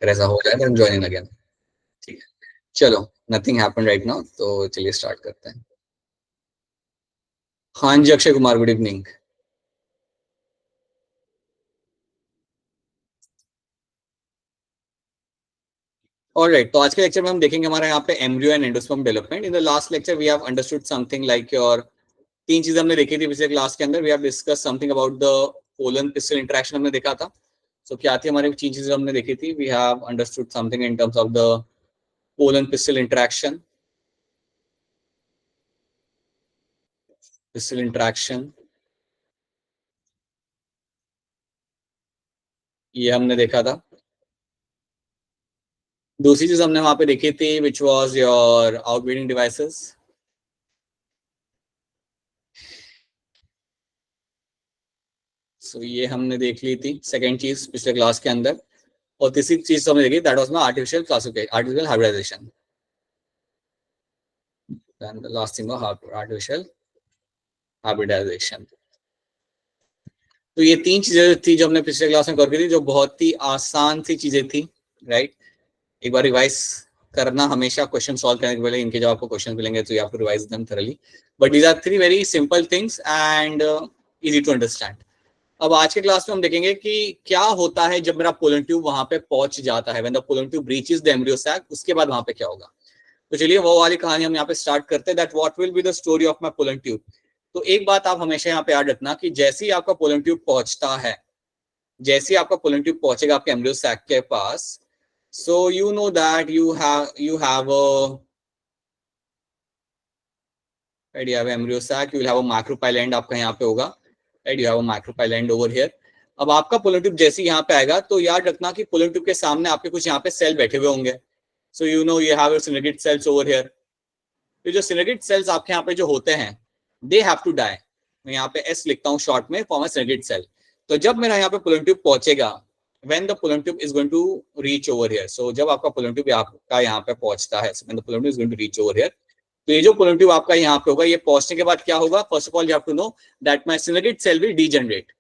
अगर ऐसा हो जाए तो ज्वाइनिंग अगेन। ठीक है, चलो, नथिंग हैपन राइट नाउ, तो चलिए स्टार्ट करते हैं। हाँ जी Akshay Kumar, good evening. Alright, तो आज के लेक्चर में हम देखेंगे हमारा यहाँ पे embryo and endosperm development. In the last lecture we have understood something like your, तीन चीजें हमने देखी थी पिछले क्लास के अंदर। We have discuss something about the pollen pistil interaction हमने देखा था। सो क्या थी हमारी तीन चीजें हमने देखी थी? We have understood something in terms of the pollen pistil interaction, ये हमने देखा था। दूसरी चीज हमने वहां पे देखी थी which was your outbreeding devices. So ये हमने देख ली थी सेकेंड चीज पिछले क्लास के अंदर। और तीसरी चीज हमने देखी, that was my artificial classification, artificial hybridisation. Then the last thing was artificial hybridisation. तो ये तीन चीजें थी जो हमने पिछले क्लास में करके थी, जो बहुत ही आसान सी चीजें थी, राइट। एक बार रिवाइज करना हमेशा, क्वेश्चन सॉल्व करने के पहले इनके जब आपको क्वेश्चन मिलेंगे तो आपको revise them thoroughly. But these are three very simple things and easy to understand. अब आज के क्लास में हम देखेंगे कि क्या होता है जब मेरा पोलन ट्यूब वहां पे पहुंच जाता है, when the pollen tube reaches the embryo sac, उसके बाद वहां पे क्या होगा। तो चलिए वो वाली कहानी हम यहाँ पे स्टार्ट करते हैं, that what will be the story of my pollen tube. तो एक बात आप हमेशा यहाँ पे याद रखना कि जैसे ही आपका पोलन ट्यूब पहुंचता है, जैसे ही आपका पोलन ट्यूब पहुंचेगा आपके एम्ब्रियो सैक के पास, so you know that you have embryo sac, you will have a micropylar end आपका यहाँ पे होगा, right. You have a micropylar end over here. अब आपका पोलन ट्यूब जैसे ही यहाँ पे आएगा तो याद रखना कि पोलन ट्यूब के सामने आपके कुछ यहाँ पे सेल बैठे हुए होंगे। So you know you have your synergid cells over here. तो जो सिनेगेट सेल्स आपके यहाँ पे जो होते हैं, दे हैव टू डाई। मैं यहाँ पे एस लिखता हूँ शॉर्ट में, फॉर माय सिनेगेट सेल। तो जब मेरा यहाँ पे पोलन ट्यूब पहुंचेगा, when the pollen tube is going to reach over here, so जब आपका पोलन ट्यूब आपका यहाँ पे पहुंचता है, when the pollen tube is going to reach over here, तो ये जो पोलन ट्यूब आपका यहाँ पे होगा, ये पहुंचने के बाद क्या होगा, first of all you have to know that my synergid cell will degenerate.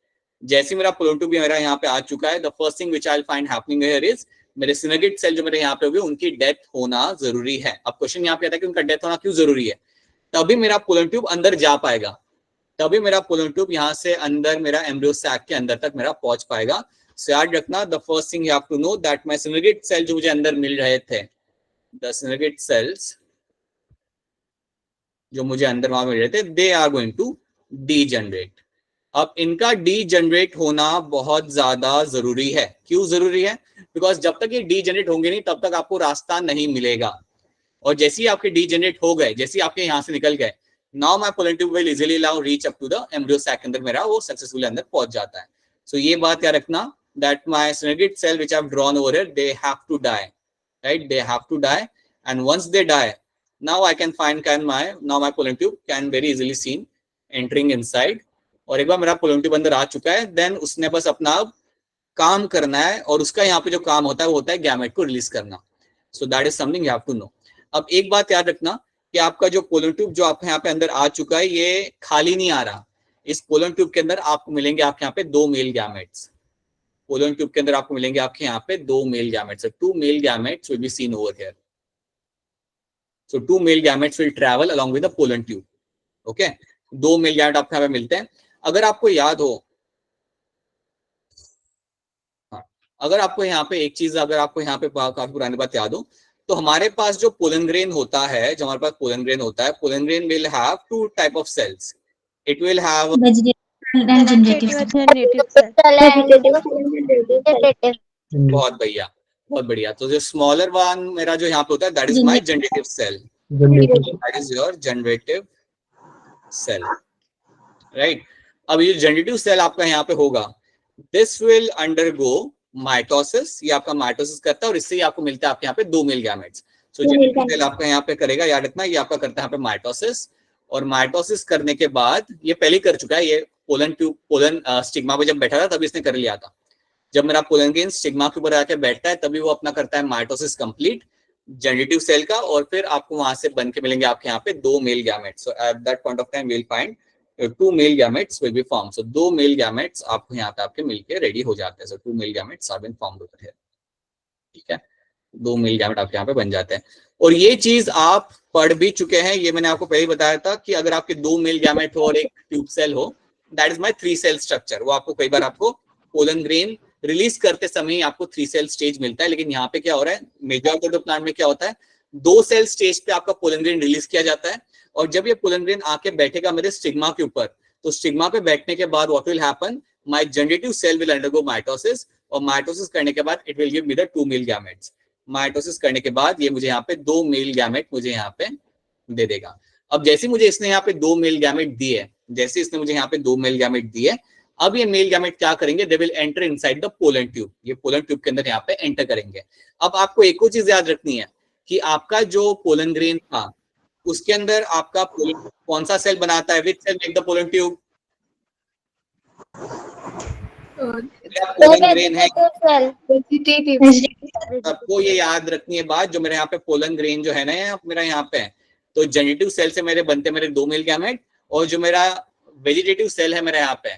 जैसे मेरा पोलन ट्यूब मेरा यहाँ पे आ चुका है, the first thing which I will find happening here is, मेरे सिनेगेट सेल जो मेरे यहाँ पे होंगे उनकी डेथ होना जरूरी है। अब क्वेश्चन यहाँ पे आता है कि उनका डेथ होना क्यों जरूरी है, तभी मेरा पोलन ट्यूब अंदर जा पाएगा, तभी मेरा पोलन ट्यूब यहाँ से अंदर मेरा एम्ब्रियो सैक के अंदर तक मेरा पहुंच पाएगा। सो याद रखना, the first thing you have to know that my synergid cell जो मुझे अंदर मिल रहे थे, द सिनेगेट सेल्स जो मुझे अंदर वहां मिल रहे थे, they are going to degenerate. अब इनका डीजनरेट होना बहुत ज्यादा जरूरी है। क्यों जरूरी है? बिकॉज जब तक ये डीजनरेट होंगे नहीं तब तक आपको रास्ता नहीं मिलेगा। और जैसे ही आपके डीजनरेट हो गए, जैसे ही आपके यहाँ से निकल गए, now my pollen tube will easily now reach up to the embryo sac के अंदर मेरा वो सक्सेसफुली अंदर पहुंच जाता है। सो ये बात याद रखना that my synergid cell which I have drawn over here, they have to die, right, they have to die. And once they die, now I can find now my pollen tube can very easily seen entering inside। और एक बार मेरा pollen tube अंदर आ चुका है, then उसने बस अपना काम करना है, और उसका यहाँ पे जो काम होता है वो होता है गैमेट को रिलीज करना। So that is something you have to know. अब एक बात याद रखना कि आपका जो पोलन ट्यूब जो आपके यहाँ पे अंदर आ चुका है, ये खाली नहीं आ रहा। इस पोलन ट्यूब के अंदर आपको मिलेंगे आपके यहाँ पे दो मेल गैमेट्स। पोलन ट्यूब के अंदर आपको मिलेंगे आपके यहाँ पे दो male gametes, two male gametes will be seen over here. So two male gametes will travel along with the pollen tube. Okay, दो मेल गैमेट आपको यहाँ पे मिलते हैं। अगर आपको याद हो, हाँ, अगर आपको यहाँ पे एक चीज, अगर आपको यहाँ पे काफी पुरानी बात याद हो, तो हमारे पास जो पोलन ग्रेन होता है, जो हमारे पास पोलन ग्रेन होता है, pollen grain will have two type of cells. It will have बहुत बढ़िया, बहुत बढ़िया। तो जो स्मॉलर वन मेरा जो यहाँ पे होता है, that is my generative cell, that is your generative cell, right. अब ये जनरेटिव सेल आपका यहाँ पे होगा, दिस विल अंडरगो माइटोसिस, ये आपका माइटोसिस करता है, और इससे ही आपको मिलता है आपके यहाँ पे दो मेल गैमेट्स। सो जनरेटिव सेल आपका यहाँ पे करेगा, याद रखना, ये आपका करता है यहाँ पे माइटोसिस। और माइटोसिस करने के बाद, ये पहले कर चुका है, ये पोलन ट्यूब पोलन स्टिग्मा पे जब बैठा था तभी इसने कर लिया था। जब मेरा पोलन ग्रेन स्टिग्मा के ऊपर आके बैठता है तभी वो अपना करता है माइटोसिस कंप्लीट जनरेटिव सेल का, और फिर आपको वहां से बन के मिलेंगे आपके यहाँ पे दो male gametes. So at that point of time we will find two male gametes will be formed. So दो male gametes आपको यहाँ पे आपके मिलके रेडी हो जाते हैं। So two male gametes have been formed over here. ठीक है, 2 मेल गैमेट आपके यहाँ पे बन जाते हैं। और ये चीज आप पढ़ भी चुके हैं, ये मैंने आपको पहले ही बताया था कि अगर आपके 2 मेल गैमेट हो और एक ट्यूब सेल हो, that is my 3 cell structure. वो आपको कई बार आपको पोलन ग्रेन रिलीज करते समय आपको 3 सेल स्टेज मिलता है, लेकिन यहाँ पे क्या हो रहा है, मेजॉरिटी ऑफ द प्लांट में क्या होता है, 2 सेल स्टेज पे आपका पोलन ग्रेन रिलीज किया जाता है। और जब ये पोलन ग्रेन आके बैठेगा मेरे स्टिग्मा के ऊपर, तो स्टिग्मा पे बैठने के बाद what will happen, my generative cell will undergo mitosis, और माइटोसिस करने के बाद it will give me the 2 male gametes. Mitosis करने के बाद ये मुझे यहाँ पे 2 मेल गैमेट मुझे यहाँ पे दे देगा। अब जैसे मुझे इसने यहाँ पे 2 मेल गैमेट दिए, जैसे इसने मुझे यहाँ पे 2 मेल गैमेट दिए, अब ये मेल गैमेट क्या करेंगे, they will enter inside the pollen tube. ये पोलन ट्यूब के अंदर यहाँ पे एंटर करेंगे। अब आपको एक और चीज याद रखनी है कि आपका जो पोलन ग्रेन था उसके अंदर आपका कौन सा सेल बनाता है, which cell make the pollen tube, pollen grain है। सबको ये याद रखनी है बात, जो मेरे यहाँ पे पोलन ग्रेन जो है ना मेरा यहाँ पे, तो जेनेटिव सेल से मेरे बनते मेरे 2 मेल गैमेट, और जो मेरा वेजिटेटिव सेल है मेरे यहाँ पे,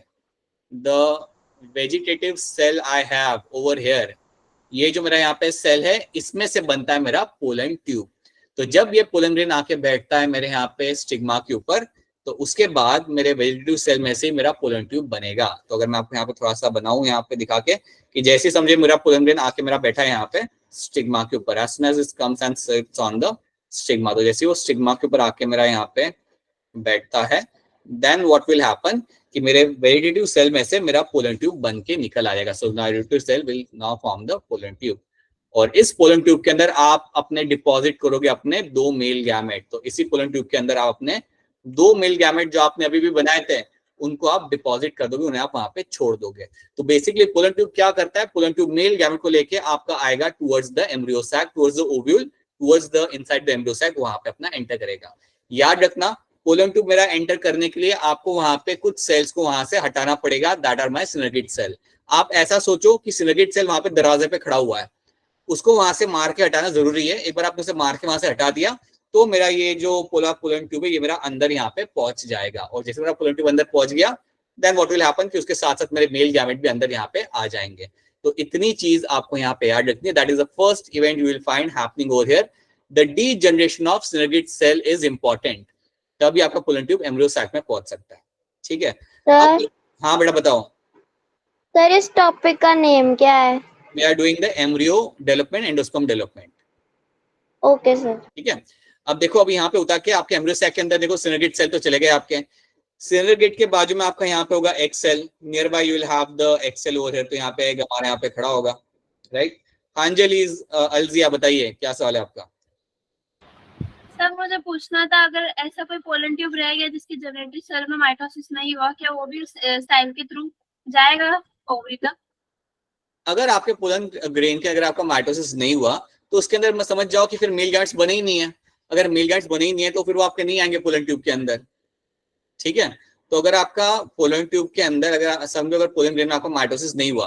the vegetative cell I have over here, ये जो मेरा यहाँ पे सेल है इसमें से बनता है मेरा पोलन ट्यूब। तो जब ये पोलन ग्रेन आके बैठता है मेरे यहाँ पे स्टिग्मा के ऊपर, तो उसके बाद मेरे वेजिटेटिव सेल में से मेरा पोलन ट्यूब बनेगा। तो अगर मैं आपको यहाँ पे थोड़ा सा बनाऊं यहाँ पे दिखा के, कि जैसे समझे मेरा पोलन ग्रेन आके मेरा बैठा है यहाँ पे स्टिग्मा के ऊपर, as soon as it comes and sits on the stigma, तो जैसे वो स्टिग्मा के ऊपर आके मेरा यहाँ पे बैठता है, देन व्हाट विल हैपन कि मेरे वेजिटेटिव सेल में से मेरा पोलन ट्यूब बन के निकल आएगा। So vegetative cell will now form the pollen tube, और इस पोलन ट्यूब के अंदर आप अपने डिपॉजिट करोगे अपने 2 मेल गैमेट। तो इसी पोलन ट्यूब के अंदर आप अपने 2 मेल गैमेट जो आपने अभी भी बनाए थे उनको आप डिपॉजिट कर दोगे, उन्हें आप वहां पे छोड़ दोगे। तो बेसिकली पोलन ट्यूब क्या करता है, पोलन ट्यूब मेल गैमेट को लेके आपका आएगा towards the embryo sac, towards the ovule, towards the inside the embryo sac, वहां पे अपना एंटर करेगा। याद रखना, पोलन ट्यूब मेरा एंटर करने के लिए आपको वहां पे कुछ सेल्स को वहां से हटाना पड़ेगा, दैट आर माय सिनर्गिड सेल। आप ऐसा सोचो कि सिनर्गिड सेल वहां पे दरवाजे पे खड़ा हुआ है, उसको वहां से मार के हटाना जरूरी है। एक बार आपने उसे मार के वहां से हटा दिया तो मेरा ये जो पोलन ट्यूब है ये मेरा अंदर यहाँ पे पहुंच जाएगा, और जैसे मेरा पोलन ट्यूब अंदर पहुंच गया, देन व्हाट विल हैपन कि उसके साथ साथ मेरे मेल गैमेट भी अंदर यहाँ पे आ जाएंगे। तो इतनी चीज आपको यहाँ पे याद रखनी है, that is the first event you will find happening over here, the degeneration of synergid cell is important, तभी आपका पोलन ट्यूब एम्ब्रियो सैक में पहुंच सकता है। ठीक है सर? हाँ बेटा बताओ सर, इस टॉपिक का नेम क्या है? We are doing the embryo development, endosperm development. Okay sir. ठीक है, अब देखो अभी यहाँ पे उतार के आपके एम्ब्रियो सैक के अंदर देखो सिनर्गिड सेल तो चले गए आपके, सिनर्गिड के बाजू में आपका यहाँ पे होगा egg cell, near by you will have the egg cell over here, तो यहाँ पे हमारे यहाँ पे खड़ा होगा, राइट। अंजलि अलजिया बताइए क्या सवाल है आपका? सर मुझे पूछना था, अगर ऐसा कोई पोलन ट्यूब रह गया जिसकी जेनेटिक सेल में माइटोसिस नहीं हुआ, क्या वो भी सेल के थ्रू जाएगा ओवरी तक? अगर आपके पोलन ग्रेन के अगर आपका माइटोसिस नहीं हुआ तो उसके अंदर मैं समझ जाओ कि फिर मेल गैमेट्स बने ही नहीं है। अगर मेल गैमेट्स बने ही नहीं है तो फिर वो आपके नहीं आएंगे पोलन ट्यूब के अंदर। ठीक है, तो अगर आपका पोलन ट्यूब के अंदर अगर समझो अगर पोलन ग्रेन में आपका माइटोसिस नहीं हुआ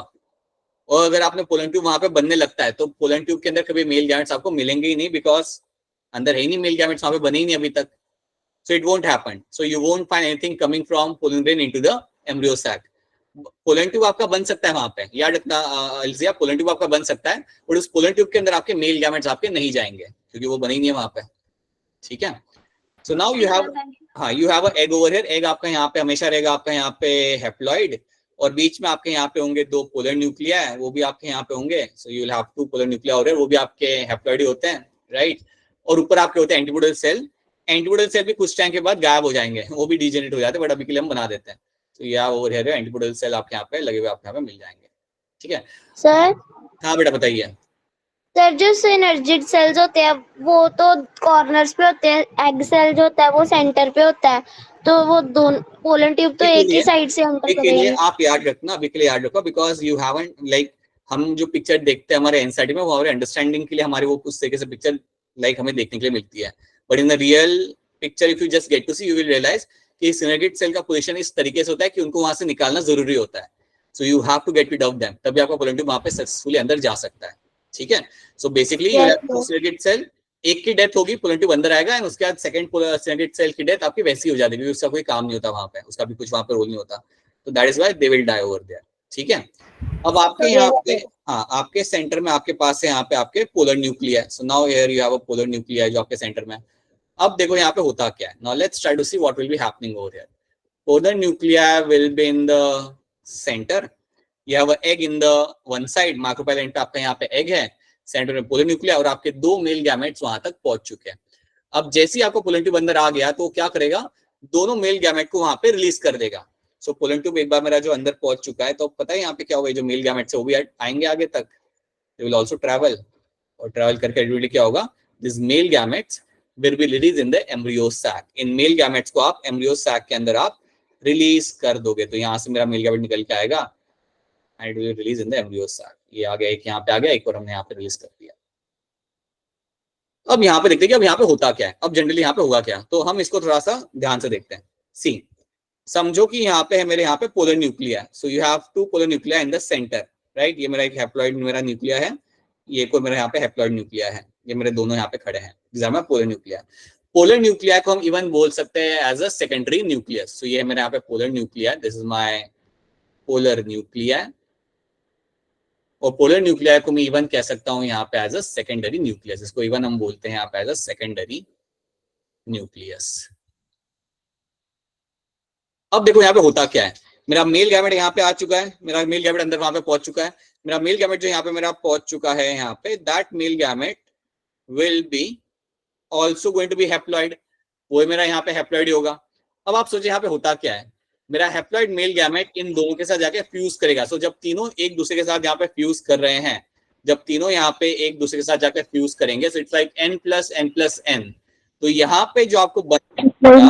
और अगर आपने पोलन ट्यूब वहां पे बनने लगता है, तो पोलन ट्यूब के अंदर कभी मेल गैमेट्स आपको मिलेंगे ही नहीं, बिकॉज अंदर है ही नहीं, मेल गैमेट्स वहां पे बने ही नहीं अभी तक। So it won't happen, so you won't find anything coming from pollen grain into the embryo sac. Pollen tube आपका बन सकता है वहां पे, याद रखना अलजिया, पोलन ट्यूब आपका बन सकता है, और उस पोलन ट्यूब के अंदर आपके मेल गैमेट्स आपके नहीं जाएंगे क्योंकि वो बने ही नहीं है वहां पे। ठीक है, सो नाउ यू हैव, हाँ you have a egg over here. Egg आपका यहाँ पे हमेशा रहेगा आपका यहाँ पे हैप्लॉइड, और बीच में आपके यहाँ पे होंगे 2 पोलर न्यूक्लिया, वो भी आपके यहाँ पे होंगे। So you will have 2 polar nuclei over here, वो भी आपके हैप्लॉइड होते हैं, राइट। और ऊपर आपके होते हैं एंटीबॉडी सेल। एंटीबॉडी सेल भी कुछ टाइम के बाद गायब हो जाएंगे, वो भी डीजेनरेट हो जाते हैं, बट अभी के लिए हम बना देते हैं। तो या ओवर हियर एंटीबॉडी सेल आपके यहाँ पे लगे हुए आपके यहाँ पे मिल जाएंगे। ठीक है सर? हाँ बेटा बताइए। सर जो सिनर्जिड सेल्स होते हैं वो तो कॉर्नर्स पे होते हैं, एग सेल जो होता है वो सेंटर पे होता है, तो वो दोनों पोलन ट्यूब तो एक ही साइड से एंटर करेगी। आप याद रखना, अभी के लिए याद रखो, बिकॉज यू हैवंट लाइक, हम जो पिक्चर देखते हैं हमारे एनसीईआरटी में वो हमारे अंडरस्टैंडिंग के लिए हमारे वो उस तरीके से पिक्चर लाइक हमें देखने के लिए मिलती है, but in the real picture if you just get to see you will realise कि सिनर्जिड सेल का पोजीशन इस तरीके से होता है कि उनको वहां से निकालना जरूरी होता है। So you have to get rid of them, तभी आपका पोलन ट्यूब वहां पे सक्सेसफुली अंदर जा सकता है। ठीक है, so basically you have synergid cell, एक की डेथ होगी पोलन ट्यूब अंदर आएगा, एंड उसके बाद सेकंड सिनर्जिड सेल की डेथ आपकी वैसी हो जाती है, उसका कोई काम नहीं होता वहां पे, उसका भी कुछ वहां पे रोल नहीं होता, तो that is why they will die over there. ठीक है। अब आपके यहाँ पे हाँ आपके सेंटर में आपके पास है यहाँ पे आपके polar nuclei. So now here you have a polar nuclei जो आपके सेंटर में है। अब देखो यहाँ पे होता क्या है। Now let's try to see what will be happening over here. Polar nuclei will be in the centre. You have an egg in the one side, micropylar end पे आपका यहाँ पे एग है, सेंटर में पोलर न्यूक्लिया, और आपके दो male gametes वहां तक पहुंच चुके हैं। अब जैसे ही आपको पोलर ट्यूब अंदर आ गया तो क्या करेगा, दोनों मेल गैमेट को वहां पे रिलीज कर देगा। सो पोलर ट्यूब एक बार मेरा जो अंदर पहुंच चुका है, तो पता है यहाँ पे क्या होगा, जो मेल गैमेट्स है वो भी आएंगे आगे तक, दे विल आल्सो ट्रैवल, और ट्रैवल करके अल्टीमेटली क्या होगा, this male gametes will be release in the embryo sac. इन मेल गैमेट्स को आप एम्ब्रियो सैक के अंदर आप रिलीज कर दोगे, तो यहाँ से मेरा मेल गैमेट निकल के आएगा and it will release in the embryo sac। ये आ गया, एक यहाँ पे आ गया, एक और हमने यहाँ पे रिलीज कर दिया। अब यहाँ पे देखते हैं कि अब यहाँ पे होता क्या है। अब जनरली यहाँ पे होगा क्या, तो हम इसको थोड़ा सा ध्यान से देखते हैं। सी, समझो कि यहाँ पे है मेरे यहाँ पे polar nuclei, so you have two polar nuclei in the centre, right. ये मेरा एक हैप्लॉइड मेरा न्यूक्लिया है, ये कोई मेरा यहाँ पे हैप्लॉइड न्यूक्लिया है, ये मेरे दोनों यहाँ पे खड़े हैं, this are my polar nuclei. Polar nuclei को हम इवन बोल सकते हैं as a secondary nucleus. So ये मेरे यहाँ पे polar nuclei, this is my polar nuclei, और पोलर न्यूक्लिया को मैं इवन कह सकता हूं यहाँ पे एज अ सेकेंडरी न्यूक्लियस। इसको इवन हम बोलते हैं यहाँ पे एज अ सेकेंडरी न्यूक्लियस। अब देखो यहाँ पे होता क्या है, मेरा मेल गैमेट यहाँ पे आ चुका है, मेरा मेल गैमेट अंदर वहां पे पहुंच चुका है। मेरा मेल गैमेट जो यहाँ पे मेरा पहुंच चुका है यहाँ पे, that male gamete will be also going to be haploid, वो मेरा यहाँ पे हैप्लॉइड ही होगा। अब आप सोचिए यहाँ पे होता क्या है, मेरा हैप्लॉइड मेल गैमेट इन दोनों के साथ जाके फ्यूज करेगा। सो जब तीनों एक दूसरे के साथ यहाँ पे फ्यूज कर रहे हैं, जब तीनों यहाँ पे एक दूसरे के साथ जाकर फ्यूज करेंगे, सो इट्स लाइक n+n+n। तो यहाँ पे जो आपको बनेगा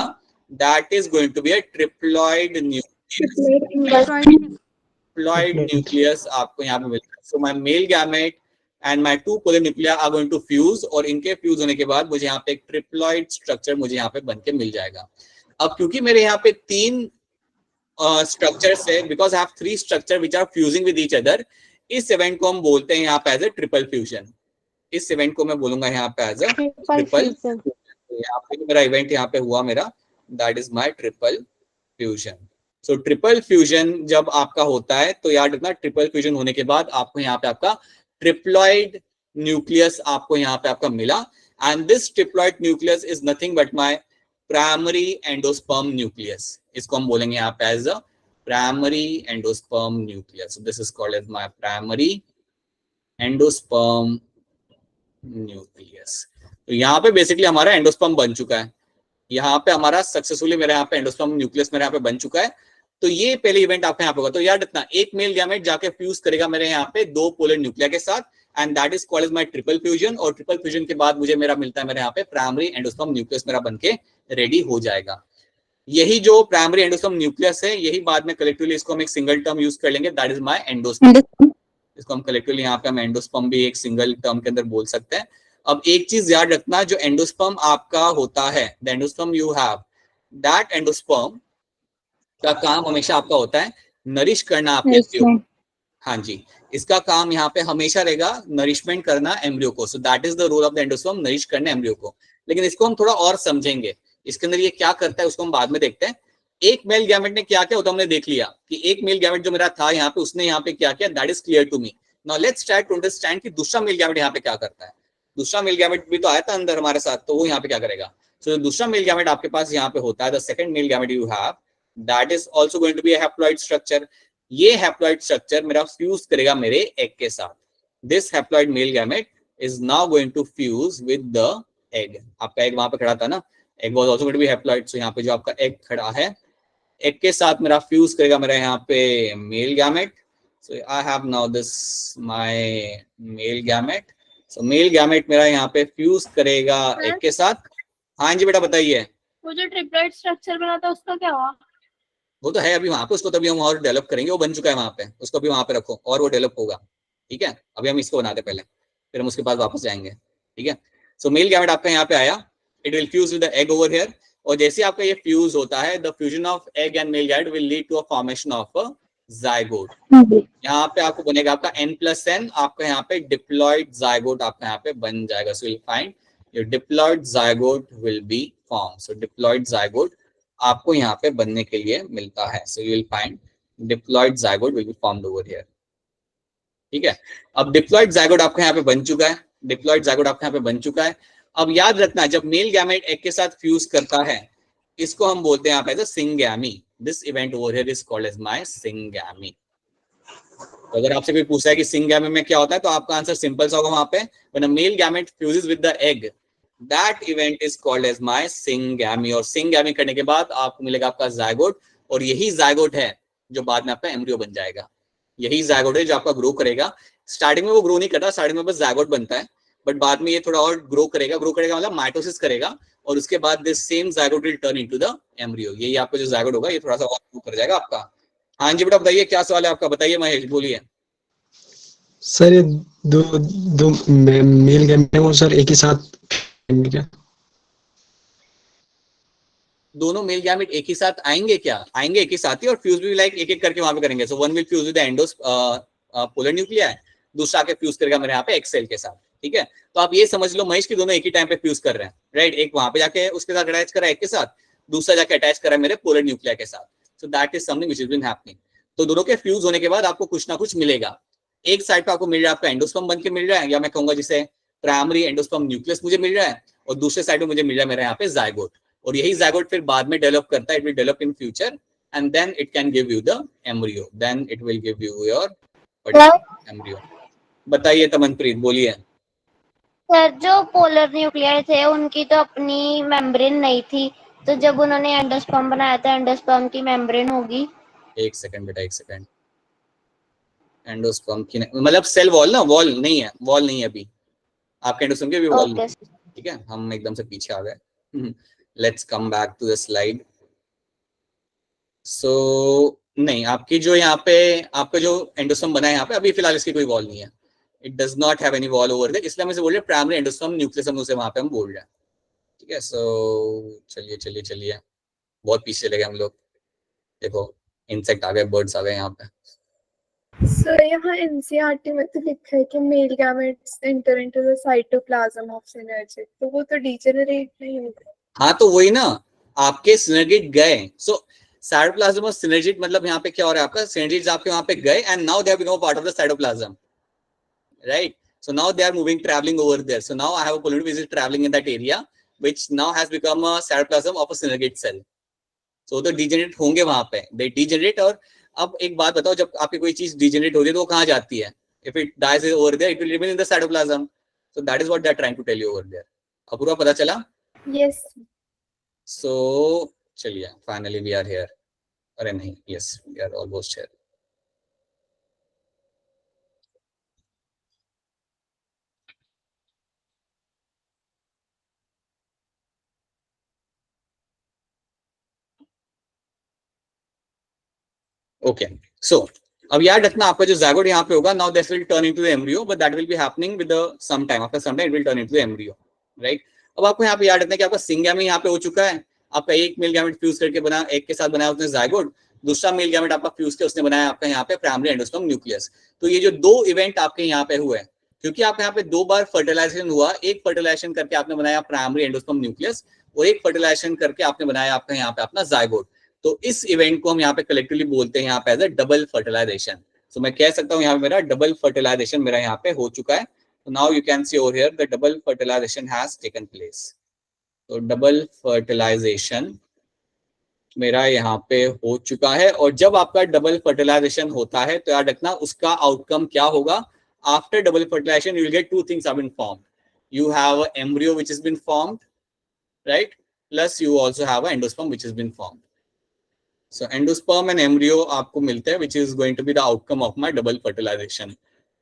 that is going to be a triploid nucleus. Triploid nucleus आपको यहाँ पे मिलेगा। So my male gamete and my two polar nuclei are going to fuse, और इनके फ्यूज होने के बाद मुझे यहाँ पे एक ट्रिप्लॉइड स्ट्रक्चर मुझे यहाँ पे बन के मिल जाएगा। अब क्योंकि मेरे यहाँ पे तीन स्ट्रक्चर्स है, because I have three structure which are fusing with each other, इस इवेंट को हम बोलते हैं यहाँ पे एज अ ट्रिपल फ्यूजन। इस इवेंट को मैं बोलूंगा यहाँ पे एज अ ट्रिपल। यहाँ पे मेरा इवेंट यहाँ पे हुआ मेरा, that is my triple fusion. So triple fusion जब आपका होता है तो याद रखना, ट्रिपल फ्यूजन होने के बाद आपको यहाँ पे आपका ट्रिप्लॉइड न्यूक्लियस आपको यहाँ पे आपका मिला, and this triploid nucleus is nothing but my primary endosperm nucleus. इसको हम बोलेंगे यहाँ पे as a primary endosperm nucleus. This is called as my primary endosperm nucleus. तो यहाँ पे बेसिकली हमारा एंडोस्पर्म बन चुका है, यहाँ पे हमारा सक्सेसफुली मेरे यहाँ पे एंडोस्पर्म न्यूक्लियस मेरे यहाँ पे बन चुका है। तो ये पहले इवेंट आपके यहाँ पे होगा। तो याद रखना, एक मेल गैमेट जाके फ्यूज करेगा मेरे यहाँ पे दो पोलर न्यूक्लिया के साथ, and that is called as my triple fusion. और ट्रिपल फ्यूजन के बाद मुझे मेरा मिलता है मेरे यहाँ पे प्राइमरी एंडोस्पर्म न्यूक्लियस मेरा बनके रेडी हो जाएगा। यही जो प्राइमरी एंडोस्पर्म न्यूक्लियस है, यही बाद में कलेक्टिवली इसको हम एक सिंगल टर्म यूज कर लेंगे, दैट इज माय एंडोस्पर्म। इसको हम कलेक्टिवली यहाँ पे हम एंडोस्पर्म भी एक सिंगल टर्म के अंदर बोल सकते हैं। अब एक चीज याद रखना, जो एंडोस्पर्म आपका होता है, the endosperm you have, that endosperm का काम हमेशा आपका होता है नरिश करना आपके एम्ब्रियो। हाँ जी, इसका काम यहाँ पे हमेशा रहेगा नरिशमेंट करना एम्ब्रियो को। So that is the role of the endosperm, nourish करना एम्ब्रियो को। लेकिन इसको हम थोड़ा और समझेंगे, इसके अंदर ये क्या करता है उसको हम बाद में देखते हैं। एक मेल गैमेट ने क्या किया वो तो हमने देख लिया कि एक मेल गैमेट जो मेरा था यहाँ पे उसने यहाँ पे क्या किया, that is clear to me. Now let's try to understand कि दूसरा मेल गैमेट यहाँ पे क्या करता है। दूसरा मेल गैमेट भी तो आया था अंदर हमारे साथ, तो वो यहाँ पे क्या करेगा। सो दूसरा मेल गैमेट आपके पास यहाँ पे होता है, the second male gamete you have, that is also going to be a haploid structure. ये हैप्लॉइड स्ट्रक्चर मेरा फ्यूज करेगा मेरे एग के साथ। This haploid male gamete is now going to fuse with the egg. आपका egg वहां पे खड़ा था ना, egg was also going to be haploid. So यहाँ पे जो आपका एग खड़ा है, एग के साथ मेरा फ्यूज करेगा मेरा यहाँ पे male gamete. So I have now this my male gamete. So male gamete मेरा यहाँ पे फ्यूज करेगा एग के साथ। हाँ जी बेटा बताइए। वो जो ट्रिपलेट स्ट्रक्चर बना था उसका क्या हुआ? वो तो है अभी वहां पे, उसको तभी हम और डेवलप करेंगे, वो बन चुका है वहां पे, उसको भी वहां पे रखो और वो डेवलप होगा। ठीक है, अभी हम इसको बनाते पहले, फिर हम उसके पास वापस जाएंगे। ठीक है, सो मेल गैमेट आपका यहाँ पे आया, it will fuse with the egg over here. और जैसे आपका ये फ्यूज होता है, the fusion of egg and male gamete will lead to a formation of a zygote. यहाँ पे आपको बनेगा आपका n+n, आपका यहाँ पे डिप्लॉइड जायगोट आपका यहाँ पे बन जाएगा। So you will find your diploid zygote will be form. So diploid zygote आपको यहाँ पे बनने के लिए मिलता है। So you will find diploid zygote will be formed over here. ठीक है, अब डिप्लॉइड जाइगोट आपका यहाँ पे बन चुका है, डिप्लॉइड जाइगोट आपका यहाँ पे बन चुका है। अब याद रखना, जब मेल गैमेट एग के साथ फ्यूज करता है, इसको हम बोलते हैं यहाँ पे syngamy. This event over here is called as my syngamy. तो अगर आपसे कोई पूछा है कि सिंगैमी में क्या होता है, तो आपका आंसर सिंपल सा होगा वहां पे, when a male gamete fuses with the egg, that event is called as my syngamy. और सिंगैमी करने के बाद आपको मिलेगा आपका जाइगोट, और यही जाइगोट है जो बाद में आपका एम्ब्रियो बन जाएगा। यही जाइगोट है जो आपका ग्रो करेगा। स्टार्टिंग में वो ग्रो नहीं करता, स्टार्टिंग में बस जाइगोट बनता है, बट बाद में ये थोड़ा और ग्रो करेगा। ग्रो करेगा मतलब माइटोसिस करेगा, और उसके बाद this same zygote will turn into the embryo. यही आपका जो जाइगोट होगा, ये थोड़ा सा और ग्रो कर जाएगा आपका। हाँ जी बेटा बताइए, क्या सवाल है आपका, बताइए महेश, बोलिए। सर ये दो दो मेल गैमेट है वो सर एक ही साथ क्या? दोनों मेल गैमेट एक ही साथ आएंगे क्या? आएंगे एक ही साथ ही, और फ्यूज भी लाइक एक एक करके वहां पे करेंगे। So one will fuse with the एंडोस पोलर न्यूक्लिया, दूसरा के फ्यूज करेगा मेरे यहाँ पे एक्सेल के साथ। ठीक है, तो आप ये समझ लो महेश की दोनों एक ही टाइम पे फ्यूज कर रहे हैं, राइट। एक वहां पे जाके उसके साथ अटैच करा एक के साथ, दूसरा जाके अटैच करा मेरे पोलर न्यूक्लिया के साथ। So that is something which is been happening. तो दोनों के फ्यूज होने के बाद आपको कुछ ना कुछ मिलेगा। एक साइड पे आपको मिल रहा है आपका एंडोस्पर्म बन के मिल रहा है, या मैं कहूंगा जिसे प्राइमरी एंडोस्पर्म न्यूक्लियस मुझे मिल रहा है, और दूसरे साइड में मुझे मिल रहा है मेरे यहाँ पे जाइगोट। और यही जाइगोट फिर बाद में डेवलप करता है, it will develop in future, and then it can give you the embryo, then it will give you your embryo. बताइए तमनप्रीत, बोलिए। सर जो पोलर न्यूक्लियर थे उनकी तो अपनी मेम्ब्रेन नहीं थी, तो जब उन्होंने एंडोस्पर्म बनाया था, एंडोस्पर्म की मेम्ब्रेन होगी। एक सेकंड बेटा, एक सेकंड। एंडोस्पर्म की मतलब सेल वॉल ना, वॉल नहीं है, वॉल नहीं है अभी आपके एंडोस्पर्म के, अभी वॉल नहीं है। ठीक है, हम एकदम से पीछे आ गए। Let's come back to the slide. So नहीं, आपकी जो यहाँ पे आपका जो एंडोस्पर्म बना है यहाँ पे, अभी फिलहाल इसकी कोई वॉल नहीं है। It does not have any wall over there, इसलिए हम इसे बोल रहे हैं प्राइमरी एंडोस्पर्म न्यूक्लियस, हम उसे वहां पे हम बोल रहे हैं। ठीक है, सो चलिए चलिए चलिए, बहुत पीछे चले गए हम लोग। देखो इंसेक्ट आ गए, बर्ड्स आ गए यहाँ पे। सर यहाँ एनसीईआरटी में तो लिखा है कि male gametes enter into the cytoplasm of synergid, तो वो तो डीजेनरेट नहीं होगा। हाँ तो वही ना, आपके सिनर्जिड गए। सो साइटोप्लाज्म और सिनर्जिड मतलब यहाँ पे क्या हो रहा है, आपका सिनर्जिड्स आपके वहां पे गए, and now they have become part of the cytoplasm, right? So now they are moving, traveling over there. So now I have a polynuclear which is traveling in that area, which now has become a cytoplasm of a synergate cell. So तो degenerate होंगे वहां पे, they degenerate। और अब एक बात बताओ, जब आपकी कोई चीज degenerate होती है तो वो कहाँ जाती है? If it dies over there, it will remain in the cytoplasm. So that is what they are trying to tell you over there. Apoorva पता चला? Yes. So चलिए, finally we are here. अरे नहीं, yes, we are almost here. Okay, so अब याद रखना, आपका जो जाइगोट यहाँ पे होगा, now this will turn into the embryo, but that will be happening with some time, after some time it will turn into the embryo, right. अब आपको यहाँ पे याद रखना कि आपका सिंगैमी यहाँ पे हो चुका है। आपका एक मेल गैमेट फ्यूज करके बना, एक के साथ बनाया उसने जाइगोट, दूसरा मेल गैमेट आपका फ्यूज के उसने बनाया आपका यहाँ पे प्राइमरी एंडोस्पर्म न्यूक्लियस। तो ये जो दो इवेंट आपके यहाँ पे हुए, क्योंकि आपके यहाँ पे दो बार फर्टिलाइजेशन हुआ, एक फर्टिलाइजेशन करके आपने बनाया प्राइमरी एंडोस्पर्म न्यूक्लियस, और एक फर्टिलाइजेशन करके आपने बनाया आपका यहाँ पे अपना जाइगोट। तो इस इवेंट को हम यहाँ पे कलेक्टिवली बोलते हैं यहाँ पे एज अ डबल फर्टिलाइजेशन। सो मैं कह सकता हूँ यहाँ पे मेरा डबल फर्टिलाइजेशन मेरा यहाँ पे हो चुका है। तो now you can see over here the double fertilisation has taken place. तो डबल फर्टिलाइजेशन मेरा यहाँ पे हो चुका है। और जब आपका डबल फर्टिलाइजेशन होता है तो याद रखना उसका आउटकम क्या होगा। After double fertilisation you will get two things have been formed. You have an embryo which has been formed, right? Plus you also have an endosperm which has been formed. So endosperm and embryo आपको मिलते हैं, which is going to be the outcome of my double fertilization.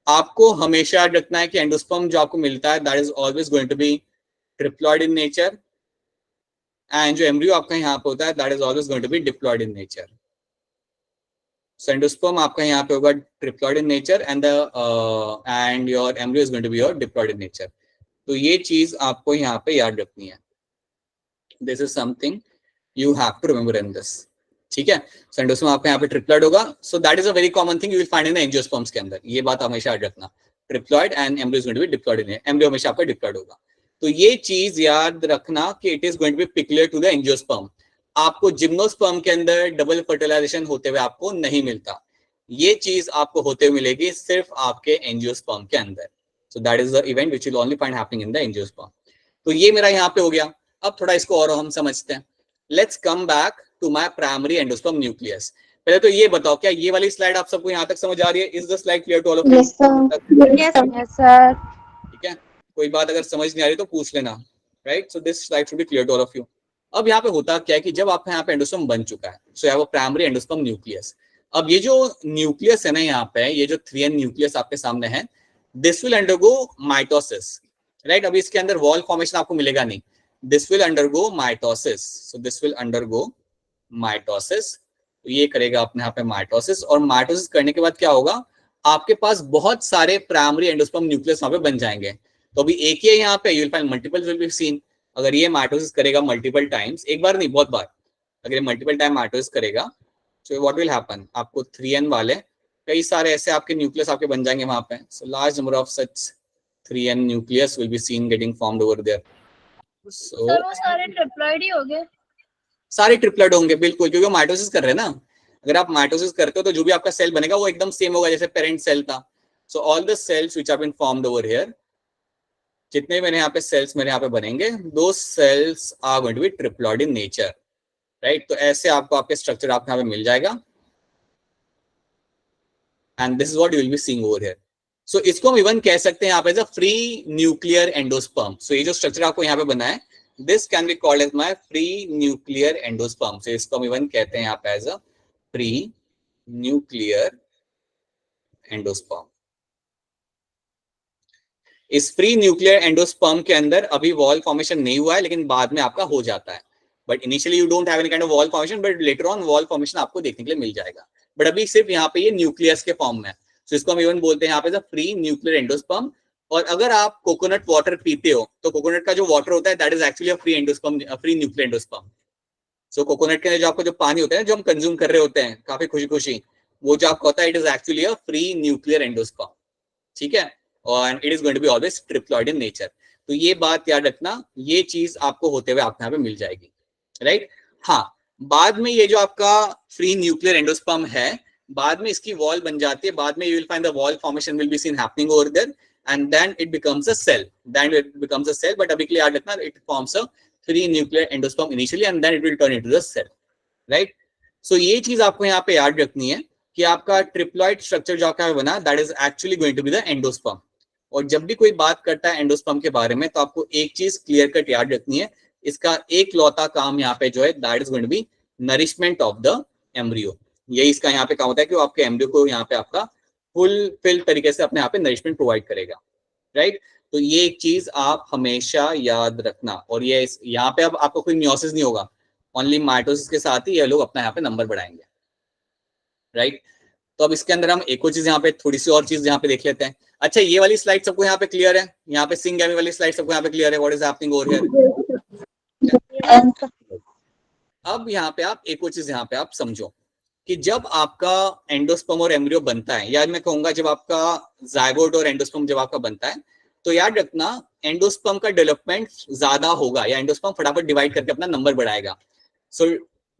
आपको हमेशा याद रखना है कि endosperm जो आपको मिलता है that is always going to be triploid in nature, and जो embryo आपका यहाँ पे होता है that is always going to be diploid in nature. So endosperm आपका यहाँ पे होगा triploid in nature and your embryo is going to be your diploid in nature. तो ये चीज आपको यहाँ पे याद रखनी है. This is something you have to remember in this. ठीक है. So endosperm आपका यहाँ पे triploid होगा. So that is a very common thing you will find in the angiosperms के अंदर. ये बात हमेशा याद रखना. Triploid and embryo is going to be diploid in it. Embryo हमेशा आपका diploid होगा. तो ये चीज याद रखना कि it is going to be peculiar to the angiosperm. आपको जिम्नोस्पर्म के अंदर डबल फर्टिलाइजेशन होते हुए आपको नहीं मिलता। ये चीज आपको होते हुए मिलेगी सिर्फ आपके एंजियोस्पर्म के अंदर। सो that is the event which will only find happening in the angiosperm. तो ये मेरा यहाँ पे हो गया। अब थोड़ा इसको और हम समझते हैं। Let's come back to my primary endosperm nucleus. पहले तो ये बताओ, क्या ये वाली स्लाइड आप सबको यहाँ तक समझ आ रही है? Is the slide clear to all of you? Yes, sir. Yes, sir. ठीक है, कोई बात अगर समझ नहीं आ रही तो पूछ लेना, right? So this slide should be clear to all of you. अब यहाँ पे होता क्या है कि जब आपका यहाँ पे एंडोस्पर्म बन चुका है, so have a primary endosperm nucleus. अब ये जो न्यूक्लियस है ना यहाँ पे, ये जो 3n न्यूक्लियस आपके सामने है, this will undergo mitosis, right? अभी इसके अंदर वॉल फॉर्मेशन आपको मिलेगा नहीं। This will undergo mitosis. So this will undergo mitosis. तो ये करेगा अपने यहाँ पे माइटोसिस, और माइटोसिस करने के बाद क्या होगा, आपके पास बहुत सारे प्राइमरी एंडोस्पर्म न्यूक्लियस वहां पे बन जाएंगे। तो अभी एक ही है यहाँ पे, you will find multiple will be scene. अगर ये माइटोसिस करेगा मल्टीपल टाइम्स, एक बार नहीं बहुत बार, अगर ये मल्टीपल टाइम माइटोसिस करेगा, तो व्हाट विल हैपन, आपको 3n वाले कई सारे ऐसे आपके न्यूक्लियस आपके बन जाएंगे वहां पे। So large number of such 3n nucleus will be seen getting formed over there. So sir वो सारे ट्रिप्लॉइड ही हो गए। सारे ट्रिपलेट होंगे बिल्कुल, क्योंकि माइटोसिस कर रहे हैं ना। अगर आप माइटोसिस करते हो तो जो भी आपका सेल बनेगा वो एकदम सेम होगा जैसे पेरेंट सेल था। So all the cells which have been formed over here, जितने मेरे यहाँ पे सेल्स मेरे यहाँ पे बनेंगे, दो cells are going to be triploid in nature, right? तो ऐसे आपको आपके स्ट्रक्चर आपको यहाँ पे मिल जाएगा, and this is what you will be seeing over here. So इसको हम इवन कह सकते हैं यहाँ पे फ्री न्यूक्लियर एंडोस्पर्म। सो ये जो स्ट्रक्चर आपको यहाँ पे बना है, this can be called as my free nuclear endosperm. So इसको हम इवन कहते हैं यहाँ पे as a free nuclear endosperm. इस फ्री न्यूक्लियर एंडोस्पर्म के अंदर अभी वॉल फॉर्मेशन नहीं हुआ है, लेकिन बाद में आपका हो जाता है। But initially you don't have any kind of wall formation, but later on wall formation आपको देखने के लिए मिल जाएगा। बट अभी सिर्फ यहाँ पे ये न्यूक्लियस के फॉर्म में है। सो इसको हम इवन बोलते हैं यहाँ पे फ्री न्यूक्लियर एंडोस्पर्म। और अगर आप कोकोनट वाटर पीते हो तो कोकोनट का जो वाटर होता है that is actually free endosperm, free nuclear endosperm. So coconut के अंदर जो आपको जो पानी होता है जो हम कंज्यूम कर रहे होते हैं काफी खुशी खुशी, वो जो आपका होता है it is actually a free nuclear endosperm. ठीक है, और it is going to be always triploid in nature. तो ये बात याद रखना, ये चीज आपको होते हुए आपके यहाँ पे मिल जाएगी, राइट? हाँ, बाद में ये जो आपका फ्री न्यूक्लियर एंडोस्पर्म है, बाद में इसकी वॉल बन जाती है, बाद में you will find the wall formation will be seen happening over there, and then it becomes a cell. Then it becomes a cell, but अभी के लिए याद रखना it forms a free nuclear endosperm initially, and then it will turn into the cell, right? So ये चीज आपको यहाँ पे याद रखनी है कि आपका ट्रिप्लॉइड स्ट्रक्चर जो आपका बना that is actually going to be the endosperm. और जब भी कोई बात करता है एंडोस्पर्म के बारे में तो आपको एक चीज क्लियर कट याद रखनी है, इसका एक लौता काम यहाँ पे जो है that is going to be nourishment of the embryo. यही इसका यहाँ पे काम होता है कि वो आपके एम्ब्रियो को यहाँ पे आपका फुलफिल तरीके से अपने यहाँ पे नरिशमेंट प्रोवाइड करेगा, राइट? तो ये एक चीज आप हमेशा याद रखना। और ये यहाँ पे अब आपको कोई मियोसिस नहीं होगा, ओनली माइटोसिस के साथ ही ये लोग अपना यहाँ पे नंबर बढ़ाएंगे, राइट? तो अब इसके अंदर हम एक और चीज यहाँ पे थोड़ी सी और चीज यहाँ पे देख लेते हैं। अच्छा, ये वाली स्लाइड सबको यहाँ पे क्लियर है? यहाँ पे सिंग गैमी वाली स्लाइड सबको यहाँ पे क्लियर है? What is happening over here? अब यहाँ पे आप एक और चीज यहाँ पे आप समझो कि जब आपका एंडोस्पर्म और एम्ब्रियो बनता है, या मैं कहूंगा जब आपका जायगोट और एंडोस्पर्म जब आपका बनता है, तो याद रखना एंडोस्पर्म का डेवलपमेंट ज्यादा होगा, या एंडोस्पर्म फटाफट डिवाइड करके अपना नंबर बढ़ाएगा। सो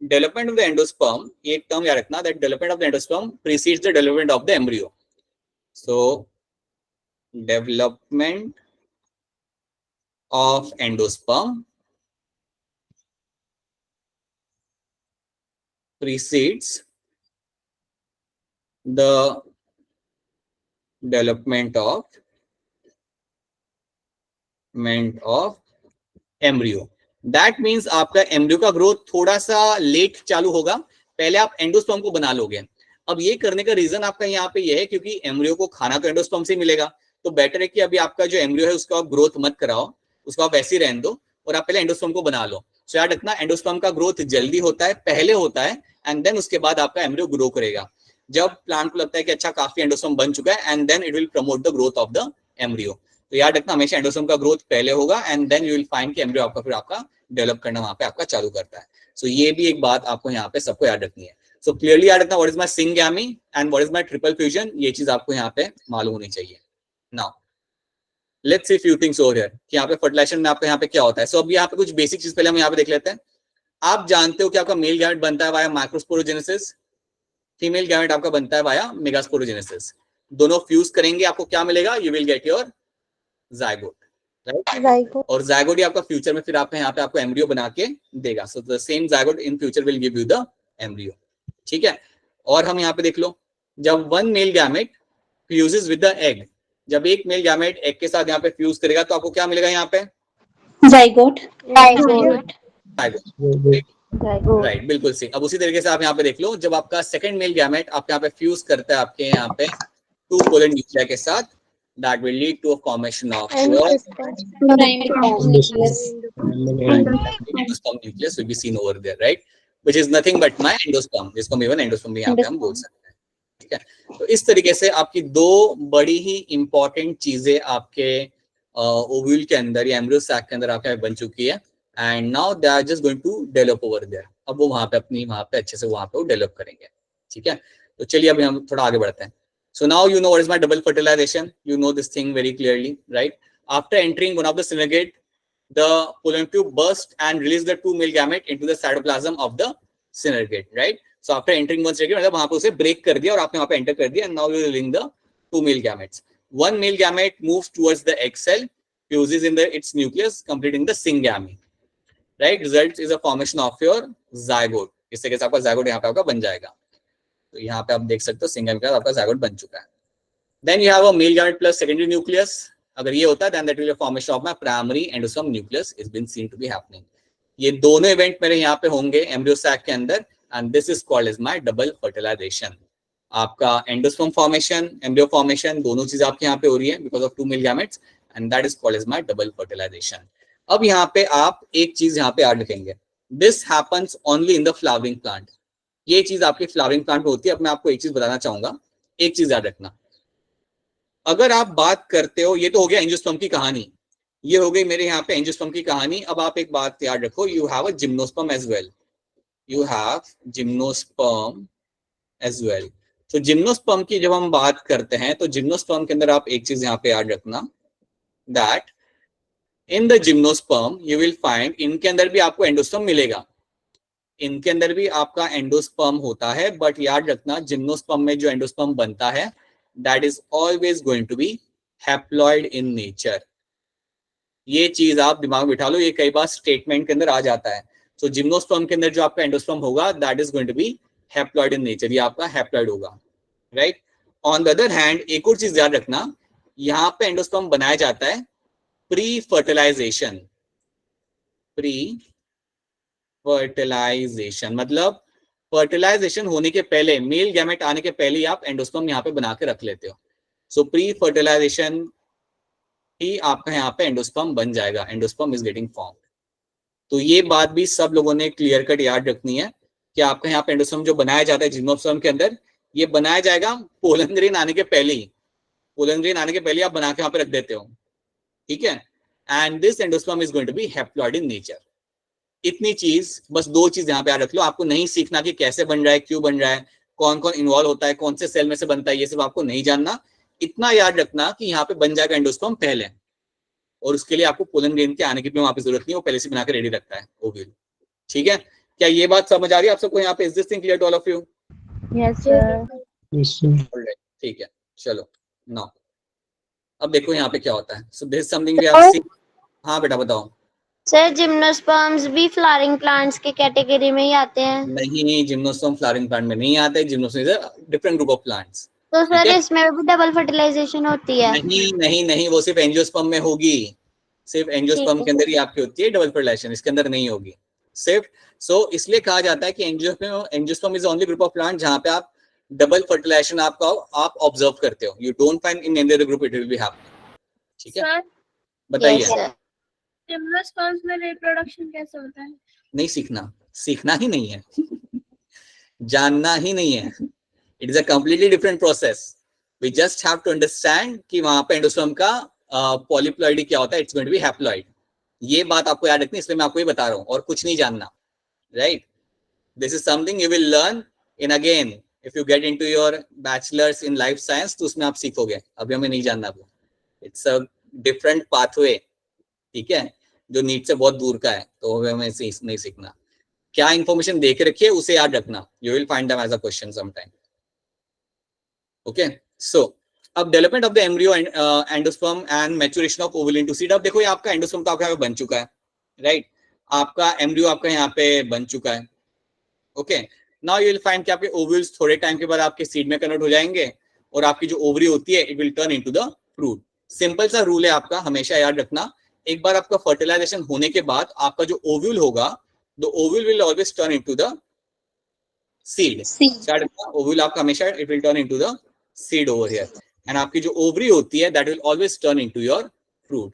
डेवलपमेंट ऑफ द एंडोस्पर्म, ये टर्म याद रखना that development of the endosperm precedes the development of the embryo. So development of endosperm precedes the development of embryo. That means आपका एम्ब्रियो का growth थोड़ा सा लेट चालू होगा, पहले आप एंडोस्पर्म को बना लोगे। अब ये करने का रीजन आपका यहाँ पे ये है क्योंकि एम्ब्रियो को खाना तो एंडोस्पर्म से मिलेगा, तो बेटर है कि अभी आपका जो एम्ब्रियो है उसको आप ग्रोथ मत कराओ, उसको आप वैसे ही रहने दो और आप पहले एंडोस्पर्म को बना लो। सो याद रखना एंडोस्पर्म का ग्रोथ जल्दी होता है, पहले होता है, एंड देन उसके बाद आपका एम्ब्रियो ग्रो करेगा। जब प्लांट को लगता है कि अच्छा काफी एंडोस्पर्म बन चुका है, and then it will promote the growth of the embryo. तो याद रखना हमेशा एंडोस्पर्म का ग्रोथ पहले होगा, and then you will find कि एम्ब्रियो आपका फिर आपका डेवलप करना वहां पे आपका चालू करता है। सो ये भी एक बात आपको यहाँ पे सबको याद रखनी है। सो क्लियरली याद रखना what is my syngamy and what is my triple fusion, ये चीज आपको यहाँ पे मालूम होनी चाहिए। Now let's see few things over here कि यहाँ पे फर्टिलाइजेशन में आपको यहाँ पे क्या होता है। सो अब यहाँ पे कुछ बेसिक चीज पहले हम यहाँ पे देख लेते हैं। आप जानते हो कि आपका मेल गैमेट बनता है वाया माइक्रोस्पोरोजेनेसिस, फीमेल गैमेट आपका बनता है वाया मेगास्पोरोजेनेसिस। दोनों फ्यूज करेंगे, आपको क्या मिलेगा? You will get your zygote, right? और जायगोट ही आपका फ्यूचर में फिर आप यहाँ पे आपको एम्ब्रियो बना के देगा। So the same zygote in future will give you the embryo, ठीक है। और हम यहाँ पे देख लो, जब one male gamete fuses with the egg, जब एक मेल गैमेट एग के साथ यहाँ पे फ्यूज करेगा तो आपको क्या मिलेगा यहाँ पे? जाइगोट। जाइगोट। राइट, बिल्कुल सही। अब उसी तरीके से आप यहाँ पे देख लो, जब आपका सेकंड मेल गैमेट आप यहाँ पे फ्यूज करता है आपके यहाँ पे 2 पोलर न्यूक्लिया के साथ, that will lead to a formation of your endosperm nucleus will be seen over there, right? Which is nothing but my endosperm, जिसको हम even endosperm भी यहाँ पे हम बोल सकते हैं, ठीक है। तो इस तरीके से आपकी दो बड़ी ही इंपॉर्टेंट चीजें आपके ओव्यूल के अंदर या एम्ब्रियो सैक के अंदर आपके बन चुकी है, and now they are just going to develop over there. अब वो वहां पे अपनी वहां पे अच्छे से वहां पे वो डेवलप करेंगे, ठीक है। तो चलिए अभी हम थोड़ा आगे बढ़ते हैं। So now you know what is my double fertilization. You know this thing very clearly, right? After entering one of the synergate, the pollen tube burst and release the 2 male gamete into the cytoplasm of the synergate, right? So after entering one synergate, मतलब वहां पे उसे break कर दिया और आपने वहां पे enter कर दिया, and now you are releasing the 2 male gametes. One male gamete moves towards the egg cell, fuses in its nucleus, completing the syngamy, right? Result is a formation of your zygote. इस तरीके से आपका zygote यहाँ पे आपका बन जाएगा। तो यहाँ पे आप देख सकते हो सिंगल का आपका zygote बन चुका है। Then you have a male gamete plus secondary nucleus. अगर ये होता है then that will be a formation of my primary endosperm nucleus is been seen to be happening. ये दोनों इवेंट मेरे यहाँ पे होंगे एम्ब्रियो सैक के अंदर, and this is called as my double fertilization. आपका एंडोस्पर्म फॉर्मेशन, एम्ब्रियो फॉर्मेशन, दोनों चीज आपके यहाँ पे हो रही है because of 2 male gametes, and that is called as my double fertilization. अब यहाँ पे आप एक चीज यहाँ पे याद रखेंगे, this happens only in the flowering plant. ये चीज आपके फ्लावरिंग प्लांट में होती है। अब मैं आपको एक चीज बताना चाहूंगा, एक चीज याद रखना, अगर आप बात करते हो, ये तो हो गया एंजियोस्पर्म की कहानी, ये हो गई मेरे यहाँ पे एंजियोस्पर्म की कहानी। अब आप एक बात याद रखो, you have a gymnosperm as well, you have gymnosperm as well. तो जिम्नोस्पर्म की जब हम बात करते हैं तो जिम्नोस्पर्म के अंदर आप एक चीज यहाँ पे याद रखना, that in the gymnosperm you will find, इनके अंदर भी आपको एंडोस्पर्म मिलेगा, इनके अंदर भी आपका एंडोस्पर्म होता है, बट याद रखना जिम्नोस्पर्म में जो एंडोस्पर्म बनता है that is always going to be haploid in nature. ये चीज आप दिमाग में बिठा लो, ये कई बार स्टेटमेंट के अंदर आ जाता है। तो जिम्नोस्पर्म के अंदर जो आपका एंडोस्पर्म होगा that is going to be haploid in nature, ये आपका हैप्लॉइड होगा, right. On the other hand एक और चीज याद रखना, यहाँ पे एंडोस्पर्म बनाया जाता है प्री फर्टिलाइजेशन, प्री फर्टिलाइजेशन मतलब फर्टिलाइजेशन होने के पहले, मेल गैमेट आने के पहले आप एंडोस्पर्म यहाँ पे बना के रख लेते हो। सो प्री फर्टिलाइजेशन ही आपका यहाँ पे एंडोस्पर्म बन जाएगा, एंडोस्पर्म इज गेटिंग फॉर्म। तो ये बात भी सब लोगों ने क्लियर कट याद रखनी है कि आपका यहाँ पे एंडोस्पर्म जो बनाया जाता है जिम्नोस्पर्म के अंदर, ये बनाया जाएगा पोलन ग्रेन आने के पहले ही, पोलन ग्रेन आने के पहले आप बना के यहाँ पे रख देते हो, ठीक है। And this endosperm is going to be haploid in nature. इतनी चीज, बस दो चीज यहाँ पे याद रख लो। आपको नहीं सीखना कि कैसे बन रहा है, क्यों बन रहा है, कौन कौन इन्वॉल्व होता है, कौन से सेल में से बनता है, ये सब आपको नहीं जानना। इतना याद रखना कि यहाँ पे बन जाएगा एंडोस्पर्म पहले, और उसके लिए आपको पोलन ग्रेन के आने की भी वहां पे जरूरत नहीं, वो पहले से बना के रेडी रखता है ओव्यूल, ठीक है। क्या ये बात समझ आ रही है आप सबको यहाँ पे? Is this thing clear to all of you? Yes sir. ठीक है, चलो नाउ अब देखो यहाँ पे क्या होता है। So this something we have seen. हाँ बेटा बताओ। सर जिम्नोस्पर्म्स भी फ्लावरिंग प्लांट्स के कैटेगरी में ही आते हैं? नहीं, जिम्नोस्पर्म फ्लावरिंग प्लांट में नहीं आते, gymnosperm is a different group of plants. तो सर इसमें भी डबल फर्टिलाइजेशन होती है? नहीं नहीं नहीं, वो सिर्फ एंजियोस्पर्म में होगी, सिर्फ एंजियोस्पर्म के अंदर ही आपकी होती है डबल फर्टिलाइजेशन, इसके अंदर नहीं होगी सिर्फ। सो इसलिए कहा जाता है कि angiosperm is only group of plant जहां पे आप डबल फर्टिलाइजेशन आपका आप ऑब्जर्व करते हो। You don't find in any other group it will be happening, ठीक है। सर बताइए। जिम्नोस्पर्म्स में रिप्रोडक्शन कैसे होता है? नहीं सीखना, सीखना ही नहीं है जानना ही नहीं है। It is a completely different process. We just have to understand कि वहां पे एंडोस्पर्म का पॉलीप्लॉइडी क्या होता है, it's going to be haploid. ये बात आपको याद रखनी, इसलिए मैं आपको ये बता रहा हूँ, और कुछ नहीं जानना, right. This is something you will learn in again if you get into your bachelors in life science, तो उसमें आप सीखोगे, अभी हमें नहीं जानना वो। इट्स अ डिफरेंट पाथवे, ठीक है, जो नीट से बहुत दूर का है, तो हमें नहीं सीखना। क्या इंफॉर्मेशन दे के रखिए उसे याद रखना, you will find them as a question sometime. Okay, so अब development of the embryo endosperm and maturation of ovule into seed. अब देखो ये आपका एंडोस्पर्म तो आपका यहाँ पे बन चुका है, राइट, आपका एम्ब्रियो आपका यहाँ पे बन चुका है। Okay, now you will find कि आपके ओवल्स थोड़े टाइम के बाद आपके सीड में कन्वर्ट हो जाएंगे और आपकी जो ओवरी होती है it will turn into the fruit. Simple सा रूल है आपका, हमेशा याद रखना, एक बार आपका फर्टिलाइजेशन होने के बाद आपका जो ओव्यूल होगा, the ovule will always turn into the seed. Ovule आपका हमेशा it will turn into the seed over here, and आपकी जो ओवरी होती है that will always turn into your fruit.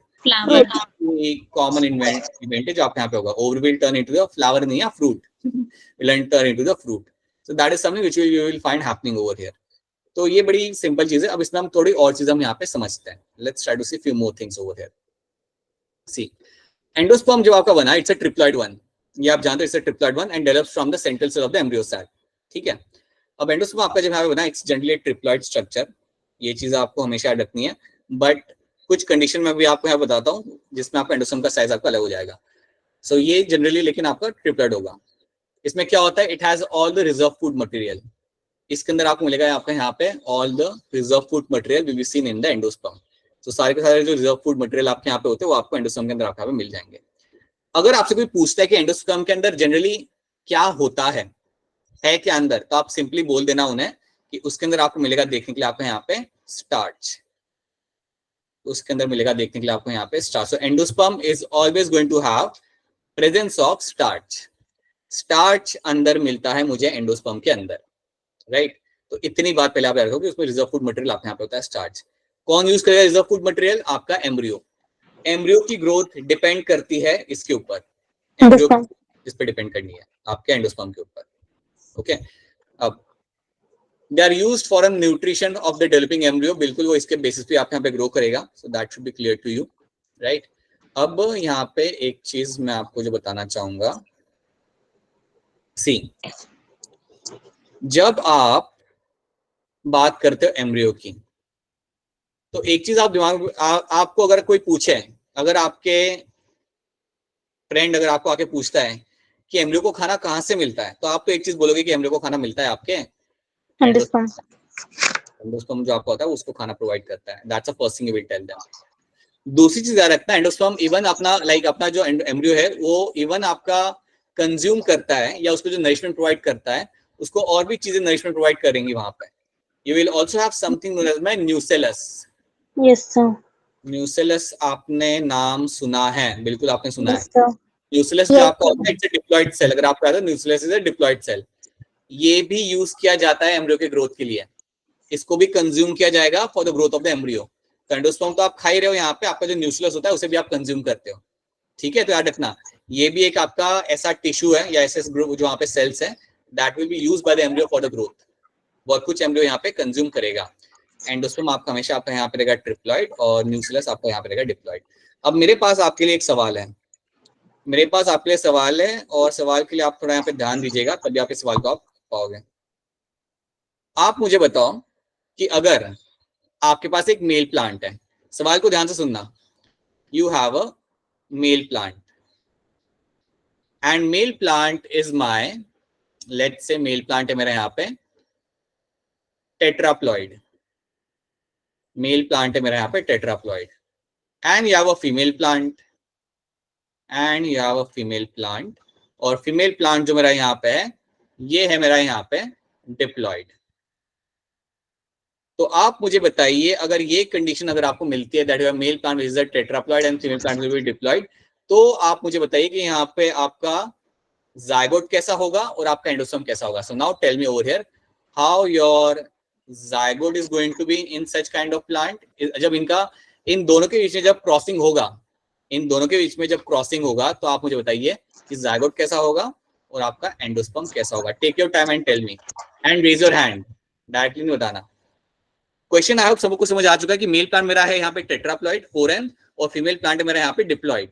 Common event है जो आपके यहाँ पे होगा, ovary will turn into the flower, नहीं है fruit will turn into the fruit. So that is something which you will find happening over here. तो ये बड़ी सिंपल चीज है। अब इसमें हम थोड़ी और चीजें हम यहाँ पे समझते हैं। Let's try to see few more things over here. See, endosperm जो आपका बना, इट्स अ ट्रिप्लॉइड वन, ये आप जानते हो, it's a triploid one and develops from the central cell of the embryo cell. ठीक है, अब एंडोस्पर्म आपका जब यहाँ पे बना, इट्स जनरली ट्रिप्लॉइड स्ट्रक्चर, ये चीज आपको हमेशा याद रखनी है। बट कुछ कंडीशन में भी आपको यहाँ बताता हूँ जिसमें आपका एंडोस्पर्म का साइज आपका अलग हो जाएगा। सो ये जनरली लेकिन आपका ट्रिप्लॉइड होगा। इसमें क्या होता है, it has all the reserve food material, इसके अंदर आपको मिलेगा आपका यहाँ पे all the reserve food material will be seen in the endosperm. तो सारे के सारे जो रिजर्व फूड मटेरियल आपके यहाँ पे होते हैं वो आपको एंडोस्पर्म के अंदर आपके यहाँ पे मिल जाएंगे। अगर आपसे कोई पूछता है कि एंडोस्पर्म के अंदर जनरली क्या होता है क्या अंदर, तो आप सिंपली बोल देना उन्हें कि उसके अंदर आपको मिलेगा देखने के लिए आपको यहाँ पे स्टार्च, उसके अंदर मिलेगा देखने के लिए आपको यहाँ पे starch. So endosperm is always going to have presence of starch, starch अंदर मिलता है मुझे एंडोस्पर्म के अंदर, राइट। तो इतनी बात पहले आप याद रखो कि उसमें रिजर्व फूड मटेरियल आपके यहाँ पे होता है स्टार्च। कौन यूज करेगा रिजर्व फूड मटेरियल? आपका एम्ब्रियो। एम्ब्रियो की ग्रोथ डिपेंड करती है इसके ऊपर, एम्ब्रियो इस पे डिपेंड करनी है आपके एंडोस्पर्म के ऊपर। ओके, अब they are used for nutrition of the developing embryo, बिल्कुल वो इसके बेसिस पे आप यहाँ पे ग्रो करेगा। So that should be clear to you, right. अब यहाँ पे एक चीज मैं आपको जो बताना चाहूंगा, सी, जब आप बात करते हो एम्ब्रियो की, तो एक चीज आप दिमाग में आपको अगर कोई पूछे, अगर आपके फ्रेंड अगर आपको आके पूछता है कि एम्ब्रियो को खाना कहाँ से मिलता है, तो आप तो एक चीज बोलोगे कि एम्ब्रियो को खाना मिलता है आपके एंडोस्पर्म जो आपका होता है उसको खाना प्रोवाइड करता है। That's the first thing you will tell them. दूसरी चीज याद रखना, एंडोस्पर्म इवन अपना अपना जो एम्ब्रियो है वो इवन आपका कंज्यूम करता है या उसको जो नरिशमेंट प्रोवाइड करता है उसको और भी चीजें नरिशमेंट प्रोवाइड करेंगी वहां पे। You will also have something known as my nucellus. Yes sir, nucellus आपने नाम सुना है, बिल्कुल आपने सुना यस है। सर, न्यूसेलस जो आपका होता है इट्स अ डिप्लॉइड सेल। अगर आपको याद है nucellus is a diploid cell, ये भी यूज किया जाता है एम्ब्रियो के ग्रोथ के लिए, इसको भी कंज्यूम किया जाएगा for the growth of the embryo. Endosperm तो आप खा ही रहे हो, यहाँ पे आपका जो न्यूसेलस होता है उसे भी आप कंज्यूम करते हो, ठीक है। तो याद रखना ये भी एक आपका ऐसा टिश्यू है या ऐसे ग्रुप जो वहाँ पे सेल्स है that will be used by the embryo for the growth. बहुत कुछ एम्ब्रियो यहाँ पे कंज्यूम करेगा। एंडोस्पर्म आपका हमेशा आपका यहाँ पे रहेगा ट्रिप्लॉइड और न्यूसेलस आपका यहाँ पे रहेगा डिप्लॉइड। अब मेरे पास आपके लिए एक सवाल है, मेरे पास आपके लिए सवाल है और सवाल के लिए आप थोड़ा यहाँ पे ध्यान दीजिएगा तभी आप इस सवाल को आप पाओगे। आप मुझे बताओ कि अगर आपके पास एक मेल प्लांट है, सवाल को ध्यान से सुनना, you have a male plant and male plant is my, let's say mail plant है मेरा यहाँ पे टेट्राप्लॉइड, मेल प्लांट है मेरा यहाँ पे tetraploid, and you have a female plant, and you have a female plant, और फीमेल प्लांट जो मेरा यहाँ पे है ये है मेरा यहाँ पे डिप्लॉइड। तो आप मुझे बताइए अगर ये कंडीशन अगर आपको मिलती है that you have male plant which is a tetraploid and female plant will be diploid, तो आप मुझे बताइए कि यहाँ पे आपका जायगोट कैसा होगा और आपका एंडोस्पर्म कैसा होगा। So now tell me over here how your zygote is going to be in such kind of plant. जब इनका इन दोनों के बीच में जब क्रॉसिंग होगा, इन दोनों के बीच में जब क्रॉसिंग होगा तो आप मुझे बताइए कि जायगोट कैसा होगा और आपका एंडोस्पर्म कैसा होगा। Take your time and tell me and raise your hand, directly नहीं बताना। क्वेश्चन आई होप सबको समझ आ चुका है कि मेल प्लांट मेरा है यहाँ पे टेट्राप्लॉइड 4n और फीमेल प्लांट मेरा यहाँ पे डिप्लॉइड।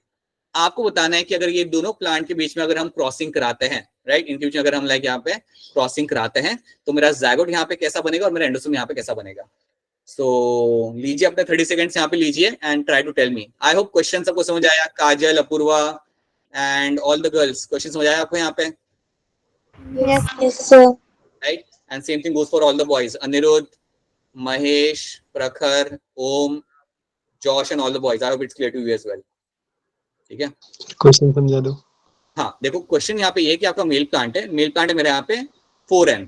आपको बताना है कि अगर ये दोनों प्लांट के बीच में अगर हम क्रॉसिंग कराते हैं, राइट, इनके बीच में अगर हम यहाँ पे क्रॉसिंग कराते हैं तो मेरा जायगोट यहाँ पे कैसा बनेगा और मेरा एंडोस्पर्म यहाँ पे कैसा बनेगा। सो लीजिए अपने 30 सेकंड्स यहाँ पे लीजिए and try to tell me. I hope question सबको समझ आया। Kajal, Apoorva and all the girls, question समझ आया आपको यहाँ पे? Yes, yes, sir. right? And same thing goes for all the boys. Anirudh, Mahesh, Prakhar, Om, Josh and all the boys. I hope it's clear to you as well. ठीक है? Question समझा दो। हाँ, देखो क्वेश्चन यहाँ पे ये कि आपका मेल प्लांट है, मेल प्लांट है मेरे यहाँ पे 4n,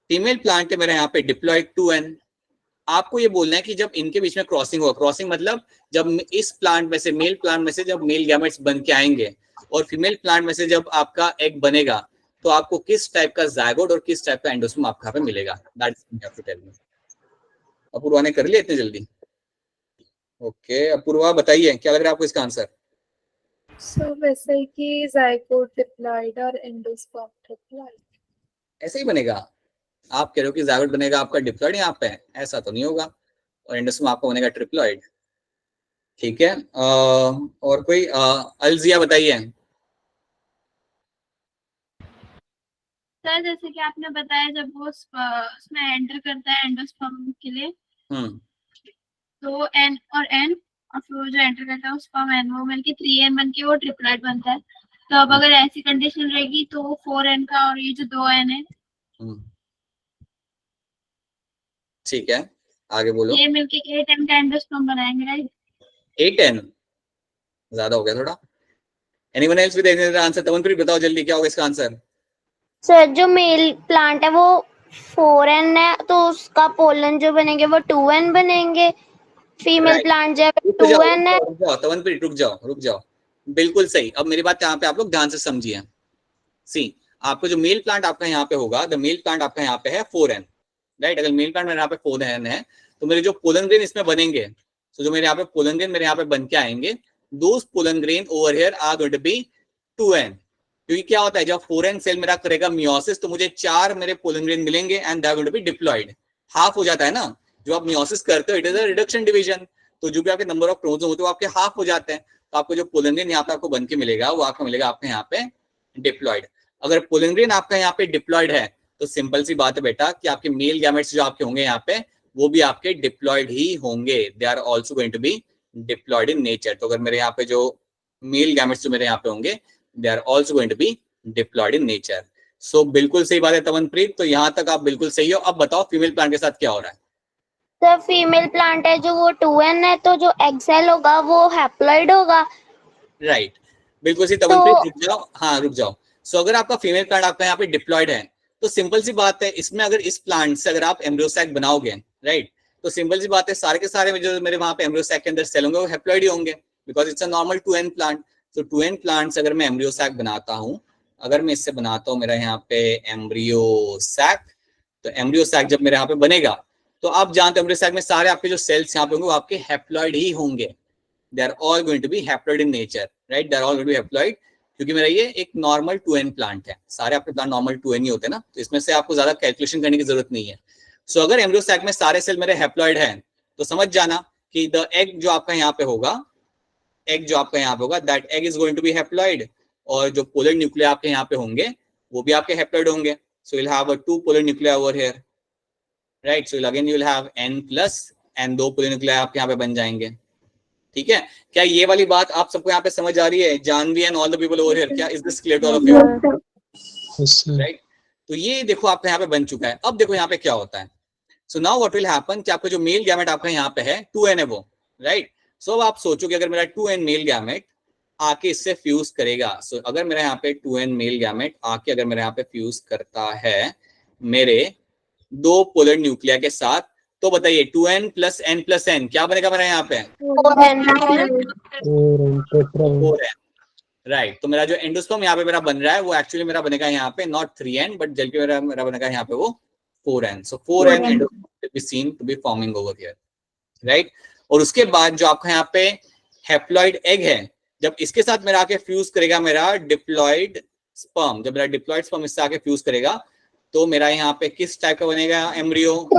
फीमेल प्लांट है मेरे यहाँ पे डिप्लॉयड 2n। आपको ये बोलना है कि जब इनके बीच में क्रॉसिंग होगा, क्रॉसिंग मतलब जब इस प्लांट में से, मेल प्लांट में से जब मेल गैमेट्स बन के आएंगे और फीमेल प्लांट में से जब आपका एग बनेगा, तो आपको किस टाइप का जायगोट और किस टाइप का एंडोस्पर्म आपका पे मिलेगा। That's you have to tell me. Apoorva ने कर लिया इतनी जल्दी? ओके, अपूर्वा बताइए क्या लग रहा है आपको इसका आंसर? सो वैसे ही कि जाइगोट डिप्लॉयड और एंडोस्पर्म ट्रिप्लॉयड। ऐसे ही बनेगा? आप कह रहे हो कि जायगोट बनेगा आपका डिप्लॉयड यहाँ पे, ऐसा तो नहीं होगा, और एंडोस्पर्म आपका बनेगा ट्रिप्लॉयड। ठीक है, और कोई अलजिया बताइए। सर जैसे कि आपने बताया जब वो उसमें एंटर करता है एंडोस्पर्म के लिए, तो एन और एन और फिर जो एंटर करता है स्पर्म एन, वो मिलके 3n बन के वो ट्रिपलेट बनता है। तो अब अगर ऐसी कंडीशन रहेगी तो 4n का और ये जो 2n है, ठीक है, आगे बोलो। ये मिलके 8n का एंडोस्पर्म बनाएंगे, राइट? 8n ज्यादा हो गया थोड़ा। Anyone else with any answer? Tamanpreet बताओ जल्दी क्या होगा इसका आंसर। सर जो मेल प्लांट है वो 4n है, तो उसका पोलन जो बनेंगे वो 2n बनेंगे। फीमेल प्लांट जो 2n है। तमनप्रीत रुक जाओ, बिल्कुल सही। अब मेरी बात यहाँ पे आप लोग ध्यान से समझिए। सी, आपको जो मेल प्लांट आपका यहाँ पे होगा, द मेल प्लांट आपका यहाँ पे है 4n, राइट? अगर मेल प्लांट मेरे यहाँ पे 4n है, तो मेरे जो पोलन ग्रेन इसमें बनेंगे, तो जो मेरे यहाँ पे पोलन ग्रेन मेरे यहाँ पे बन के आएंगे, those pollen grain over here are going to be 2n। क्योंकि क्या होता है, जब 4n सेल मेरा करेगा मियोसिस, तो मुझे 4 मेरे पोलन ग्रेन मिलेंगे and they are going to be diploid. Half हो जाता है ना, जो आप मियोसिस करते हो, it is a reduction division, तो जो भी आपके नंबर ऑफ क्रोमोसोम होते हैं वो आपके हाफ हो जाते हैं। तो आपको जो पोलन ग्रेन यहाँ पे आपको बन के मिलेगा, वो आपको मिलेगा आपके यहाँ पे डिप्लॉयड। अगर पोलन ग्रेन आपका यहाँ पे डिप्लॉयड है, तो सिंपल सी बात है बेटा कि आपके मेल गैमेट्स जो आपके होंगे यहाँ पे, वो भी आपके डिप्लॉयड ही होंगे। They are also going to be diploid in nature. तो अगर मेरे यहाँ पे जो मेल गैमेट्स जो मेरे यहाँ पे होंगे, they are also going to be diploid in nature. So बिल्कुल सही बात है तमनप्रीत, तो यहाँ तक आप बिल्कुल सही हो। अब बताओ फीमेल प्लांट के साथ क्या हो रहा है? सर फीमेल प्लांट है जो वो 2n है, तो जो एग सेल होगा वो हैप्लॉइड होगा। राइट, बिल्कुल सही तमनप्रीत। रुक जाओ, हाँ रुक जाओ। सो अगर आपका फीमेल प्लांट आपका यहाँ पे डिप्लॉयड है, तो सिंपल सी बात है, इसमें अगर इस प्लांट से अगर आप एम्ब्रियो सैक बनाओगे, राइट, तो सिंपल सी बात है, सारे के सारे जो मेरे वहां पे एम्ब्रियो सैक के अंदर सेल होंगे वो हैप्लॉइड ही होंगे, because it's a normal 2n plant. तो 2n प्लांट से अगर मैं एम्ब्रियो सैक बनाता हूँ, अगर मैं इससे बनाता हूँ मेरा यहाँ पे एम्ब्रियो सैक, तो एम्ब्रियो सैक जब मेरे यहाँ पे बनेगा, तो आप जानते हो एम्ब्रियो सैक में सारे आपके जो सेल्स यहाँ पे होंगे वो आपके हैप्लॉइड ही होंगे। They are all going to be haploid in nature, right? They are all going to be haploid, क्योंकि मेरा ये एक नॉर्मल 2n प्लांट है। सारे आपके प्लांट नॉर्मल 2n ही होते हैं ना, तो इसमें से आपको ज्यादा कैलकुलेशन करने की जरूरत नहीं है। सो अगर एम्ब्रियो सैक में सारे सेल मेरे हैप्लॉइड हैं, तो समझ जाना कि द एग जो आपका यहाँ पे होगा, एग जो आपका यहाँ पे होगा, that egg is going to be haploid, और जो पोलर न्यूक्लिया आपके यहाँ पे होंगे वो भी आपके हैप्लॉइड होंगे। So will have a 2 polar nuclei over here, right? So again you will have n plus n, 2 polar nuclei आपके यहाँ पे बन जाएंगे। ठीक है, क्या ये वाली बात आप सबको यहाँ पे समझ आ रही है? Janvi and all the people over here, क्या is this clear to all of you? Right, तो ये देखो आपका यहाँ पे बन चुका है। अब देखो यहाँ पे क्या होता है। So now what will happen कि आपका जो मेल गैमेट आपका यहाँ पे है 2n है वो, राइट? सो अब आप सोचो कि अगर मेरा 2n मेल गैमेट आके इससे फ्यूज करेगा, सो अगर मेरा यहाँ पे 2n मेल गैमेट आके अगर मेरे यहाँ पे फ्यूज करता है मेरे 2 पोलर न्यूक्लिया के साथ, तो बताइए 2n plus n plus n क्या बनेगा मेरा यहाँ पे? 4n, right? तो मेरा जो एंडोस्पर्म यहाँ पे मेरा बन रहा है वो एक्चुअली मेरा बनेगा यहाँ पे नॉट 3n, बट जबकि मेरा बनेगा यहाँ पे वो 4n। So 4n endosperm be seen to be forming over here, right? और उसके बाद जो आपका यहाँ पे हैप्लॉइड एग है, जब इसके साथ मेरा आके फ्यूज करेगा मेरा डिप्लॉइड स्पर्म, जब मेरा डिप्लॉइड स्पर्म इससे आके फ्यूज करेगा, तो मेरा यहाँ पे किस टाइप का बनेगा embryo?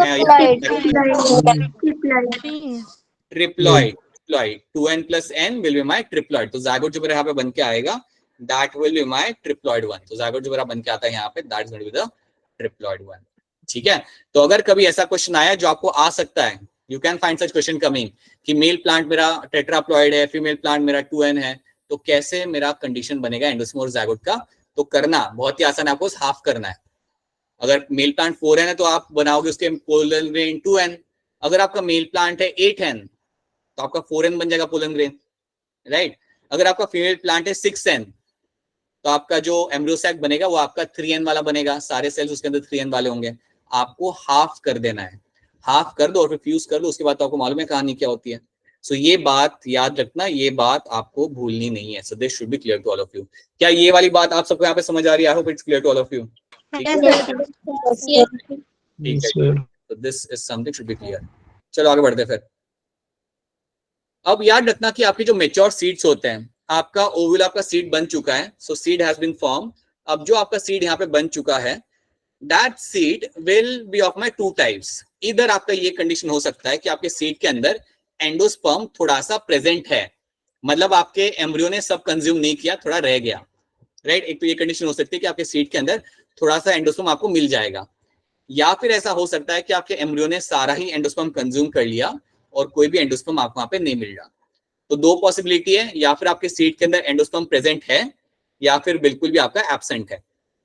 Triploid. 2n plus n will be my triploid। तो जायगोट जो मेरे यहाँ पे बन के आएगा, that will be my triploid one। तो जायगोट जो मेरा बन के आता है यहाँ पे, that is going to be the triploid one। ठीक है, तो अगर कभी ऐसा क्वेश्चन आया जो आपको आ सकता है, you can find such question coming कि मेल प्लांट मेरा टेट्राप्लॉइड है, फीमेल प्लांट मेरा 2n है, तो कैसे मेरा कंडीशन बनेगा एंडोस्पर्म और जायगोट का, तो करना बहुत ही आसान है, आपको हाफ करना है। अगर मेल प्लांट 4n है तो आप बनाओगे उसके पोलन ग्रेन 2n। अगर आपका मेल प्लांट है 8n तो आपका 4n बन जाएगा पोलन ग्रेन, राइट। अगर आपका फीमेल प्लांट है 6n तो आपका जो एम्ब्रियो सैक बनेगा वो आपका 3n वाला बनेगा, सारे सेल्स उसके अंदर 3n वाले होंगे। आपको हाफ कर देना है, हाफ कर दो और फिर फ्यूज कर दो, उसके बाद तो आपको मालूम है कहानी क्या होती है। सो ये बात याद रखना, ये बात आपको भूलनी नहीं है। So this should be clear to all of you. क्या ये वाली बात आप सबको यहाँ पे समझ आ रही है? I hope it's clear to all of you. ठीक है, ठीक है। तो this is something should be clear. चलो आगे बढ़ते फिर। अब याद रखना कि आपके जो मेच्योर सीड्स होते हैं, आपका ओव्यूल आपका सीड बन चुका है, so seed has been form. अब जो आपका सीड यहाँ पे बन चुका है, that seed will be of my 2 types. इधर आपका ये कंडीशन हो सकता है कि आपके सीड के अंदर एंडोस्पर्म थोड़ा सा प्रेजेंट है, मतलब आपके एम्ब्रियो ने सब कंज्यूम नहीं किया, थोड़ा रह गया, राइट। एक तो ये कंडीशन हो सकती है कि आपके सीड के अंदर थोड़ा सा एंडोस्पर्म आपको मिल जाएगा, या फिर ऐसा हो सकता है कि आपके एम्ब्रियो ने सारा ही एंडोस्पर्म कंज्यूम कर लिया और कोई भी एंडोस्पर्म आपको वहां पे नहीं मिल रहा। तो 2 पॉसिबिलिटी है, या फिर आपके सीड के अंदर एंडोस्पर्म प्रेजेंट है या फिर बिल्कुल भी आपका एब्सेंट है,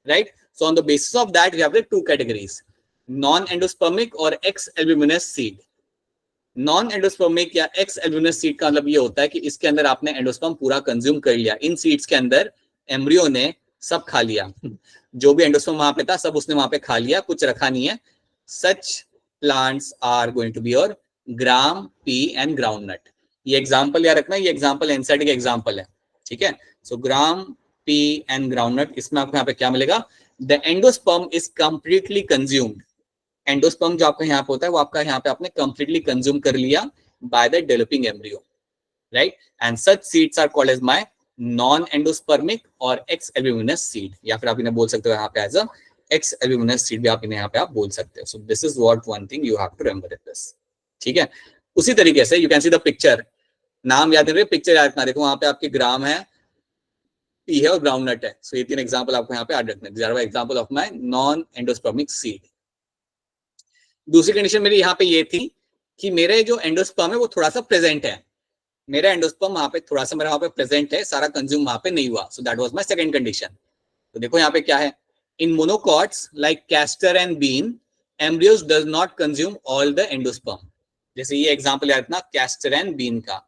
right. So on the basis of that we have the 2 categories, non endospermic और ex albuminous seed. Non endospermic या एक्स एल्ब्यूमिनस सीड का मतलब ये होता है कि इसके अंदर आपने एंडोस्पर्म पूरा कंज्यूम कर लिया। इन सीड्स के अंदर एम्ब्रियो ने सब खा लिया, जो भी एंडोस्पर्म वहां पे था सब उसने वहां पे खा लिया, कुछ रखा नहीं है। Such plants are going to be your gram, pea and groundnut. ये एग्जांपल याद रखना, ये एग्जांपल एनसीईआरटी का एग्जांपल है, ठीक है। सो ग्राम, पी एंड ग्राउंडनट, इसमें आपको यहाँ पे क्या मिलेगा? The endosperm is completely consumed. Endosperm जो आपका यहाँ पे होता है वो आपका यहाँ पे आपने कंप्लीटली कंज्यूम कर लिया by the developing embryo, right. And such seeds are called as my non endospermic और एक्स एल्ब्यूमिनस सीड, या फिर आप इन्हें बोल सकते हो यहाँ पे as a ex albuminous seed भी आप इन्हें यहाँ पे आप बोल सकते हो। So this is what one thing you have to remember in this, ठीक है। उसी तरीके से you can see the picture, नाम याद रखिए, पिक्चर याद रखना। देखो वहां पे आपके ग्राम है, पी है और ग्राउंडनट है। सो ये 3 एग्जांपल आपको यहाँ पे याद रखने। This are example of my non endospermic seed. दूसरी कंडीशन मेरी यहाँ पे ये थी कि मेरे जो एंडोस्पर्म है वो थोड़ा सा प्रेजेंट है, मेरा एंडोस्पर्म वहां पे थोड़ा सा मेरा वहां पे प्रेजेंट है, सारा कंज्यूम वहां पे नहीं हुआ। So that was my second condition. तो देखो यहाँ पे क्या है, in monocots like castor and bean embryos does not consume all the endosperm. जैसे ये एग्जांपल याद रखना कैस्टर एंड बीन का,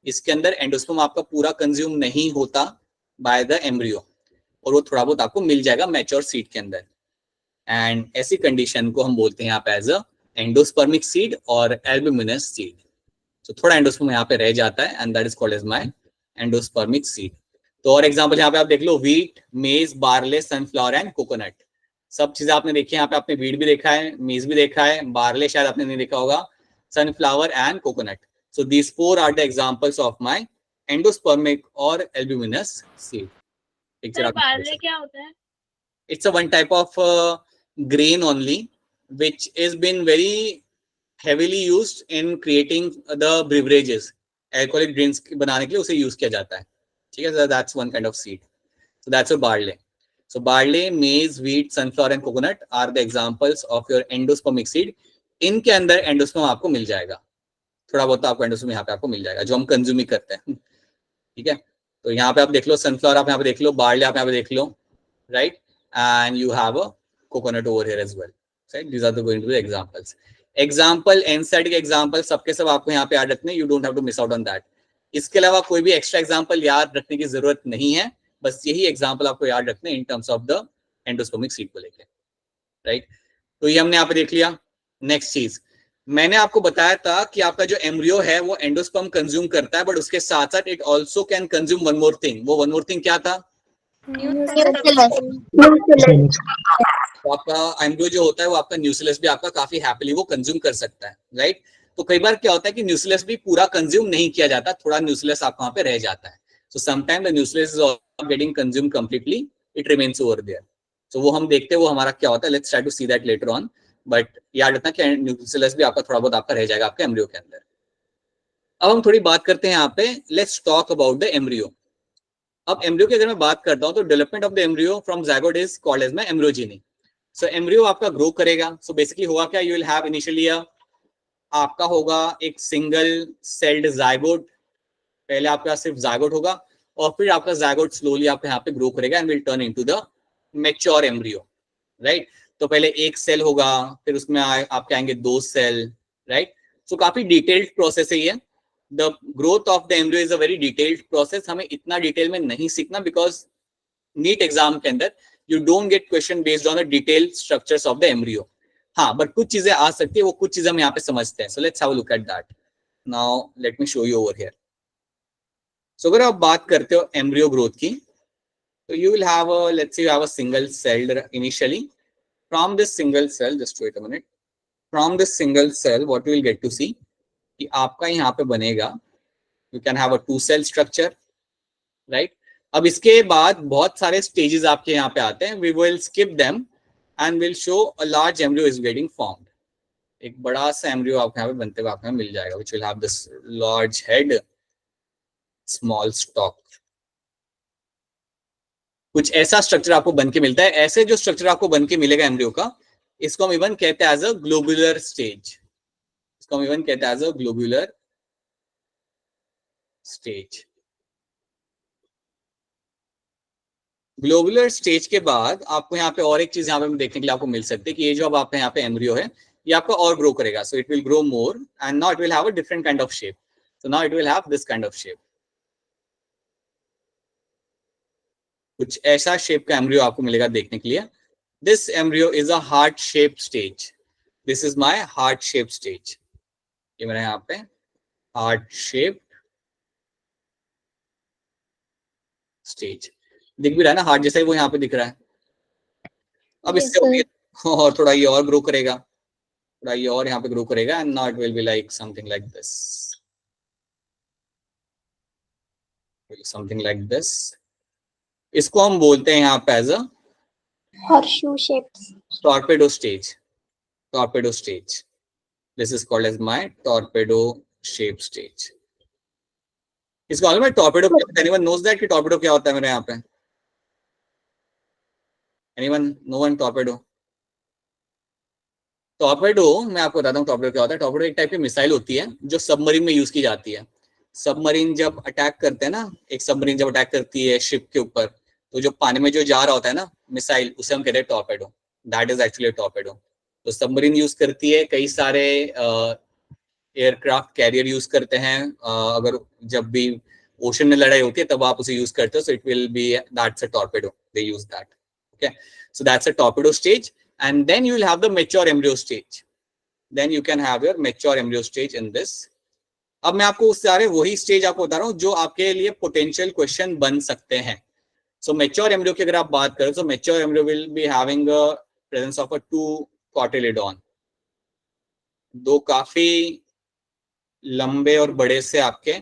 इसके अंदर एंडोस्पर्म आपका पूरा कंज्यूम नहीं होता बाय द एम्ब्रियो, और वो थोड़ा बहुत आपको मिल जाएगा मैच्योर सीड के अंदर। एंड ऐसी कंडीशन को हम बोलते हैं यहाँ पे एज अ एंडोस्पर्मिक सीड और एल्ब्यूमिनस सीड। तो थोड़ा एंडोस्पर्म यहाँ पे रह जाता है and that is called as my endospermic seed. तो और एग्जांपल यहाँ पे आप देख लो, wheat, maize, barley, sunflower and coconut. सब चीजें आपने देखी है यहाँ पे, आपने व्हीट भी देखा है, मेज भी देखा है, बार्ले शायद आपने नहीं देखा होगा, sunflower and coconut. So these 4 are the examples of my endospermic और एल्ब्यूमिनस सीड। सर बार्ले क्या होता है? It's a one type of grain only, which has been very heavily used in creating the beverages. Alcoholic drinks बनाने के लिए उसे use किया जाता है, ठीक है। So that's one kind of seed. So that's a barley. So barley, maize, wheat, sunflower and coconut are the examples of your endospermic seed. इनके अंदर एंडोस्पर्म आपको मिल जाएगा, थोड़ा बहुत आपको एंडोस्पर्म यहाँ पे आपको मिल जाएगा जो हम कंज्यूम ही करते हैं, ठीक है। तो यहाँ पे आप देख लो, सनफ्लावर आप यहाँ पे देख लो, बार्ले आप यहाँ पे देख लो, right. And you have a coconut over here as well, right? These are going to be examples. Example NCERT के example सबके सब आपको यहाँ पे याद रखने, you don't have to miss out on that. इसके अलावा कोई भी एक्स्ट्रा एग्जाम्पल याद रखने की जरूरत नहीं है, बस यही एग्जाम्पल आपको याद रखने इन terms of the endospermic seed को लेके, राइट। तो ये हमने यहाँ पे देख लिया। नेक्स्ट चीज मैंने आपको बताया था कि आपका जो एम्ब्रियो है वो एंडोस्पर्म कंज्यूम करता है, बट उसके साथ साथ it also can consume one more thing. वो वन मोर थिंग क्या था? तो आपका एम्ब्रियो जो होता है वो आपका न्यूक्लियस भी आपका काफी हैप्पीली वो कंज्यूम कर सकता है, राइट। तो कई बार क्या होता है कि न्यूक्लियस भी पूरा कंज्यूम नहीं किया जाता, थोड़ा न्यूक्लियस आपका वहां पे रह जाता है। So sometime the nucleus is also getting consume completely, it remains over there. So वो हम देखते हैं वो हमारा क्या होता है, let's try to see that later on. But याद रखना कि न्यूक्लियस भी आपका थोड़ा बहुत आपका रह जाएगा आपके एम्ब्रियो के अंदर। अब हम थोड़ी बात करते हैं यहाँ पे, let's talk about the embryo. अब एम्ब्रियो की अगर मैं बात करता हूं तो development of the embryo from zygote is called as my embryogeny. So embryo आपका ग्रो करेगा। सो बेसिकली होगा क्या, यू विल हैव इनिशियली आपका होगा एक सिंगल सेल्ड ज़ायगोट, पहले आपका सिर्फ ज़ायगोट होगा और फिर आपका ज़ायगोट स्लोली आपका यहाँ पे ग्रो करेगा and will turn into the mature embryo, right. तो पहले एक सेल होगा, फिर उसमें आपके आएंगे 2 सेल, राइट। सो काफी डिटेल्ड प्रोसेस है ये। The growth of the embryo is a very detailed process. हमें इतना डिटेल में नहीं सीखना, बिकॉज नीट एग्जाम के अंदर you don't get question based on the detailed structures of the embryo. हाँ, बट कुछ चीजें आ सकती है, वो कुछ चीजें हम यहाँ पे समझते हैं। So let's have a look at that. Now let me show you over here. So अगर आप बात करते हो एम्ब्रियो ग्रोथ की, तो you will have a, let's say you have a single cell initially. From this single cell, just wait a minute, from this single cell what you will get to see कि आपका यहाँ पे बनेगा, you can have a 2 cell structure, right? अब इसके बाद बहुत सारे stages आपके यहाँ पे आते हैं, we will skip them and will show a large embryo is getting formed. एक बड़ा सा embryo आपको यहाँ पे बनते हुए आपको मिल जाएगा, which will have this large head, small stalk. कुछ ऐसा स्ट्रक्चर आपको बन के मिलता है। ऐसे जो स्ट्रक्चर आपको बन के मिलेगा एम्ब्रियो का, इसको हम इवन कहते हैं एज अ ग्लोबुलर स्टेज। इसको हम इवन कहते हैं as a globular stage. Globular stage के बाद आपको यहाँ पे और एक चीज यहाँ पे देखने के लिए आपको मिल सकती है कि ये जो अब आपके यहाँ पे एम्ब्रियो है, ये आपका और ग्रो करेगा। सो it will grow more and now it will have a different kind of shape. So now it will have this kind of shape. कुछ ऐसा शेप का एम्ब्रियो आपको मिलेगा देखने के लिए। This embryo is a heart shape stage. This is my heart shape stage. ये मेरा यहाँ पे हार्ट शेप स्टेज दिख भी रहा है ना, हार्ट जैसा ही वो यहाँ पे दिख रहा है। अब इससे और थोड़ा ये और ग्रो करेगा, थोड़ा ये और यहाँ पे ग्रो करेगा and now it will be like something like this, something like this. इसको हम बोलते हैं यहाँ पे as a horseshoe shapes. torpedo stage. Torpedo stage. This is called as my torpedo shape stage. इसको मालूम है torpedo क्या होता है? Anyone knows that कि torpedo क्या होता है मेरे यहाँ पे? Anyone? No one torpedo. Torpedo मैं आपको बताता हूँ torpedo क्या होता है। Torpedo एक टाइप की मिसाइल होती है जो सबमरीन में यूज की जाती है। सबमरीन जब अटैक करते हैं ना, एक सबमरीन जब अटैक करती है शिप के ऊपर, तो जो पानी में जो जा रहा होता है ना मिसाइल, उसे हम कहते हैं torpedo. That is actually torpedo. तो सबमरीन यूज करती है, कई सारे एयरक्राफ्ट कैरियर यूज करते हैं। अगर जब भी ओशन में लड़ाई होती है तब आप उसे यूज करते हो। So it will be that's a torpedo, they use that. Okay, so that's a torpedo stage and then you will have the mature embryo stage. Then you can have your mature embryo stage in this. अब मैं आपको उस सारे वही stage आपको बता रहा हूँ जो आपके लिए पोटेंशियल क्वेश्चन बन सकते हैं। सो मैच्योर एम्ब्रियो की अगर आप बात करें तो mature embryo will be having a presence of a 2 cotyledon. 2 काफी लंबे और बड़े से आपके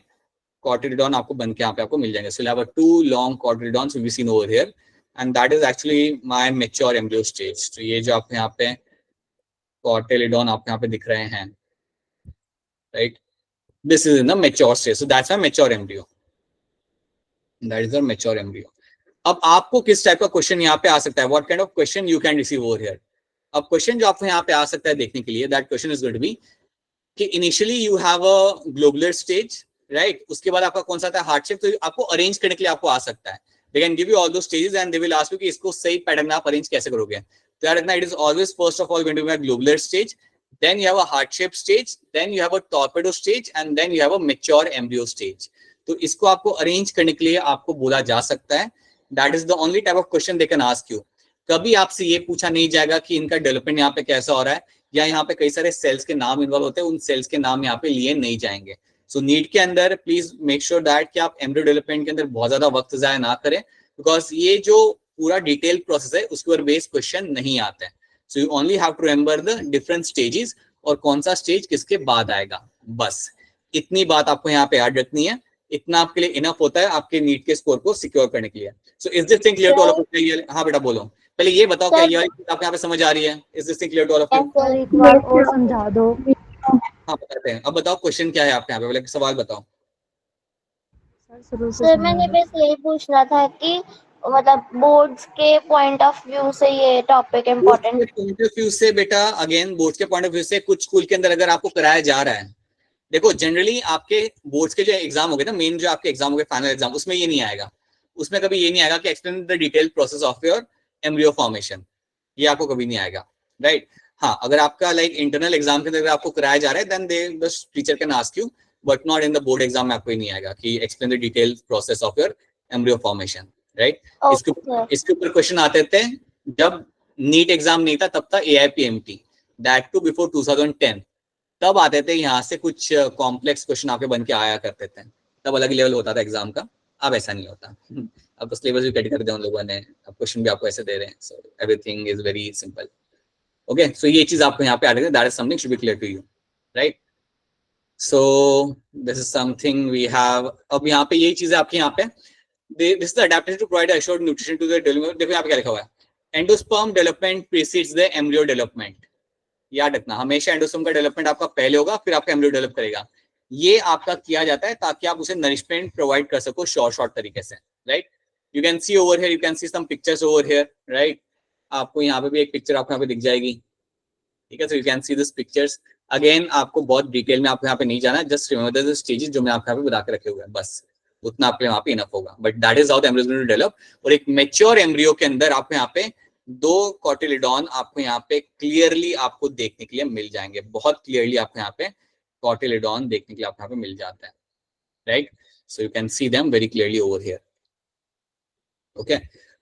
कॉटिलिडॉन आपको बन के यहाँ पे आपको मिल जाएंगे। सो you have a 2 long cotyledons will be seen over here and that is actually my mature embryo stage. तो ये जो आपके यहाँ पे कॉटिलिडॉन आपको यहाँ पे दिख रहे हैं, right, this is in the mature stage. So that's my mature embryo. That is the mature embryo. अब आपको किस टाइप का क्वेश्चन यहाँ पे आ सकता है? What kind of question you can receive over here? अब क्वेश्चन जो आपको यहाँ पे आ सकता है देखने के लिए, that question is going to be कि initially you have a globular stage, right? उसके बाद आपका कौन सा था? Heart shape. तो आपको अरेंज करने के लिए आपको आ सकता है। They can give you all those stages and they will ask you कि इसको सही पैटर्न में आप अरेंज कैसे करोगे। तो यार इतना, it is always first of all going to be a globular stage. Then you have a heart shape stage, then you have a torpedo stage, and then you have a mature embryo stage. तो इसको आपको arrange करने के लिए आपको बोला जा सकता है। That is the only type of question they can ask you. कभी आपसे ये पूछा नहीं जाएगा कि इनका डेवलपमेंट यहाँ पे कैसा हो रहा है, या यहाँ पे कई सारे सेल्स के नाम इन्वॉल्व होते हैं, उन सेल्स के नाम यहाँ पे लिए नहीं जाएंगे। सो नीट के अंदर प्लीज मेक श्योर दैट कि आप एम्ब्रियो डेवलपमेंट के अंदर बहुत ज्यादा वक्त जाया ना करें, बिकॉज ये जो पूरा डिटेल प्रोसेस है उसके ऊपर बेस्ड क्वेश्चन नहीं आते हैं। So you only have to remember the different stages और कौन सा स्टेज किसके बाद आएगा। बस इतनी बात आपको यहाँ पे याद रखनी है। इतना आपके लिए इनफ होता है आपके नीट के स्कोर को सिक्योर करने के लिए। So is this thing clear to all of you? हाँ बेटा बोलो, पहले ये बताओ क्या ये आपको यहाँ पे समझ आ रही है? Is this thing clear to all of you? एक बार और समझा दो। हाँ बताते हैं। अब बताओ क्वेश्चन क्या है आपके यहाँ पे, पहले सवाल बताओ। सर मैंने बस यही पूछना था कि मतलब बोर्ड्स के पॉइंट ऑफ व्यू से ये topic important point of view से बेटा, अगेन बोर्ड्स के पॉइंट ऑफ व्यू से कुछ स्कूल के अंदर अगर आपको कराया जा रहा है, देखो जनरली आपके बोर्ड्स के जो एग्जाम हो गए ना, मेन जो आपके एग्जाम हो गए फाइनल एग्जाम, उसमें ये नहीं आएगा। उसमें कभी ये नहीं आएगा कि explain the detail process of your embryo formation, ये आपको कभी नहीं आएगा, राइट। हाँ, अगर आपका लाइक इंटरनल एग्जाम के अंदर आपको कराया जा रहा है then the teacher can ask you, but not in the board exam में आपको ही नहीं आएगा कि explain the detail process of your embryo formation, right. इसके ऊपर क्वेश्चन आते थे जब नीट एग्जाम नहीं था, तब था AIPMT, दैट टू बिफोर 2010, तब आते थे यहाँ से कुछ कॉम्प्लेक्स क्वेश्चन आपके बन के आया करते थे, तब अलग लेवल होता था एग्जाम का, अब ऐसा नहीं होता। अब तो सिलेबस भी कट कर दिया उन लोगों ने, अब क्वेश्चन भी आपको ऐसे दे रहे हैं, so everything is very simple. Okay, so ये चीज आपको यहाँ पे आ रही है, that is something should be clear to you, right. So this is something we have. अब यहाँ पे यही चीज है आपके यहाँ पे, this is the adaptation to provide assured nutrition to the development. देखो यहाँ पे क्या लिखा हुआ है, endosperm development precedes the embryo development. याद रखना, हमेशा एंडोस्पर्म का डेवलपमेंट आपका पहले होगा, फिर आपका एम्ब्रियो डेवलप करेगा। ये आपका किया जाता है ताकि आप उसे नरिशमेंट प्रोवाइड कर सको शॉर्ट तरीके से, right. You can see over here, you can see some pictures over here, right. आपको यहाँ पे भी एक पिक्चर आपको यहाँ पे दिख जाएगी, ठीक है। So you can see this pictures again. आपको बहुत डिटेल में आपको यहाँ पे नहीं जाना, जस्ट रिमेंबर द स्टेजेस जो मैं आपको यहाँ पे बता के रखे हुए हैं, बस उतना आपके वहाँ पे इनफ होगा। But that is how the embryo will develop. और एक मैच्योर एम्ब्रियो के अंदर आपको यहाँ पे 2 कॉटिलिडॉन आपको यहाँ पे क्लियरली आपको देखने के लिए मिल जाएंगे, बहुत क्लियरली आपको यहाँ पे कॉटिलिडॉन देखने के लिए आपको यहाँ पे मिल जाता है, right. So you can see them very clearly over here, okay.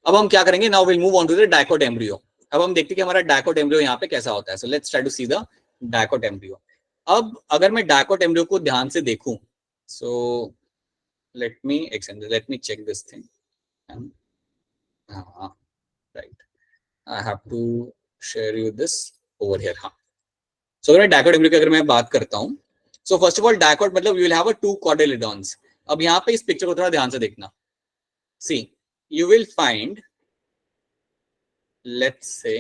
अब हम क्या करेंगे, now will move on to the dicot embryo. अब हम देखते हैं कि हमारा डायकोट एम्ब्रियो यहाँ पे कैसा होता है। So let's try to see the dicot embryo. अब अगर मैं डायकोट एम्ब्रियो को ध्यान से देखूं, so let me check this thing, हाँ right, I have to share you this over here. हाँ, सो अगर डायकोट एम्ब्रियो की अगर मैं बात करता हूँ, so first of all dicot मतलब यू विल हैव 2 कॉटिलिडॉन्स। अब यहाँ पे इस पिक्चर को थोड़ा ध्यान से देखना, सी you will find, let's say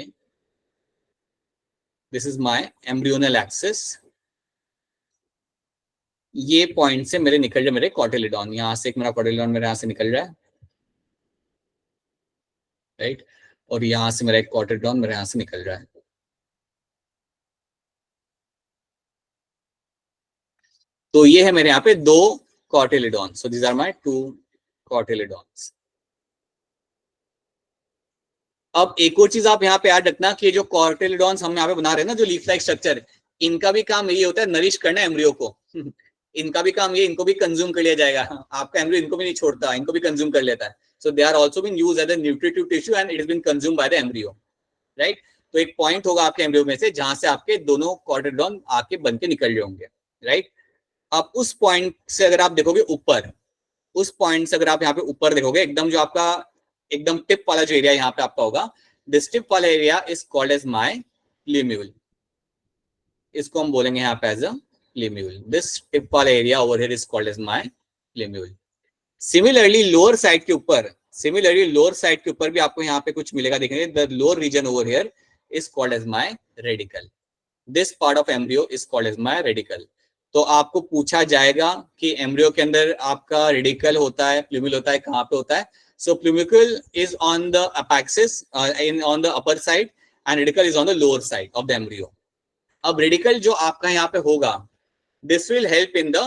this is my embryonal axis, ये पॉइंट से मेरे निकल रहे मेरे कॉटिलिडॉन, यहां से एक मेरा कॉटिलिडॉन मेरे यहां से निकल रहा है, राइट। और यहां से मेरा एक कॉटिलिडॉन मेरे यहां से निकल रहा है। तो ये है मेरे यहाँ पे 2 cotyledon, so these are my 2 cotyledons. अब एक और चीज आप यहाँ पे याद रखना कि जो कॉटिलिडॉन्स हम यहाँ पे बना रहे हैं ना, जो लीफ लाइक स्ट्रक्चर, इनका भी काम यही होता है नरिश करना एम्ब्रियो को। इनका भी काम ये, इनको भी कंज्यूम कर लिया जाएगा। आपका एम्ब्रियो इनको भी नहीं छोड़ता, इनको भी कंज्यूम कर लेता है। So they are also been used as a nutritive tissue and it is been consumed by the embryo, right. तो एक पॉइंट होगा आपके एम्ब्रियो में से जहां से आपके दोनों कॉटिलिडॉन आके बन के निकल रहे होंगे, राइट। अब उस पॉइंट से अगर आप देखोगे ऊपर, उस पॉइंट से अगर आप यहाँ पे ऊपर देखोगे, एकदम जो आपका एकदम टिप वाला जो एरिया यहाँ पे आपका होगा, दिस टिप वाला area is called as my plumule. इसको हम बोलेंगे यहाँ पे as a plumule. This tip वाला area over here is called as my plumule. Similarly lower side के ऊपर, भी आपको यहाँ पे कुछ मिलेगा देखने, the lower region over here is called as my radicle. This part of embryo is called as my radicle. तो आपको पूछा जाएगा कि एम्ब्रियो के अंदर आपका रेडिकल होता है, प्लीम्यूल होता है, कहाँ पे होता है? So plumicule is on the apaxis, on the upper side, and radicle is on the lower side of the embryo. अब radicle जो आपका यहाँ पे होगा, this will help in the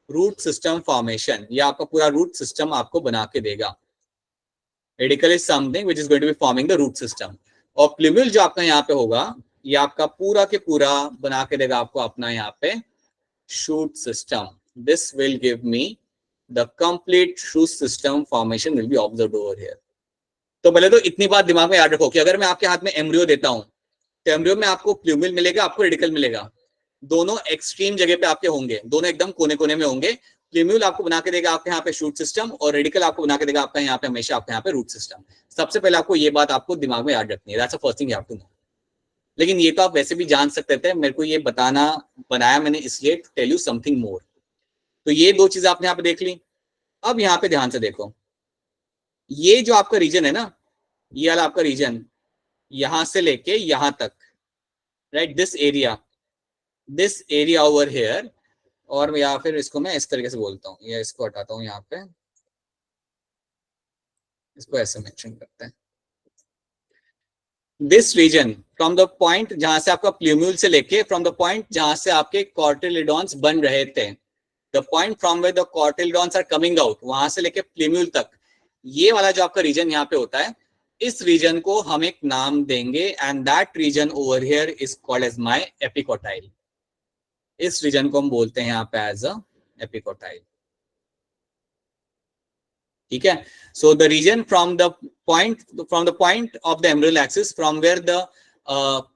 root system formation. ये आपका पूरा root system आपको बना के देगा। Radicle is something which is going to be forming the root system. और plumule जो आपका यहाँ पे होगा, ये आपका पूरा के पूरा बना के देगा आपको अपना यहाँ पे shoot system. This will give me the complete shoot system formation will be observed over here. तो पहले तो इतनी बात दिमाग में याद रखो कि अगर मैं आपके हाथ में एम्ब्रियो देता हूं, तो एम्ब्रियो में आपको प्लूम्यूल मिलेगा, आपको रेडिकल मिलेगा। दोनों एक्सट्रीम जगह पे आपके होंगे, दोनों एकदम कोने कोने में होंगे। प्लूम्यूल आपको बना के देगा आपके यहाँ पे शूट सिस्टम, और रेडिकल आपको बना के देगा आपका यहाँ पे हमेशा आपके यहाँ पे रूट सिस्टम। सबसे पहले आपको ये बात आपको दिमाग में याद रखनी है, that's the first thing you have to know. लेकिन ये तो आप वैसे भी जान सकते थे, मेरे को ये बनाया मैंने इसलिए to tell you something more. तो ये 2 चीजें आपने यहाँ पे देख ली। अब यहाँ पे ध्यान से देखो, ये जो आपका रीजन है ना, ये वाला आपका रीजन यहां से लेके यहां तक, right, this area over here, और या फिर इसको मैं इस तरीके से बोलता हूँ, या इसको हटाता हूँ यहाँ पे, इसको ऐसे मेंशन करते हैं। This region from the point जहां से आपका प्लूम्यूल से लेके, फ्रॉम द पॉइंट जहां से आपके कॉटिलिडॉन्स बन रहे थे, the point from where the cotyledons are coming out, वहां से लेके प्लूम्यूल तक, ये वाला जो आपका रीजन यहाँ पे होता है, इस रीजन को हम एक नाम देंगे and that region over here is called as my epicotyl. इस रीजन को हम बोलते हैं यहाँ पे एज अ एपिकोटाइल। ठीक है, so the region from the point of the embryonal axis from where the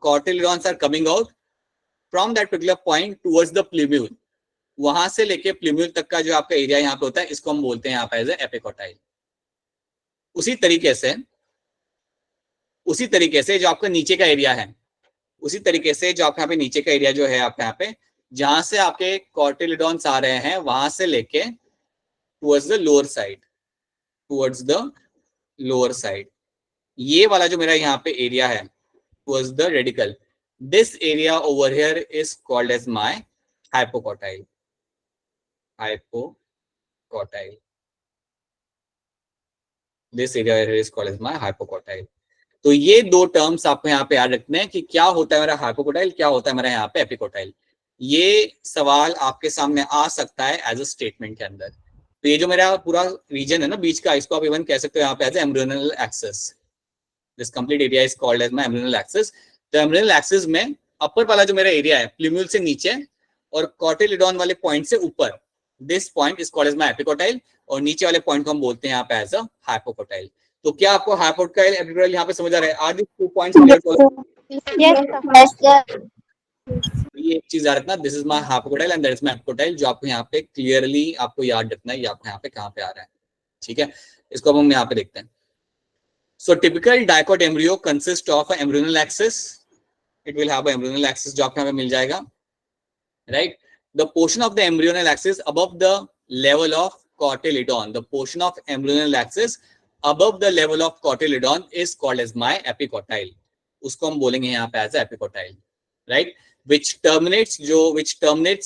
cotyledons are coming out from that particular point towards the plumule, वहां से लेके प्लूम्यूल तक का जो आपका एरिया यहाँ पे होता है इसको हम बोलते हैं यहाँ पे एज ए एपिकोटाइल। उसी तरीके से जो आपका नीचे का एरिया है, उसी तरीके से जो आपके यहाँ पे नीचे का एरिया जो है आपके यहाँ पे जहां से आपके कॉटिलिडॉन्स आ रहे हैं वहां से लेके टुवर्ड्स द लोअर साइड, ये वाला जो मेरा यहाँ पे एरिया है towards the radicle, this area over here is called as my hypocotyl. This area is called as my hypocotyl. तो ये दो टर्म्स आपको यहाँ पे याद रखने हैं कि क्या होता है मेरा हाइपोकोटाइल, क्या होता है मेरा यहाँ पे एपिकोटाइल। ये सवाल आपके सामने आ सकता है एज अ स्टेटमेंट के अंदर। तो ये जो मेरा पूरा रीजन है ना बीच का, इसको आप इवन कह सकते हो यहाँ पे as embryonal axis. This complete area is called as my embryonal axis. तो एम्ब्रियोनल एक्सिस में अपर वाला जो मेरा एरिया है प्लूम्यूल से नीचे और कॉटिलिडॉन वाले पॉइंट से ऊपर, this point is called as my epicotyl, और नीचे वाले पॉइंट को हम बोलते हैं यहाँ पे एज अ हाइपोकोटाइल। तो क्या आपको हाइपोकोटाइल एपिकोटाइल यहाँ पे समझ आ रहा है? Are this 2 points clear? ये एक चीज याद रखना, this is my hypocotyl and that is my epicotyl, जो आपको यहाँ पे क्लियरली आपको याद रखना है ये आपको यहाँ पे कहाँ पे आ रहा है। ठीक है, इसको अब हम यहाँ पे देखते हैं। So typical dicot embryo consist of embryonal axis, it will have embryonal axis जो आपको यहाँ पे मिल जाएगा, right. The portion of the embryonal axis above the level of cotyledon, the portion of embryonal axis above the level of cotyledon is called as my epicotyle, उसको हम बोलेंगे यहाँ पे as epicotyle, right, which terminates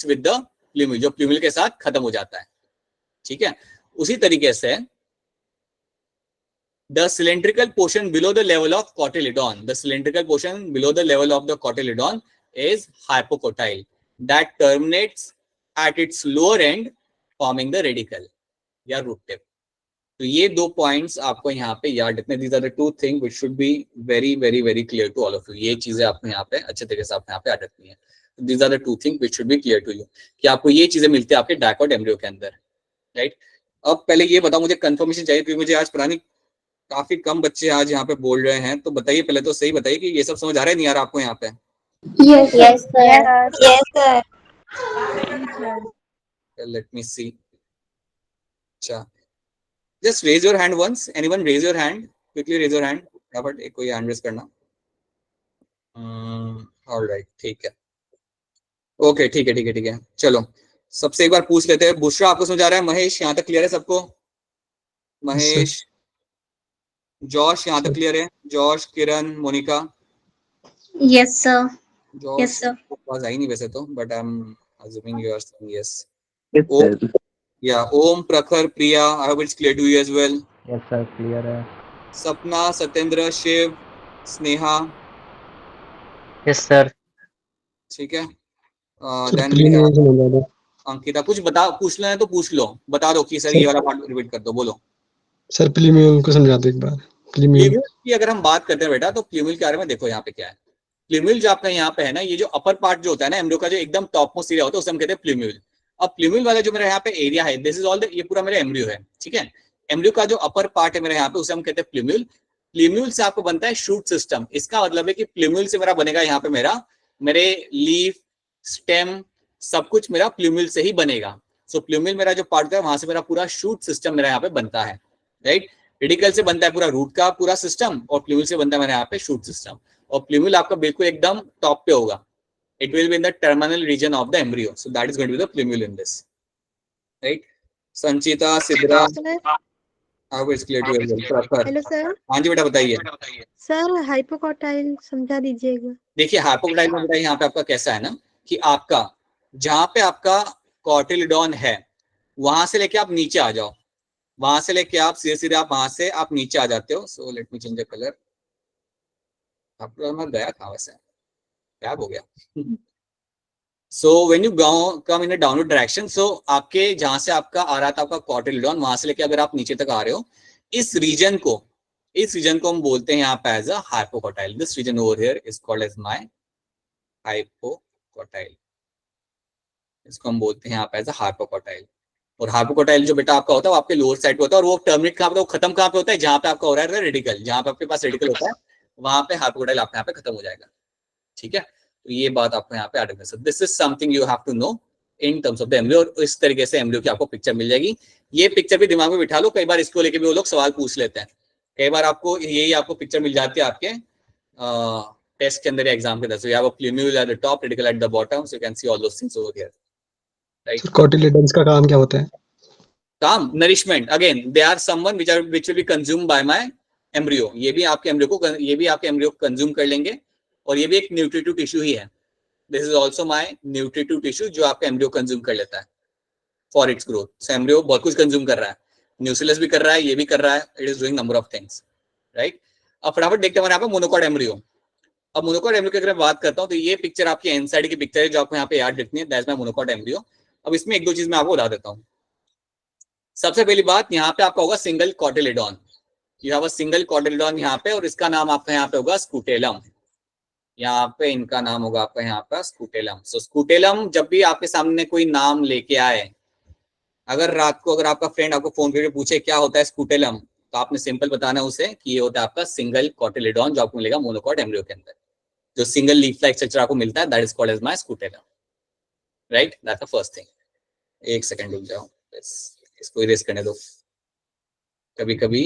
with the plumule, जो plumule के साथ खत्म हो जाता है। ठीक है, उसी तरीके से the cylindrical portion below the level of cotyledon, the cylindrical portion below the level of the cotyledon is hypocotyle, that terminates at its lower end forming the radicle या रूट टिप। तो ये दो पॉइंट्स आपको यहाँ पे याद रखने, these are the two thing which should be very very very clear to all of you. ये चीजें आपको यहाँ पे अच्छे तरीके से आपको यहाँ पे याद रखनी है। These are the two thing which should be clear to you कि आपको ये चीजें मिलती है आपके डाइकोट एम्ब्रियो के अंदर, राइट। अब पहले ये बताओ, मुझे कंफर्मेशन चाहिए क्योंकि मुझे आज पढ़ाने काफी कम बच्चे आज यहाँ पे बोल रहे हैं, तो बताइए पहले तो सही बताइए कि ये सब समझ आ रहा है नहीं आ रहा आपको यहाँ पे? Yes, sir. लेट मी सी। अच्छा, just raise your hand once, anyone raise your hand, quickly raise your hand, फटाफट एक कोई हैंड रेज करना। ऑलराइट, ठीक है, ओके, ठीक है, चलो सबसे एक बार पूछ लेते हैं। बुशरा आपको समझ आ रहा है? महेश यहाँ तक क्लियर है सबको? महेश, जॉश यहाँ तक क्लियर है? Josh, Kiran, Monika? Yes sir. Josh आवाज आई नहीं वैसे तो, but I am assuming you are saying yes. Yeah, Om, Prakhar, Priya, I hope it's clear to you as well. Yes sir, clear है। Sapna, Satyendra, Shiv, Sneha? Yes sir। ठीक है, sir Ankita कुछ बता, पूछ लेना तो पूछ लो, बता दो कि सर ये वाला पार्ट रिपीट कर दो, बोलो। सर प्लूम्यूल को समझा दो एक बार। प्लूम्यूल की अगर हम बात करते हैं बेटा, तो प्लूम्यूल के बारे में देखो यहाँ पे क्या है। प्लूम्यूल जो आपका यहाँ पे है ना, ये जो अपर पार्ट जो होता है ना एम्ब्रियो का, जो एकदम टॉप मोस्ट एरिया होता है, उसे हम कहते हैं प्लूम्यूल। अब प्लूम्यूल वाला जो मेरा यहाँ पे एरिया है, दिस इज ऑल द, ये पूरा मेरा एम्ब्रियो है, ठीक है। एम्ब्रियो का जो अपर पार्ट है मेरा यहाँ पे, उसे हम कहते हैं प्लूम्यूल। प्लूम्यूल से आपको बनता है शूट सिस्टम। इसका मतलब है कि प्लूम्यूल से मेरा बनेगा यहाँ पे मेरे लीफ, स्टेम, सब कुछ मेरा प्लूम्यूल से ही बनेगा। सो प्लूम्यूल मेरा जो पार्ट है वहां से मेरा पूरा शूट सिस्टम मेरा यहाँ पे बनता है, राइट। रेडिकल से बनता है पूरा रूट का पूरा सिस्टम, और प्लूम्यूल से बनता है मेरे यहाँ पे शूट सिस्टम। और प्लूम्यूल आपका बिल्कुल एकदम टॉप पे होगा, it will be in the terminal region of the embryo, so that is going to be the plumule in this, right? Sanchita, Sidra, how is clear to you? Hello sir. हाँ जी बेटा बताइए। Sir hypocotyl समझा दीजिएगा। देखिए hypocotyl में बेटा यहाँ पे आपका कैसा है ना, कि आपका जहाँ पे आपका कॉटिलिडॉन है वहां से लेके आप नीचे आ जाओ, वहां से लेके आप सीधे आप वहां से आप नीचे आ जाते हो। So let me change the colour. आपका मैं गया था वैसे, क्या हो गया? So when you come in a downward direction, so आपके जहां से आपका आ रहा था आपका कॉटिलिडॉन, वहां से लेके अगर आप नीचे तक आ रहे हो, इस रीजन को इस रीजन को हम बोलते हैं यहाँ पे as a hypocotyl. This region over here is called as my hypocotyl. इसको हम बोलते हैं यहाँ पे एज अ हाइपोकोटाइल. और हाइपोकोटाइल जो बेटा आपका होता है वो आपके लोअर साइड पे होता है, और वो टर्मिनेट कहाँ पे, वो खत्म कहाँ पे होता है, जहाँ पे आपका हो रहा है रेडिकल, जहाँ पे आपके पास रेडिकल होता है वहां पे हाइपोकोटाइल आपके यहाँ पे खत्म हो जाएगा. ठीक है, तो ये बात आपको यहाँ पे ऐड करना है. This is something you have to know in terms of the embryo. और इस तरीके से एम्ब्रियो की आपको पिक्चर मिल जाएगी. ये पिक्चर भी दिमाग में बिठा लो, कई बार इसको लेके भी वो लोग सवाल पूछ लेते हैं. कई बार आपको यही आपको पिक्चर मिल जाती है आपके टेस्ट के अंदर या एग्जाम के अंदर. So you have a plumule at the top, radicle at the bottom, so you can see all those things over here. Sir cotyledons का काम क्या होता है? काम nourishment. Again they are someone which will be consumed by my embryo. ये भी आपके embryo को कंज्यूम कर लेंगे, और ये भी एक न्यूट्रिटिव टिश्यू ही है. This is also my nutritive tissue जो आपका एम्ब्रियो कंज्यूम कर लेता है for its growth. So embryo बहुत कुछ कंज्यूम कर रहा है, न्यूक्लियस भी कर रहा है, ये भी कर रहा है. It is doing number of things, right. अब फटाफट देखते हैं यहाँ पे मोनोकॉट एम्ब्रियो. अब मोनोकॉट एम्ब्रियो की अगर बात करता हूँ तो ये पिक्चर आपकी एनसाइड की पिक्चर है जो आपको यहाँ पे याद रखनी है. That's my monocot embryo. अब इसमें एक दो चीज मैं आपको बता देता हूँ. सबसे पहली बात, यहाँ पे आपका होगा single cotyledon. You have a single cotyledon यहाँ पे, और इसका नाम आपका यहाँ पे होगा स्कूटेलम. यहाँ पे इनका नाम होगा आपका यहाँ पे स्कूटेलम. सो स्कूटेलम जब भी आपके सामने कोई नाम लेके आए, अगर रात को अगर आपका फ्रेंड आपको फोन करके पूछे क्या होता है स्कूटेलम, तो आपने सिंपल बताना है उसे कि ये होता है आपका सिंगल कॉटिलेडॉन जो आपको मिलेगा मोनोकॉट एम्ब्रियो के अंदर. जो सिंगल लीफ लाइक स्ट्रक्चर आपको मिलता है, that is called as my scutellum, right. That's the first thing. एक सेकंड रुक जाओ, इसको इरेज करने दो. कभी कभी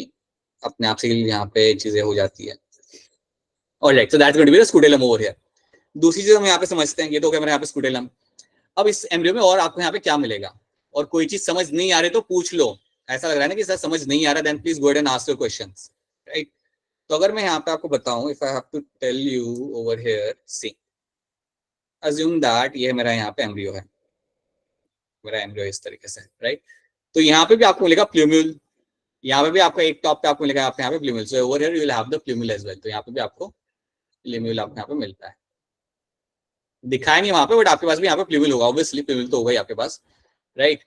अपने आप से यहाँ पे चीजें हो जाती है. Alright, so that's going to be the scutellum over here. दूसरी चीज हम यहाँ पे समझते हैं, ये तो क्या मेरे यहाँ पे स्कूटेलम. अब इस एम्ब्रियो में और आपको यहाँ पे क्या मिलेगा, और कोई चीज समझ नहीं आ रही तो पूछ लो. ऐसा लग रहा है ना कि सर समझ नहीं आ रहा, then please go ahead and ask your questions, right. तो अगर मैं यहाँ पे आपको बताऊं, if I have to tell you over here, see assume that ये मेरा यहाँ पे एम्ब्रियो है, मेरा एम्ब्रियो इस तरीके से, राइट. तो यहाँ पे भी आपको मिलेगा प्लूम्यूल, यहाँ पे भी आपका एक टॉप पे आपको मिलेगा आपके यहाँ पे plumule. So over here you will have the plumule as well. तो यहाँ पे भी आपको प्लूम्यूल आपको यहाँ पे मिलता है. दिखाया नहीं वहां पे, बट आपके पास भी यहाँ पे प्लूम्यूल होगा. ऑब्वियसली प्लूम्यूल तो होगा ही आपके पास, राइट.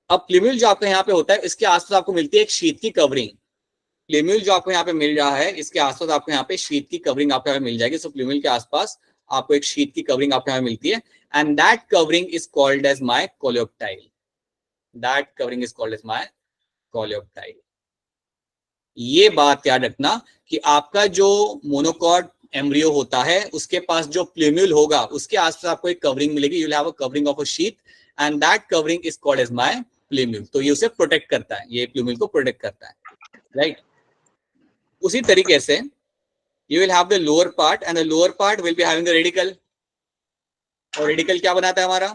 अब प्लूम्यूल जो आपके यहाँ पे होता है, इसके आसपास आपको मिलती है एक शीट की कवरिंग. प्लूम्यूल जो आपको यहाँ पे मिल रहा है, इसके आसपास आपको यहाँ पे शीट की कवरिंग आपको यहाँ पे मिल जाएगी. सो प्लूम्यूल के आसपास आपको एक शीट की कवरिंग आपको यहाँ पे मिलती है, and that covering is called as my coleoptile. That covering is called as my coleoptile. ये बात याद रखना कि आपका जो मोनोकॉट एम्ब्रियो होता है, उसके पास जो प्लूम्यूल होगा, उसके आसपास आपको एक कवरिंग मिलेगी. You will have a covering of a sheet, and that covering is called as my plumule. तो ये उसे प्रोटेक्ट करता है, ये प्लूम्यूल को प्रोटेक्ट करता है, राइट. उसी तरीके से you will have the lower part, and the lower part will be having the radical. और रेडिकल क्या बनाता है हमारा,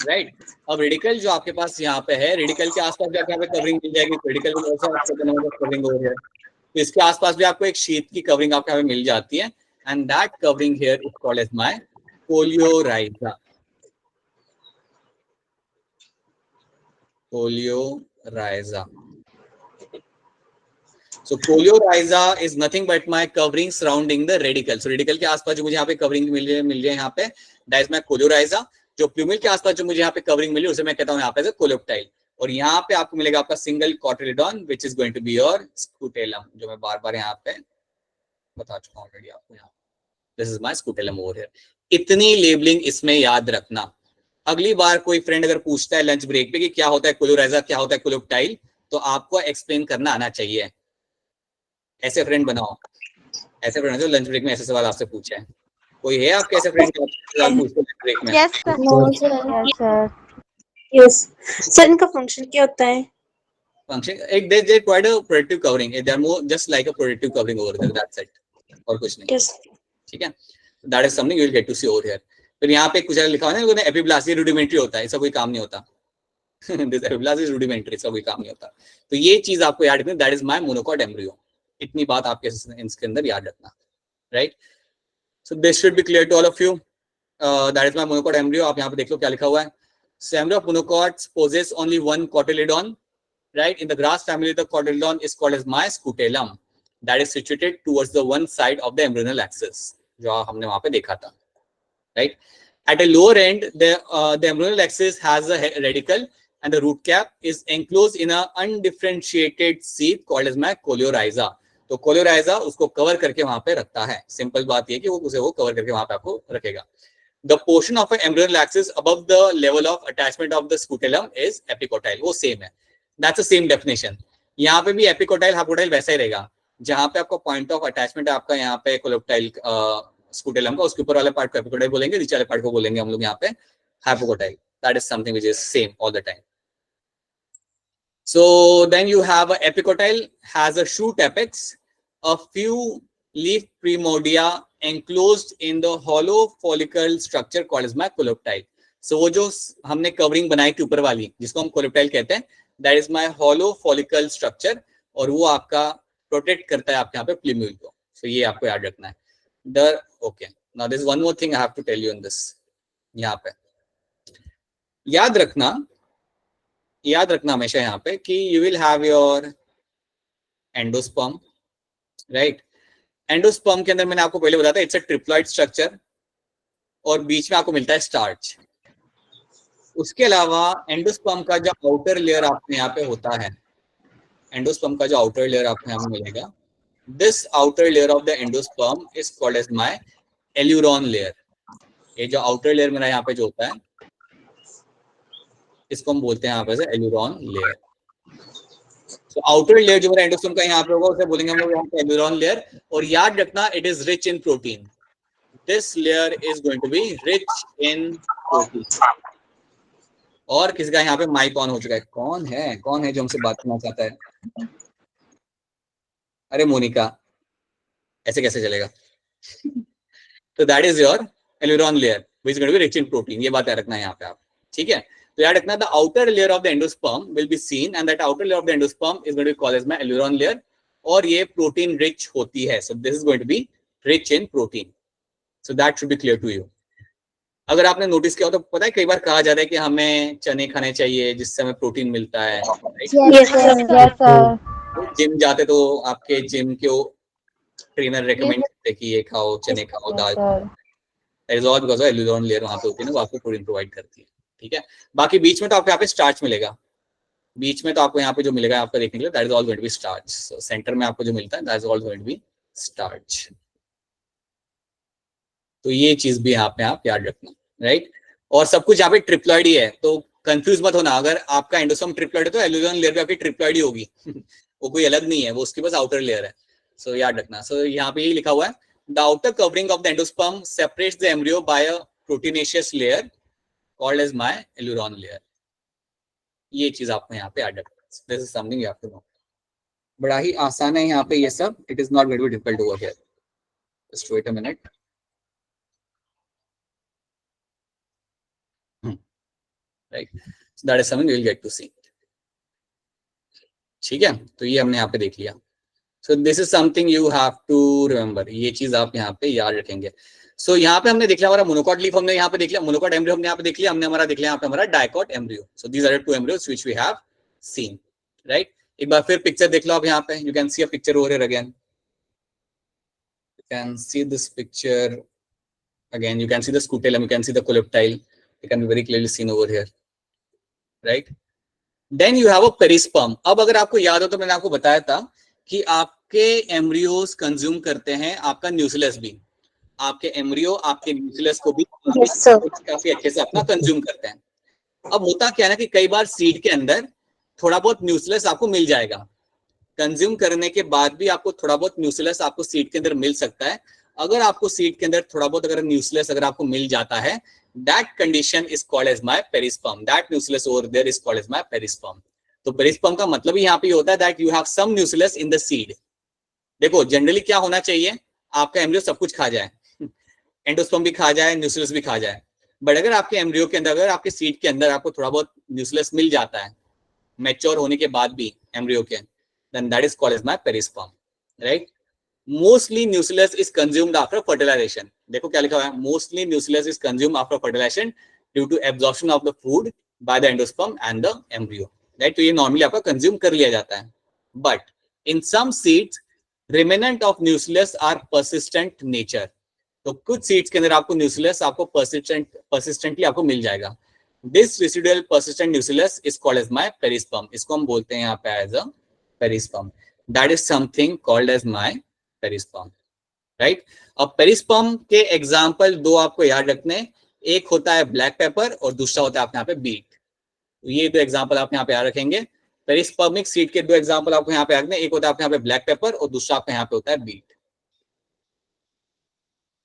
राइट. अब रेडिकल जो आपके पास यहाँ पे है, रेडिकल के आसपास भी आपको यहाँ पे कवरिंग मिल जाएगी. रेडिकल भी कवरिंग हो रही है, तो इसके आसपास भी आपको एक शीट की कवरिंग आपको यहाँ पे मिल जाती है, and that covering here is called as my coleorhiza. Coleorhiza. So coleorhiza is nothing but my covering surrounding the radical. So radical के आसपास जो मुझे यहाँ पे कवरिंग मिल रही है यहाँ पे, that is my कोलियोराइजा. जो प्लूम्यूल के आसपास जो मुझे यहाँ पे कवरिंग मिली, उसे मैं कहता हूँ यहाँ पे कोलेप्टाइल. और यहाँ पे आपको मिलेगा आपका single cotyledon, which is going to be your scutellum, जो मैं बार बार यहाँ पे बता चुका हूँ ऑलरेडी आपको. यहाँ this is my scutellum over here. इतनी लेबलिंग इसमें याद रखना. अगली बार कोई फ्रेंड अगर पूछता है लंच ब्रेक पे कि क्या होता है कोलियोराइजा, क्या होता है कोलेप्टाइल, तो आपको एक्सप्लेन करना आना चाहिए. ऐसे फ्रेंड बनाओ, ऐसे फ्रेंड जो लंच ब्रेक में ऐसे सवाल आपसे पूछे हैं. कोई है आपके ऐसे फ्रेंड पूछते लंच ब्रेक में? Yes sir. Yes sir. इनका फंक्शन क्या होता है? फंक्शन एक they quite a protective covering, they are more just like a protective covering over there, that's it, और कुछ नहीं. यस. ठीक है, that is something you will get to see over here. फिर यहाँ पे कुछ लिखा हुआ है ना, एपिब्लास्ट रूडिमेंट्री होता है, इसका कोई काम नहीं होता. दिस एपिब्लास्ट इज रूडिमेंट्री, इसका कोई काम नहीं होता. तो ये चीज आपको याद रखनी, that is my monocot embryo. इतनी बात आपके इसके अंदर याद रखना, right. So this should be clear to all of you. That is my monocot embryo. आप यहाँ पे देख लो क्या लिखा हुआ है. So embryo of monocots possess only one cotyledon, right? In the grass family, the cotyledon is called as my scutellum. That is situated towards the one side of the embryonal axis, जो हमने वहाँ पे देखा था, right? At a lower end, the embryonal axis has a radical, and the root cap is enclosed in a undifferentiated sheath called as my coleorhiza. तो coleorhiza उसको cover करके वहां पे रखता है. सिंपल बात ये कि वो उसे वो कवर करके वहां पे आपको रखेगा. The portion of an embryonal axis above the level of attachment of the scutellum is epicotyle. वो सेम है. That's the same definition. यहाँ पे भी epicotyle हाइपोकॉटाइल वैसा ही रहेगा. जहां पे आपको पॉइंट ऑफ अटैचमेंट है आपका यहाँ पे कोलेप्टाइल स्कूटेलम का, उसके ऊपर वाले पार्ट को एपिकोटाइल बोलेंगे, नीचे वाले पार्ट को बोलेंगे हम लोग यहाँ पे hypocotyl. That is something which is same all the time. So then you have a epicotyl has a shoot apex, a few leaf primordia enclosed in the hollow follicle structure called as my coleoptile. So वो जो हमने covering बनाई थी ऊपर वाली जिसको हम coleoptile कहते हैं, that is my hollow follicle structure, और वो आपका प्रोटेक्ट करता है आपके यहाँ पे प्लीम्यूल को. सो ये आपको याद रखना है. Okay, now there's one more thing I have to tell you in this. यहाँ पे याद रखना हमेशा यहाँ पे कि you will have your endosperm, right? Endosperm के अंदर मैंने आपको पहले बताया था इट्स अ ट्रिप्लॉइड स्ट्रक्चर, और बीच में आपको मिलता है स्टार्च. उसके अलावा एंडोस्पर्म का जो आउटर लेयर आपको यहाँ पे होता है, एंडोस्पर्म का जो आउटर लेयर आपको यहाँ पे मिलेगा, this outer layer of the endosperm is called as my aileron layer. ये जो outer layer मेरा यहाँ पे जो होता है इसको हम बोलते हैं यहाँ पे से aileron layer. So outer layer जो मेरा एंडोस्पर्म का यहाँ पे होगा उसे बोलेंगे हम लोग यहाँ पे aileron layer. और याद रखना it is rich in protein. This layer is going to be rich in protein. और किसी का यहाँ पे माइक ऑन हो चुका है. कौन है जो हमसे बात करना चाहता है? अरे मोनिका, ऐसे कैसे चलेगा? तो that is your aileron layer which is going to be rich in protein. ये बात याद रखना है यहाँ पे आप. ठीक है, तो याद रखना the outer layer of the endosperm will be seen and that outer layer of the endosperm is going to be called as my aileron layer, और ये protein rich होती है. So this is going to be rich in protein. So that should be clear to you. अगर आपने notice किया हो तो पता है कई बार कहा जाता है कि हमें चने खाने चाहिए जिससे हमें प्रोटीन मिलता है. जिम जाते तो आपके जिम के ट्रेनर रेकमेंड करते हैं कि ये खाओ, चने खाओ, दाल. That is all because of aileron layer वहां पे होती है ना, वो आपको प्रोटीन प्रोवाइड करती है. ठीक है, बाकी बीच में तो आपको यहाँ पे स्टार्च मिलेगा. बीच में तो आपको यहाँ पे जो मिलेगा आपको देखने के लिए that is all going to be starch. So centre में आपको जो मिलता है that is all going to be starch. तो ये चीज भी यहाँ पे आप याद रखना, राइट. और सब कुछ यहाँ पे ट्रिप्लॉइड ही है, तो कंफ्यूज मत होना. अगर आपका एंडोस्पर्म ट्रिप्लॉइड है तो aileron लेयर भी आपकी ट्रिप्लॉइड ही होगी. वो कोई अलग नहीं है, वो उसके पास आउटर लेयर है. सो याद रखना. सो यहाँ पे यही लिखा हुआ है, the outer covering of the endosperm separates the embryo by a proteinaceous layer called as my aileron layer. ये चीज आपको यहाँ पे याद रखना. This is something you have to know. बड़ा ही आसान है यहाँ पे ये सब. It is not very difficult over here. Just wait a minute. Right, so that is something you will get to see. ठीक है, तो ये हमने यहाँ पे देख लिया. So this is something you have to remember. ये चीज आप यहाँ पे याद रखेंगे. सो यहाँ पे हमने देख लिया हमारा मोनोकॉट लीफ, हमने यहाँ पे देख लिया मोनोकॉट एम्ब्रियो, हमने यहाँ पे देख लिया, हमने हमारा देख लिया यहाँ पे हमारा dicot embryo. So these are the two embryos which we have seen, right. एक बार फिर पिक्चर देख लो आप यहाँ पे. You can see a picture over here again. You can see this picture again. You can see the scutellum, you can see the coleoptile. It can be very clearly seen over here, right. Then you have a perisperm. अब अगर आपको याद हो तो मैंने आपको बताया था कि आपके एम्ब्रियोस कंज्यूम करते हैं आपका न्यूक्लियस भी. आपके एम्ब्रियो आपके न्यूक्लियस को भी काफी अच्छे से अपना कंज्यूम करते हैं. अब होता क्या है ना कि कई बार सीड के अंदर थोड़ा बहुत न्यूक्लियस आपको मिल जाएगा. कंज्यूम करने के बाद भी आपको थोड़ा बहुत न्यूक्लियस आपको सीड के अंदर मिल सकता है. अगर आपको सीड के अंदर थोड़ा बहुत अगर न्यूक्लियस अगर आपको मिल जाता है, that condition is called as my perisperm. That nucleus over there is called as my perisperm. तो पेरिस्पर्म का मतलब ही यहाँ पे होता है that you have some nucleus in the seed. देखो जनरली क्या होना चाहिए, आपका एम्ब्रियो सब कुछ खा जाए, एंडोस्पर्म भी खा जाए, न्यूक्लियस भी खा जाए. बट अगर आपके एम्ब्रियो के अंदर, अगर आपके सीड के अंदर आपको थोड़ा बहुत न्यूक्लियस मिल जाता है मैच्योर होने के बाद भी एम्ब्रियो के, then that is called as my perisperm, right. Mostly nucleus is consumed after fertilization. देखो क्या लिखा हुआ है, mostly nucleus is consumed after fertilization due to absorption of the food by the endosperm and the embryo, right. तो ये normally आपका consume कर लिया जाता है. But in some seeds remnant of nucleus are persistent nature. तो कुछ seeds के अंदर आपको nucleus आपको persistently आपको मिल जाएगा. This residual persistent nucleus is called as my perisperm. इसको हम बोलते हैं यहाँ पे as a perisperm. That is something called as my perisperm. Right. अब पेरिस्पर्म के एग्जाम्पल दो आपको याद रखने. एक होता है ब्लैक पेपर और दूसरा होता है आपके यहाँ पे बीट. ये दो एग्जाम्पल आप यहाँ पे याद रखेंगे. पेरिस्पर्मिक सीड के दो एग्जाम्पल आपको यहाँ पे रखने. एक होता है आपके यहाँ पे ब्लैक पेपर और दूसरा आपके यहाँ पे होता है beet.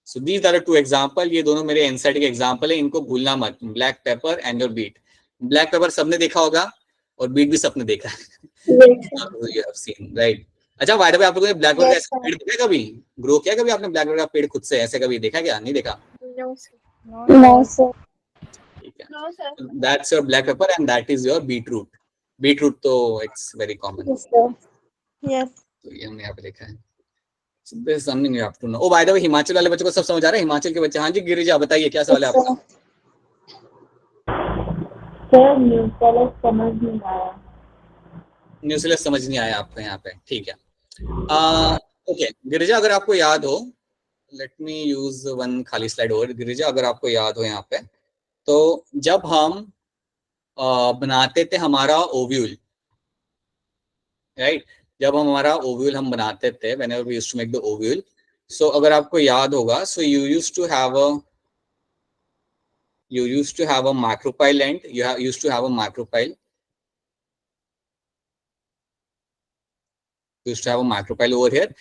So these are two example. ये दोनों मेरे एनसीईआरटी के एग्जाम्पल है, इनको भूलना मत. Black pepper and your beet. Black pepper सबने देखा होगा और बीट भी सबने देखा है. राइट. अच्छा, बाय द वे आप लोगों ने ब्लैक पेपर का पेड़ देखा कभी? ग्रो किया कभी आपने ब्लैक पेपर का पेड़ खुद से ऐसे कभी देखा क्या? नहीं देखा? No, sir. ठीक है. No, sir. That's your black pepper and that is your beetroot. Beetroot तो it's very common. Yes, sir. Yes. तो ये हमने यहाँ पे देखा है. So this is something you have to know. Oh, by the way, Himachal वाले बच्चों को सब समझ आ रहा है? हिमाचल के बच्चे. हाँ जी गिरिजा, बताइए क्या सवाल है आपका? सर न्यूक्लियस समझ नहीं आया. न्यूक्लियस समझ नहीं आया आपको यहाँ पे. ठीक है. ओके गिरिजा, अगर आपको याद हो, लेट मी यूज वन खाली स्लाइड और. गिरिजा, अगर आपको याद हो यहाँ पे, तो जब हम बनाते थे हमारा ओव्यूल, राइट, जब हम हमारा ओव्यूल हम बनाते थे, whenever we used to make the ovule, so अगर आपको याद होगा, so you used to have a macropyle end, used to have a macropyle, used to have a macropyle over here.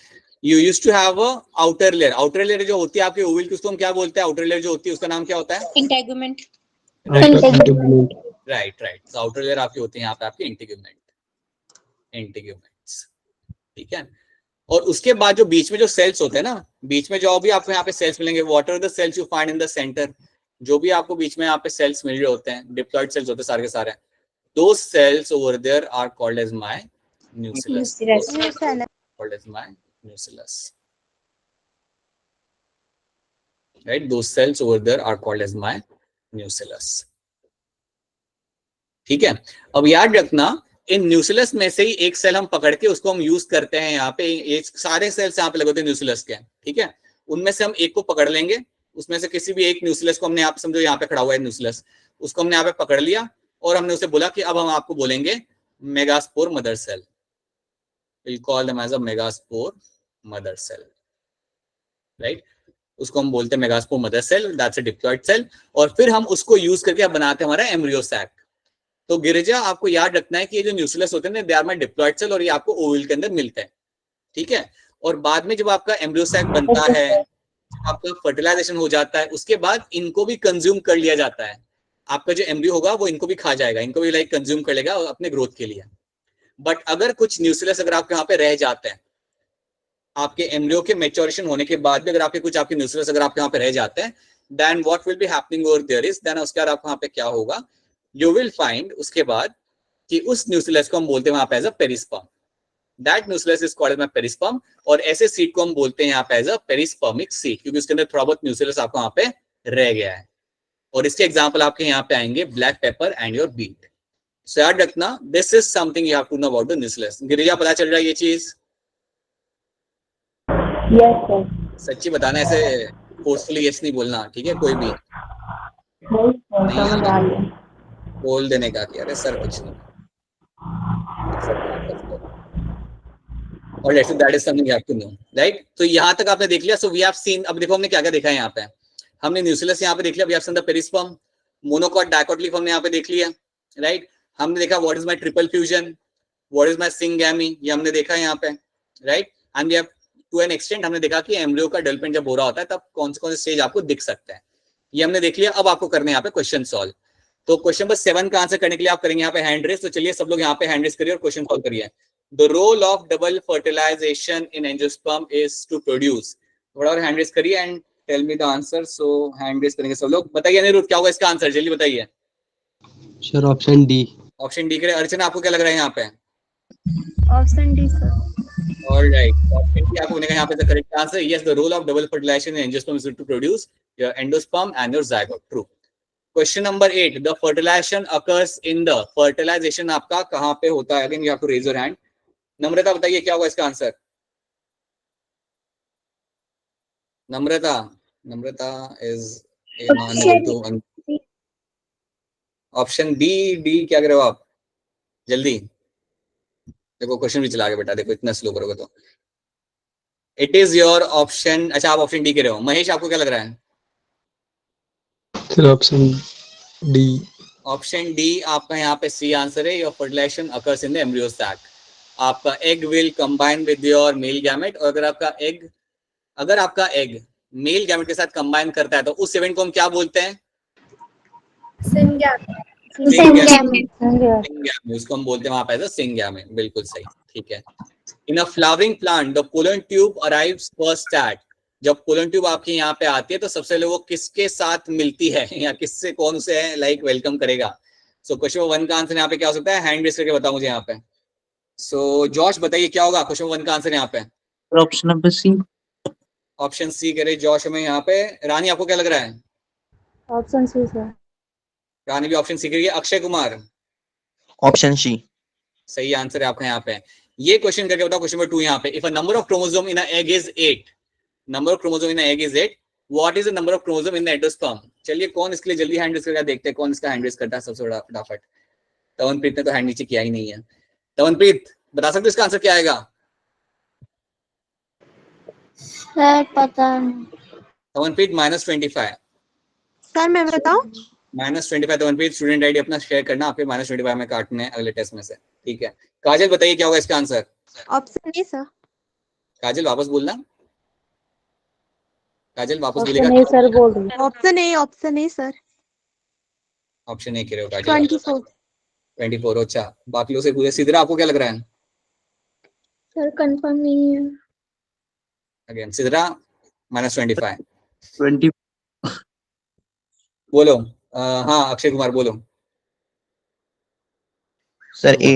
You used to have a outer layer. outer layer जो होती है आपके ovule की, उसको हम क्या बोलते हैं? outer layer जो होती है उसका नाम क्या होता है? इंटेगुमेंट. राइट. तो आउटर लेयर आपकी होती है यहाँ पे आपकी इंटीग्यूमेंट्स. ठीक है. और उसके बाद जो बीच में जो सेल्स होते हैं ना, बीच में जो भी आपको यहाँ पे सेल्स मिलेंगे, what are the cells you find in the centre, जो भी आपको बीच में यहाँ पे सेल्स मिल रहे होते हैं, डिप्लॉइड सेल्स होते हैं सारे के सारे, those cells over there are called as my nucleus. Called as my nucleus. Right. Those cells over there are called as my nucleus. ठीक है. अब याद रखना, इन न्यूक्लियस में से ही एक सेल हम पकड़ के उसको हम यूज करते हैं यहाँ पे. ये सारे सेल्स यहाँ पे लगे होते हैं न्यूक्लियस के. ठीक है. उनमें से हम एक को पकड़ लेंगे, उसमें से किसी भी एक न्यूक्लियस को हमने, आप समझो यहाँ पे खड़ा हुआ है न्यूक्लियस, उसको हमने यहाँ पे पकड़ लिया और हमने उसे बोला कि अब हम आपको बोलेंगे megaspore mother cell. Will call them as a megaspore mother cell. Right. उसको हम बोलते हैं megaspore mother cell. That's a diploid cell. और फिर हम उसको यूज करके बनाते हैं हमारा एम्ब्रियो सैक. तो गिरिजा, आपको याद रखना है कि ये जो न्यूक्लियस होते हैं they are my diploid cell और ये आपको ओवल के अंदर मिलते हैं. ठीक है. और बाद में जब आपका एम्ब्रियो सैक बनता है, जब आपका फर्टिलाइजेशन हो जाता है, उसके बाद इनको भी कंज्यूम कर लिया जाता है. आपका जो एम्ब्रियो होगा वो इनको भी खा जाएगा, इनको भी लाइक कंज्यूम कर लेगा अपने ग्रोथ के लिए. बट अगर कुछ न्यूक्लियस अगर आपके यहाँ पे रह जाते हैं, आपके एम्ब्रियो के मैच्योरेशन होने के बाद भी अगर आपके कुछ आपके न्यूक्लियस अगर आपके यहाँ पे रह जाते हैं, then what will be happening over there is, then उसके बाद आपको यहाँ पे क्या होगा, यू विल फाइंड उसके बाद कि उस न्यूक्लियस को हम बोलते हैं वहां पे as a perisperm. That nucleus is called as my perisperm. और ऐसे सीड को हम बोलते हैं यहाँ पे एज अ पेरिस्पर्मिक सीड, क्योंकि उसके अंदर थोड़ा बहुत न्यूक्लियस आपको वहां पे रह गया है. और इसके एग्जांपल आपके यहाँ पे आएंगे black pepper and your beet. So याद रखना, this is something you have to know about the nucleus. Girija, पता चल रहा है ये चीज? Yes, sir. सच्ची बताना, ऐसे फोर्सफुली यस नहीं बोलना. ठीक है. कोई भी नहीं, समझ आ गया. बोल देने का कि अरे सर कुछ नहीं. और that is something you have to know, right? तो यहाँ तक आपने देख लिया. So we have seen, अब देखो हमने क्या क्या देखा है यहाँ पे. हमने न्यूक्लियस यहाँ पे देख लिया. We have seen the perisperm, monocot dicot leaf हमने यहाँ पे देख लिया, राइट. हमने देखा what is my triple fusion, what is my syngamy, ये हमने देखा है यहाँ पे, right. And we have to an extent हमने देखा कि एम्ब्रियो का डेवलपमेंट जब हो रहा होता है तब कौन से स्टेज आपको दिख सकता है, ये हमने देख लिया. अब आपको करने यहाँ पे क्वेश्चन सॉल्व. तो क्वेश्चन नंबर 7 का आंसर करने के लिए आप करेंगे यहाँ पे हैंड रेस. तो चलिए सब लोग यहाँ पे हैंड रेस करिए और क्वेश्चन सॉल्व करिए. The role of double fertilization in angiosperm is to produce. थोड़ा और हैंड रेस करिए and tell me the answer. So hand raise करेंगे सब लोग. बताइए अनिरुद्ध, क्या होगा इसका आंसर, जल्दी बताइए. Sir option D. Option D करे. अर्चना, आपको क्या लग रहा है यहाँ पे? Option D sir. Alright, option D आपको यहाँ पे the correct answer. Yes, the role of double fertilization in angiosperm is to produce your endosperm and your zygote. True. Question number 8, the fertilization occurs in the. Fertilization आपका कहाँ पे होता है? Again you have to raise your hand. Namrata, बताइए क्या होगा इसका answer. Namrata is option B, D क्या करे हो आप? जल्दी देखो, क्वेश्चन भी चला के बेटा, देखो इतना स्लो करोगे तो। It is your option. अच्छा, आप ऑप्शन डी कह रहे हो। महेश, आपको क्या लग रहा है? Sir option D. Option D आपका यहाँ पे सी आंसर है। Your fertilization occurs in the embryo sac. आपका egg will combine with your male gamete, और अगर आपका एग मेल गैमेट के साथ कंबाइन करता है तो उस इवेंट को हम क्या बोलते हैं? सिंगैमेट। उसको हम बोलते हैं वहां पे सिंगैमेट। बिल्कुल सही, ठीक है। In a flowering plant the pollen tube arrives first at. जब पोलन ट्यूब आपके यहाँ पे आती है तो सबसे पहले वो किसके साथ मिलती है, या किससे, कौन से लाइक वेलकम करेगा? सो क्वेश्चन 1 का आंसर यहाँ पे क्या हो सकता है? हैंड रेस करके बताओ मुझे यहाँ पे। सो जॉश बताइए क्या होगा क्वेश्चन 1 का आंसर यहाँ पे? Option number C. Option C करे जॉश हमें यहाँ पे। रानी, आपको क्या लग रहा है? Option C sir. रानी भी ऑप्शन सी करिए। अक्षय कुमार? Option C. सही आंसर है आपका यहाँ पे। ये क्वेश्चन करके बताओ क्वेश्चन नंबर 2 यहाँ पे। If a number of chromosome in a egg is 8, number of chromosome in a egg is 8, what is the number of chromosome in the endosperm? चलिए, कौन इसके लिए जल्दी हैंड रेस करके देखते हैं कौन इसका हैंड रेस करता है सबसे बड़ा फटाफट। तवनप्रीत ने तो हैंड नीचे किया ही नहीं है। तवनप्रीत बता सकते हो इसका आंसर क्या आएगा? सर पता नहीं। तवनप्रीत -25। सर मैं बताऊं? -25 तवनप्रीत। स्टूडेंट आईडी अपना शेयर करना, आपके -25 में काटने हैं अगले टेस्ट में से, ठीक है। काजल बताइए क्या होगा इसका answer? Option A sir. Kajal वापस बोलना। काजल वापस ऑप्शन बोलेगा। ए सर बोल रही हूँ। Option A sir. ऑप्शन ए कह रहे हो काजल? 24। 24। अच्छा, बाकी लोग से पूछे। सिद्रा, आपको क्या लग रहा है? सर कंफर्म नहीं है। अगेन सिद्रा -25। 20। बोलो। हाँ अक्षय कुमार बोलो। सर ए।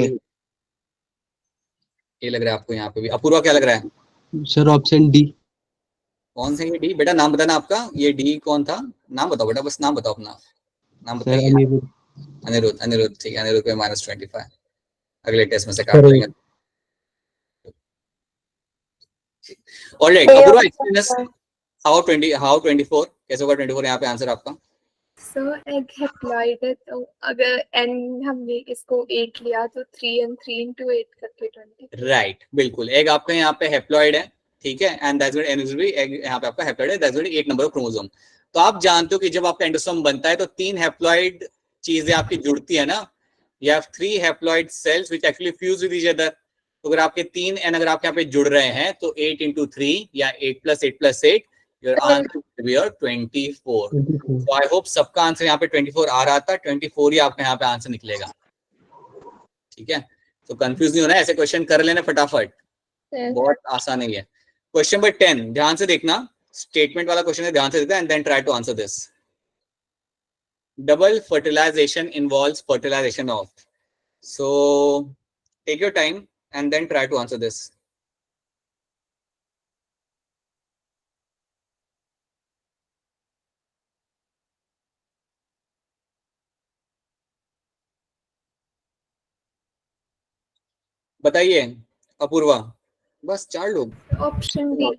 ये लग रहा है आपको यहाँ पे भी। अपूर्वा क्या लग रहा है? Sir option D. कौन सा ये डी? बेटा नाम बताना आपका। ये डी कौन था? नाम बताओ बेटा, बस नाम बताओ अपना। नाम सर बताइए। अनिरुद्ध। अनिरुद्ध, ठीक है। अनिरुद्ध पे -25 अगले टेस्ट में से काट लेंगे। Alright Apoorva, explain us how 24 कैसे होगा? 24 यहाँ पे आंसर आपका। सो एग हैप्लॉइड है, तो अगर n हमने इसको 8 लिया तो 3 and 3 into 8 करके 20। राइट, बिल्कुल। एग आपका यहाँ पे हैप्लॉइड है, ठीक है। एंड दैट्स व्हाट एन भी एग यहाँ पे आपका हैप्लॉइड है। That's what 8 number of chromosome. तो आप जानते हो कि जब आपका एंडोसोम बनता है तो 3 हैप्लॉइड चीजें आपकी जुड़ती है ना। You have 3 haploid cells which actually fuse with each other. तो अगर आपके 3 n अगर आपके यहाँ पे जुड़ रहे हैं तो 8 into 3 या 8 + 8 + 8, योर आंसर विल बी 24। तो आई होप सबका आंसर यहाँ पे 24 आ रहा था। 24 ही आपका यहाँ पे आंसर निकलेगा, ठीक है। तो कंफ्यूज नहीं होना, ऐसे क्वेश्चन कर लेना फटाफट, बहुत आसान है ये। क्वेश्चन नंबर 10 ध्यान से देखना, स्टेटमेंट वाला क्वेश्चन है, ध्यान से देखना and then try to answer this. Double fertilization involves fertilization of. So take your time and then try to answer this. बताइए अपूर्वा। बस 4 लोग। Option D.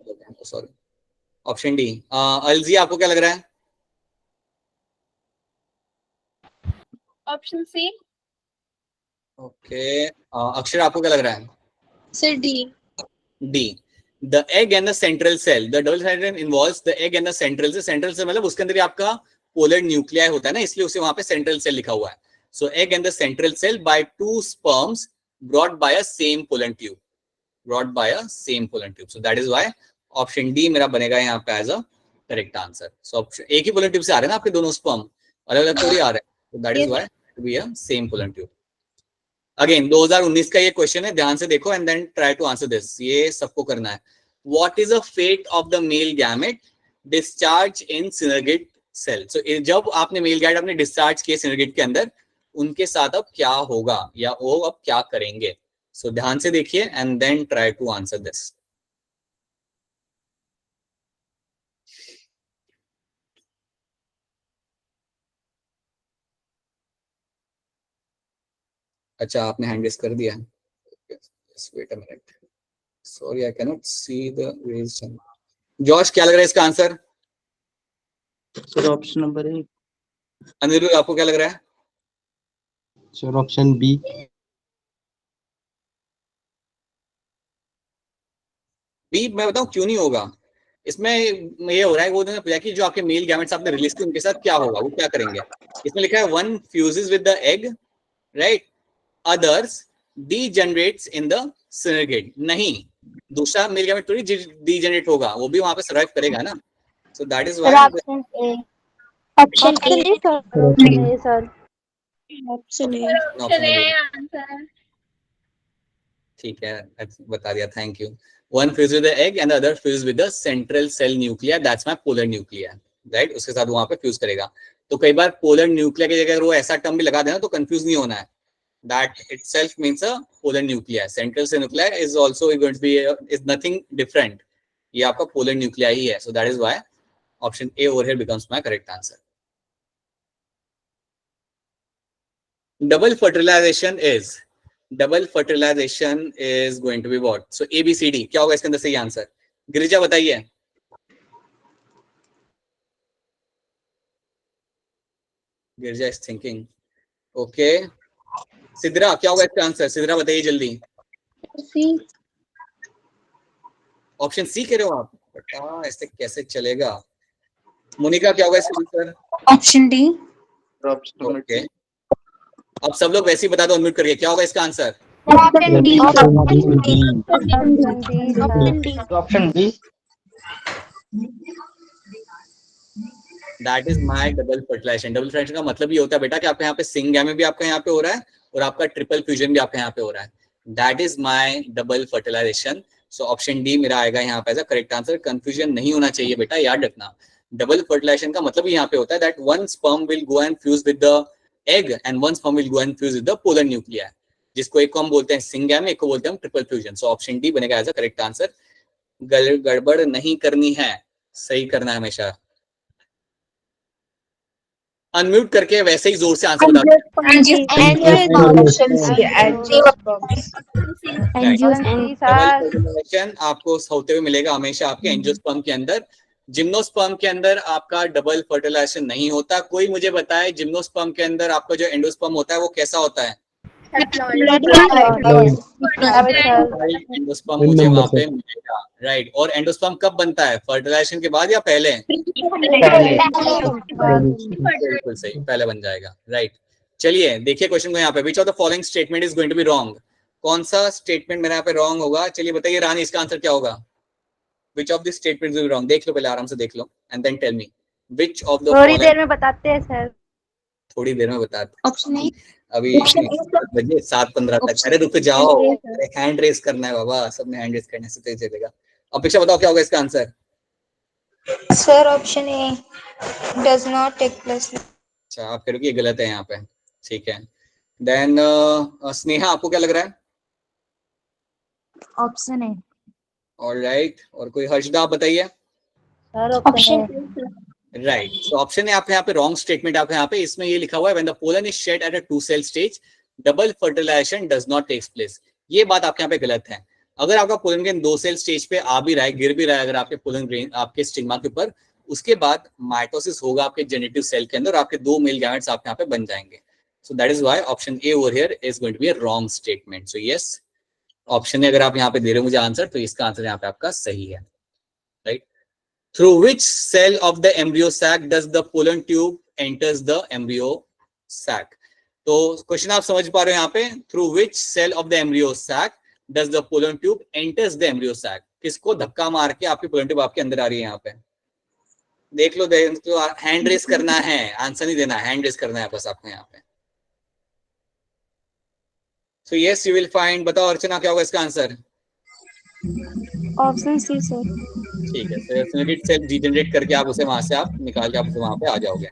Sorry, option D. अलजी, आपको क्या लग रहा है? Option C. ओके, अक्षर आपको क्या लग रहा है? Sir D. D. The egg and the central cell, the double cell involves the egg and the central cell. Central cell मतलब उसके अंदर ही आपका पोलर न्यूक्लियाई होता है ना, इसलिए उसे वहां पे सेंट्रल सेल लिखा हुआ है। So egg and the central cell by 2 sperms brought by a same pollen tube, brought by a same pollen tube. So that is why option D मेरा बनेगा यहाँ पे as a correct answer. So option एक ही pollen tube से आ रहे हैं ना आपके दोनों sperm, अलग-अलग थोड़ी आ रहे हैं. So that is why it will be a same pollen tube. Again 2019 का ये क्वेश्चन है, ध्यान से देखो and then try to answer this. ये सबको करना है। What is the fate of the male gamete discharge in synergid cell? So जब आपने मेल गैमेट अपने डिस्चार्ज किए सिनर्गिड के अंदर, उनके साथ अब क्या होगा या वो अब क्या करेंगे? सो ध्यान से देखिए and then try to answer this. अच्छा, आपने हैंड रेज कर दिया है। Wait a minute, sorry I can not see the raised hand. Josh, क्या लग रहा है इसका answer? Sir option number A. Aniruddh, आपको क्या लग रहा है? Sir option B. बी मैं बताऊं क्यों नहीं होगा। इसमें ये हो रहा है, वो पूछा कि जो आपके मेल गैमेट्स आपने रिलीज किए उनके साथ क्या होगा, वो क्या करेंगे। इसमें लिखा है one fuses with the egg, right, others degenerates in the synergid. नहीं, दूसरा मेल गैमेट थोड़ी डीजनरेट होगा, वो भी वहां पे सर्वाइव करेगा ना। So that is why option A. Option option A A sir. Option A sir. Option A. Option A answer. ठीक है, बता दिया, thank you. One fuse with the egg and other fuse with the central cell nuclear, that's my polar nuclear, right, उसके साथ वहां पे fuse करेगा। तो कई बार पोलर न्यूक्लियर की जगह वो ऐसा टर्म भी लगा देना तो कंफ्यूज नहीं होना है। That itself means a polar nuclei. Central cell nuclei is also going to be is nothing different. ये आपका polar nuclei ही है. So that is why option A over here becomes my correct answer. Double fertilization is going to be what? So A, B, C, D. क्या होगा इसके अंदर सही answer? Girija बताइए. Girija is thinking. Okay. Sidra क्या होगा इसका आंसर? सिद्रा बताइए जल्दी. सी। ऑप्शन सी कह रहे हो आप? बेटा ऐसे कैसे चलेगा? मोनिका क्या होगा इसका आंसर? Option D. ओके, अब सब लोग वैसे ही बता दो अनम्यूट करके, क्या होगा इसका answer? Option D. Option B. That is my double fertilization. Double fertilization का मतलब ये होता है बेटा कि आपके यहाँ पे सिंग गैमे भी आपका यहाँ पे हो रहा है और आपका ट्रिपल फ्यूजन भी आपके यहाँ पे हो रहा है। That is my double fertilization. So option D मेरा आएगा यहाँ पे as a correct answer. Confusion नहीं होना चाहिए बेटा, याद रखना। डबल फर्टिलाइजेशन का मतलब यहाँ पे होता है that one sperm will go and fuse with the egg and one sperm will go and fuse with the polar nuclear, जिसको एक को हम बोलते हैं सिंग गैमे, एक को बोलते हैं ट्रिपल फ्यूजन। सो ऑप्शन डी बनेगा एज अ करेक्ट आंसर। गड़बड़ नहीं करनी है, सही करना है हमेशा। अनम्यूट करके वैसे ही जोर से आंसर बता दो। आपको होते हुए मिलेगा हमेशा आपके एंजियोस्पर्म के अंदर। जिम्नोस्पर्म के अंदर आपका डबल फर्टिलाइजेशन नहीं होता। कोई मुझे बताए जिम्नोस्पर्म के अंदर आपका जो एंडोस्पर्म होता है वो कैसा होता है? एंडोस्पर्म मुझे वहां पे मिलेगा, राइट। और एंडोस्पर्म कब बनता है? फर्टिलाइजेशन के बाद या पहले? बिल्कुल सही, पहले बन जाएगा, राइट। चलिए देखिए क्वेश्चन को यहाँ पे, which of the following statement is going to be wrong? कौन सा स्टेटमेंट मेरे यहाँ पे रॉन्ग होगा? चलिए बताइए रानी, इसका आंसर क्या होगा? Which of the statement is wrong? देख लो पहले, आराम से देख लो and then tell me which of the. थोड़ी देर में बताते हैं सर। थोड़ी देर में बताते। Option A. अभी 7:15 तक। अरे रुक जाओ, हैंड रेस करना है बाबा, सबने हैंड रेस करने से तेज चलेगा। अपेक्षा बताओ क्या होगा इसका answer? Sir option A does not take place. अच्छा, आप कह रहे हो कि ये गलत है यहाँ पे, ठीक है। देन स्नेहा आपको क्या लग रहा है? Option A. ऑलराइट, और कोई? हर्षदा आप बताइए। सर ऑप्शन राइट, तो ऑप्शन है आपके यहाँ पे रॉन्ग स्टेटमेंट। आपके यहाँ पे इसमें ये लिखा हुआ है when the pollen is shed at a 2 cell stage double fertilization does not takes place. ये बात आपके यहाँ पे गलत है। अगर आपका पोलन ग्रेन 2 cell स्टेज पे आ भी रहा है, गिर भी रहा है अगर आपके पोलन ग्रेन आपके स्टिग्मा के ऊपर, उसके बाद माइटोसिस होगा आपके जेनेटिव सेल के अंदर, आपके 2 मेल गैमेट्स आपके यहाँ पे बन जाएंगे। So that is why option A over here is going to be a wrong statement. So yes, option A अगर आप यहाँ पे दे रहे हो मुझे आंसर, तो इसका आंसर यहाँ पे आपका सही है, right. Through which cell of the embryo sac does the pollen tube enters the embryo sac? तो क्वेश्चन आप समझ पा रहे हो यहाँ पे, through which cell of the embryo sac does the pollen tube enters the embryo sac? किसको धक्का मार के आपकी pollen tube आपके अंदर आ रही है? यहाँ पे देख लो, हैंड रेस करना है, आंसर नहीं देना, हैंड रेस करना है बस आपको यहाँ पे। So yes, you will find। बताओ अर्चना क्या होगा इसका आंसर? Option C sir. ठीक है, सिनेरेट सेल डीजनरेट करके आप उसे वहां से आप निकाल के आप उसे वहां पे आ जाओगे।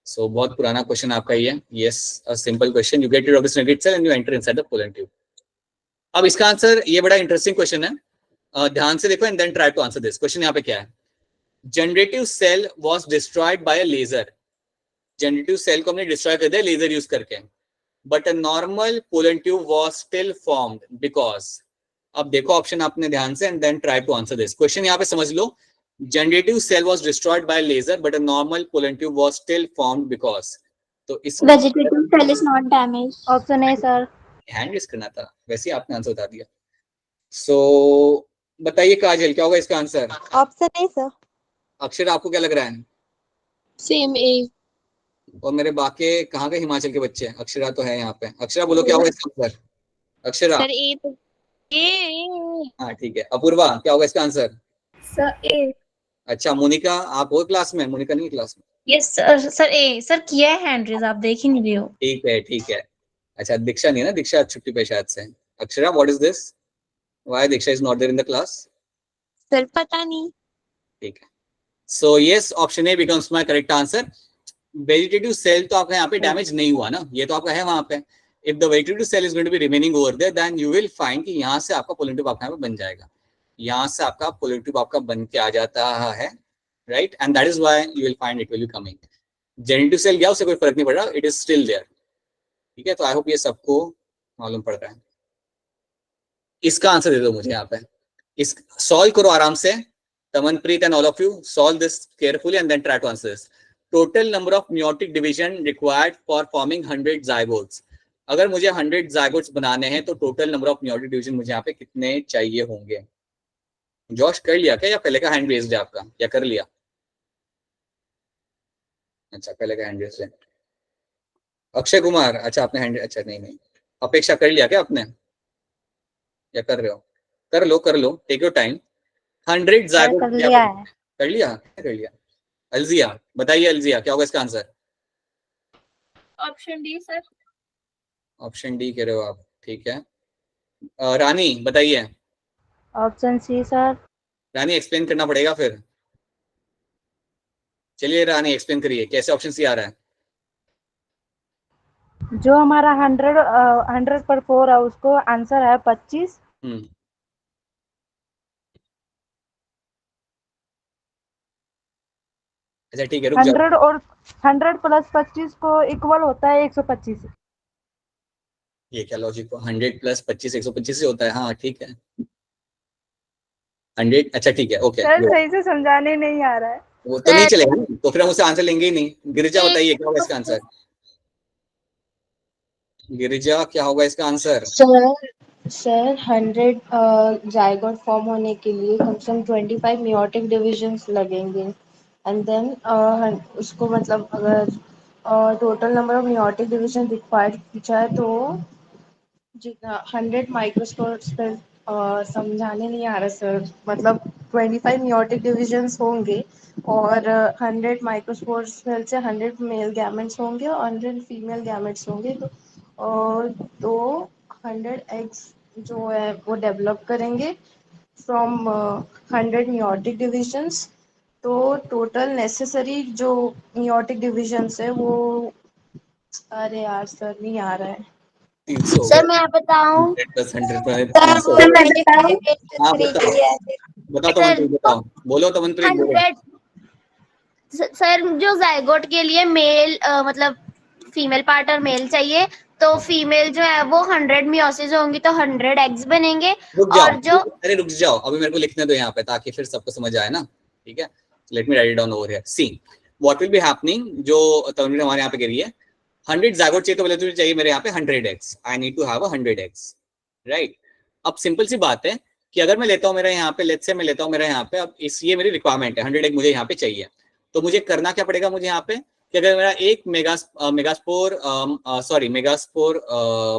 सो बहुत पुराना क्वेश्चन आपका ये। Yes, a simple question, you get rid of the synergate cell and you enter inside the pollen tube। अब इसका आंसर, ये बड़ा इंटरेस्टिंग क्वेश्चन है, ध्यान से देखो and then try to answer this question. यहाँ पे क्या है? Generative cell was destroyed by a laser. Generative cell को हमने डिस्ट्रॉय कर दिया लेजर यूज करके, but a normal pollen tube was still formed because. अब देखो ऑप्शन आपने ध्यान से and then try to answer this question. यहाँ पे समझ लो, generative cell was destroyed by laser but a normal pollen tube was still formed because. तो इस Vegetative cell is not damaged. Option A sir. Hand raise करना था, वैसे ही आपने आंसर बता दिया। सो बताइए काजल, क्या होगा इसका आंसर? Option A sir. अक्षर, आपको क्या लग रहा है? Same A. और मेरे बाकी कहाँ के हिमाचल के बच्चे? अक्षरा तो है यहाँ पे। अक्षरा बोलो क्या होगा इसका आंसर? अक्षरा? Sir, A तो A. हाँ ठीक है। अपूर्वा, क्या होगा इसका आंसर? सर ए। अच्छा, मोनिका, आप हो क्लास में? मोनिका नहीं क्लास में? यस सर, सर ए सर किया है हैंड रेज, आप देख ही नहीं रहे हो। ठीक है ठीक है। अच्छा, दीक्षा नहीं है ना? दीक्षा छुट्टी पे शायद से। Akshara, what is this? Why Diksha is not there in the class? Sir पता नहीं। ठीक है। So yes, option A becomes my correct answer. Vegetative cell तो आपका यहाँ पे डैमेज नहीं हुआ ना, ये तो आपका है वहां पे। If the vegetative cell is going to be remaining over there, then you will find कि यहाँ से आपका पोलन ट्यूब आपका यहाँ पे बन जाएगा। यहाँ से आपका पोलन ट्यूब आपका बन के आ जाता है, right? And that is why you will find it will be coming. Generative cell गया, उससे कोई फर्क नहीं पड़ रहा, इट इज स्टिल देयर। ठीक है, तो आई होप ये सबको मालूम पड़ रहा है। इसका आंसर दे दो मुझे यहाँ पे। इस सॉल्व करो आराम से, Tamanpreet and all of you solve this carefully and then try to answer this. Total number of meiotic division required for forming 100 zygotes. अगर मुझे 100 जाइगोट्स बनाने हैं तो total number of meiotic division मुझे यहाँ पे कितने चाहिए होंगे? जॉश कर लिया क्या, या पहले का हैंड रेज्ड है आपका, या कर लिया? अच्छा, पहले का हैंड रेज्ड है। अक्षय कुमार, अच्छा आपने हैंड, अच्छा नहीं। अपेक्षा कर लिया क्या आपने, या कर रहे हो? कर लो, टेक योर टाइम। 100 जाइगोट कर लिया है। कर लिया। अलजिया बताइए, अलजिया क्या होगा इसका answer? Option D sir. Option D कह रहे हो आप, ठीक है। रानी बताइए। Option C sir. Rani explain करना पड़ेगा फिर। चलिए रानी एक्सप्लेन करिए, कैसे ऑप्शन सी आ रहा है? जो हमारा 100 पर 4 है उसको आंसर है 25। अच्छा ठीक है, रुक जाओ। 100 और 100 प्लस 25 को इक्वल होता है 125। ये क्या लॉजिक हो? 100 प्लस 25 125 से होता है। हाँ ठीक है, 100। अच्छा ठीक है, ओके। सर सही से समझाने नहीं आ रहा है। वो तो नहीं चलेगा ना, तो फिर हम उससे आंसर लेंगे ही नहीं। गिरिजा बताइए क्या होगा इसका आंसर? गिरिजा क्या होगा इसका आंसर? सर 100 जाइगोट फॉर्म होने के लिए कम से कम 25 मेयोटिक डिविजन्स लगेंगे एंड देन उसको मतलब अगर total number of meiotic division required पूछा है तो जितना 100 माइक्रोस्पोर्स पर समझाने नहीं आ रहा सर, मतलब 25 मेयोटिक डिविजन्स होंगे और 100 माइक्रोस्पोर्स से 100 मेल गैमेट्स होंगे और 100 फीमेल गैमेट्स होंगे, तो 100 एग्स जो है वो डेवलप करेंगे फ्रॉम 100 मेयोटिक डिविजन्स। तो टोटल नेसेसरी जो मेयोटिक डिविजन्स है वो, अरे यार सर नहीं आ रहा है। 300 सर मैं बताऊं? 100 पर 300। हाँ बताओ तमनप्रीत, बताओ, बोलो तमनप्रीत, बोलो। 100 सर, जो जाइगोट के लिए मेल मतलब फीमेल पार्ट और मेल चाहिए, तो फीमेल जो है वो 100 मियोसिस होंगी तो 100 एग्स बनेंगे। और जो अरे रुक जाओ, अभी मेरे को लिखने दो यहाँ पे ताकि फिर सबको समझ आए ना। ठीक है, let me right it down over here. C what will be happening, जो तमनप्रीत हमारे यहाँ पे कह रही है 100 जाइगोट चाहिए, तो बोले तो चाहिए मेरे यहाँ पे 100 eggs. I need to have 100 eggs, right? अब सिंपल सी बात है कि अगर मैं लेता हूँ मेरा यहाँ पे, लेट्स से मैं लेता हूँ मेरा यहाँ पे, अब ये मेरी रिक्वायरमेंट है, 100 एग मुझे यहाँ पे चाहिए। तो मुझे करना क्या पड़ेगा मुझे यहाँ पे, कि अगर मेरा एक मेगास्पोर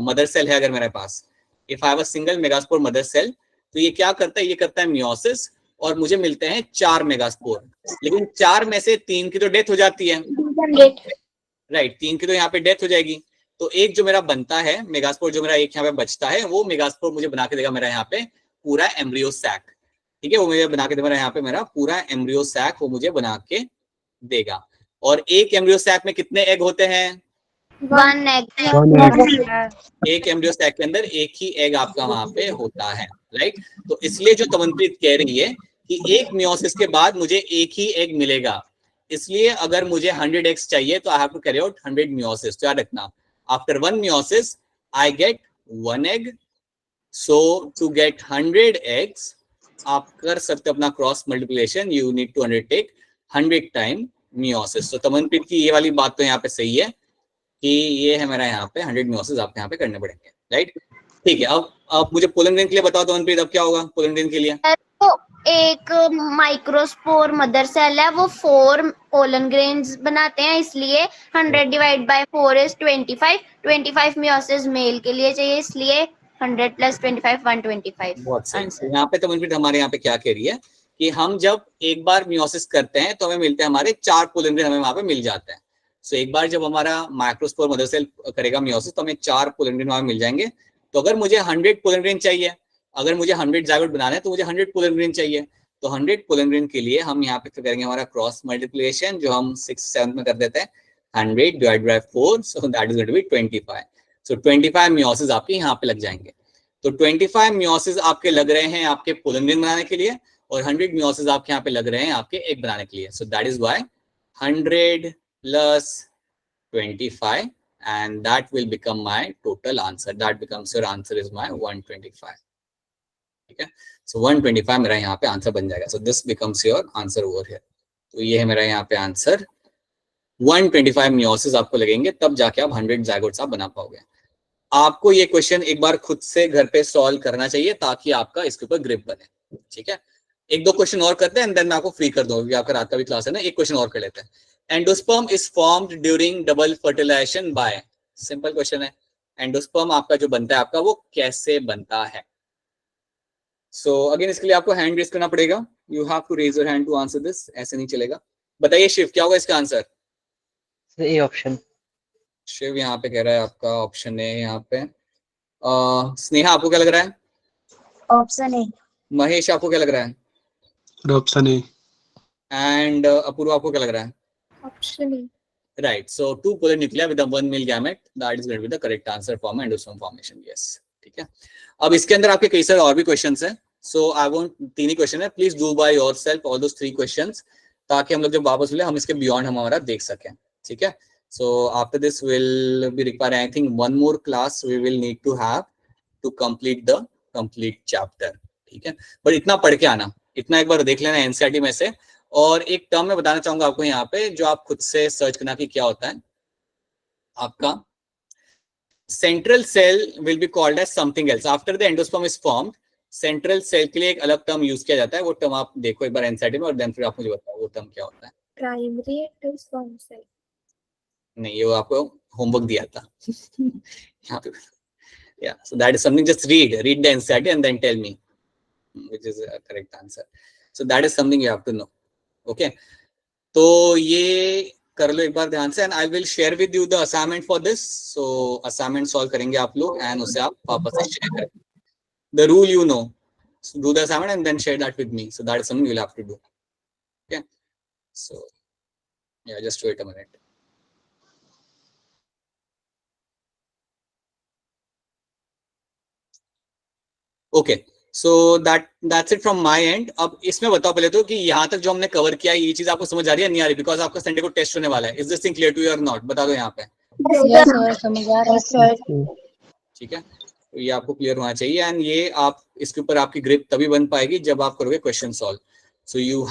मदर सेल है अगर मेरे पास, if I have a single megaspore mother cell, तो ये क्या करता है, ये करता है मियोसिस और मुझे मिलते हैं 4 मेगास्पोर। लेकिन 4 में से 3 की तो डेथ हो जाती है, राइट? 3 की तो यहाँ पे डेथ हो जाएगी। तो एक जो मेरा बनता है मेगास्पोर, जो मेरा एक यहाँ पे बचता है, वो मेगास्पोर मुझे बना के देगा मेरा यहाँ पे पूरा एम्ब्रियो सैक। ठीक है, वो मुझे बना के देगा यहाँ पे मेरा पूरा एम्ब्रियो सैक, वो मुझे बना के देगा। और एक एम्ब्रियो सैक में कितने एग होते हैं? 1 एग। एक एम्ब्रियो सैक के अंदर एक ही एग आपका वहां पे होता है, राइट? तो इसलिए जो तमनप्रीत कह रही है कि एक मियोसिस के बाद मुझे एक ही एग मिलेगा, इसलिए अगर मुझे 100 एग्स चाहिए तो I have to carry out 100 meiosis. तो याद रखना, after 1 meiosis I get 1 egg. So to get 100 eggs आप कर सकते अपना cross multiplication, you need to undertake 100 time meiosis. तो तमनप्रीत की ये वाली बात तो यहाँ पे सही है कि ये है मेरा यहाँ पे 100 मियोसिस आपको यहाँ पे करने पड़ेंगे, राइट। ठीक है, अब मुझे पोलन ग्रेन के लिए बताओ तो मनप्रीत, अब क्या होगा पोलन ग्रेन के लिए? तो एक माइक्रोस्पोर मदर सेल है, वो 4 पोलन ग्रेन्स बनाते हैं, इसलिए 100 divide by 4 is 25 meiosis male के लिए चाहिए, इसलिए 100 प्लस 25 125। बहुत सही। यहाँ पे तो मनप्रीत हमारे यहाँ पे क्या कह रही है कि हम जब एक बार मियोसिस करते हैं तो हमें मिलते हैं हमारे 4 पोलन ग्रेन, हमें वहां पे मिल जाते हैं। सो एक बार जब हमारा माइक्रोस्पोर मदर सेल करेगा मियोसिस तो हमें 4 पोलन ग्रेन वहां मिल जाएंगे। तो अगर मुझे 100 पोलन ग्रेन चाहिए, अगर मुझे 100 जायगोट बनाना है तो मुझे 100 पोलन ग्रेन चाहिए। तो 100 पोलन ग्रेन के लिए हम यहाँ पे करेंगे हमारा क्रॉस मल्टीप्लिकेशन, जो हम 6th 7th में कर देते हैं, 100 divide by 4, so that is going to be 25। सो 25 मियोसिस आपके यहाँ पे लग जाएंगे। तो 25 मियोसिस आपके लग रहे हैं आपके पोलन ग्रेन बनाने के लिए, और 100 मियोसिस आपके यहाँ पे लग रहे हैं आपके एग बनाने के लिए। सो that is why 100 plus 25 and that will become my total answer. That becomes your answer is my 125. ठीक है, so 125 मेरा यहाँ पे आंसर बन जाएगा। So this becomes your answer over here. तो ये है मेरा यहाँ पे आंसर, 125 मियोसिस आपको लगेंगे, तब जाके आप 100 जायगोट्स आप बना पाओगे। आपको ये क्वेश्चन एक बार खुद से घर पे सॉल्व करना चाहिए ताकि आपका इसके ऊपर ग्रिप बने। ठीक है, एक दो क्वेश्चन और करते हैं एंड देन मैं आपको फ्री कर दूंगा, आपका रात का भी क्लास है ना। एक क्वेश्चन और कर लेते हैं। Endosperm is formed during double fertilization by, simple question है, एंडोस्पर्म आपका जो बनता है आपका वो कैसे बनता है? सो अगेन इसके लिए आपको हैंड रेज करना पड़ेगा, you have to raise your hand to answer this, ऐसे नहीं चलेगा। बताइए शिव क्या होगा इसका आंसर? A option. शिव यहाँ पे कह रहा है आपका ऑप्शन है यहाँ पे। स्नेहा आपको क्या लग रहा है? Option A. महेश आपको क्या लग रहा है? Option A. एंड अपूर्व आपको क्या लग रहा है? Option A. Right. So 2 polar nuclei with a 1 male gamete, that is going to be the correct answer for my endosperm formation. Yes. ठीक है, अब इसके अंदर आपके कई सारे और भी क्वेश्चंस हैं। So I want 3 ही क्वेश्चन है, please do by yourself all those 3 questions, ताकि हम लोग जब वापस मिले हम इसके बियॉन्ड हमारा देख सकें। ठीक है, so after this will be required I think one more class we will need to have to complete the complete chapter. ठीक है, बट इतना पढ़ के आना, इतना एक बार देख लेना एनसीईआरटी में से। और एक टर्म मैं बताना चाहूंगा आपको यहाँ पे, जो आप खुद से सर्च करना कि क्या होता है। आपका central cell will be called as something else after the endosperm is formed. Central cell के लिए एक अलग टर्म यूज किया जाता है, वो टर्म आप देखो एक बार एनसीईआरटी में, और देन फिर आप मुझे बताओ वो टर्म क्या होता है। Primary endosperm cell. नहीं, ये वो आपको होमवर्क दिया था यहाँ पे। Yeah, so that is something, just read the NCERT and then tell me which is a correct answer. So that is something you have to know. Okay, तो ये कर लो एक बार ध्यान से, and I will share with you the assignment for this. So assignment solve करेंगे आप लोग and उसे आप वापस से शेयर करें। The rule you know, do the assignment and then share that with me, so that is something you will have to do. Okay, so yeah just wait a minute. Okay, so that's it from my end. अब इसमें बताओ पहले तो कि यहाँ तक जो हमने कवर किया ये चीज आपको समझ आ रही है नहीं आ रही? बिकॉज आपका संडे को टेस्ट होने वाला है। Is this thing clear to you और नॉट? बता दो यहाँ पे। यस सर, समझ आ रहा है सर। ठीक है, तो ये आपको क्लियर होना चाहिए, एंड ये आप इसके ऊपर आपकी ग्रिप तभी बन पाएगी जब आप करोगे क्वेश्चन सॉल्व। So you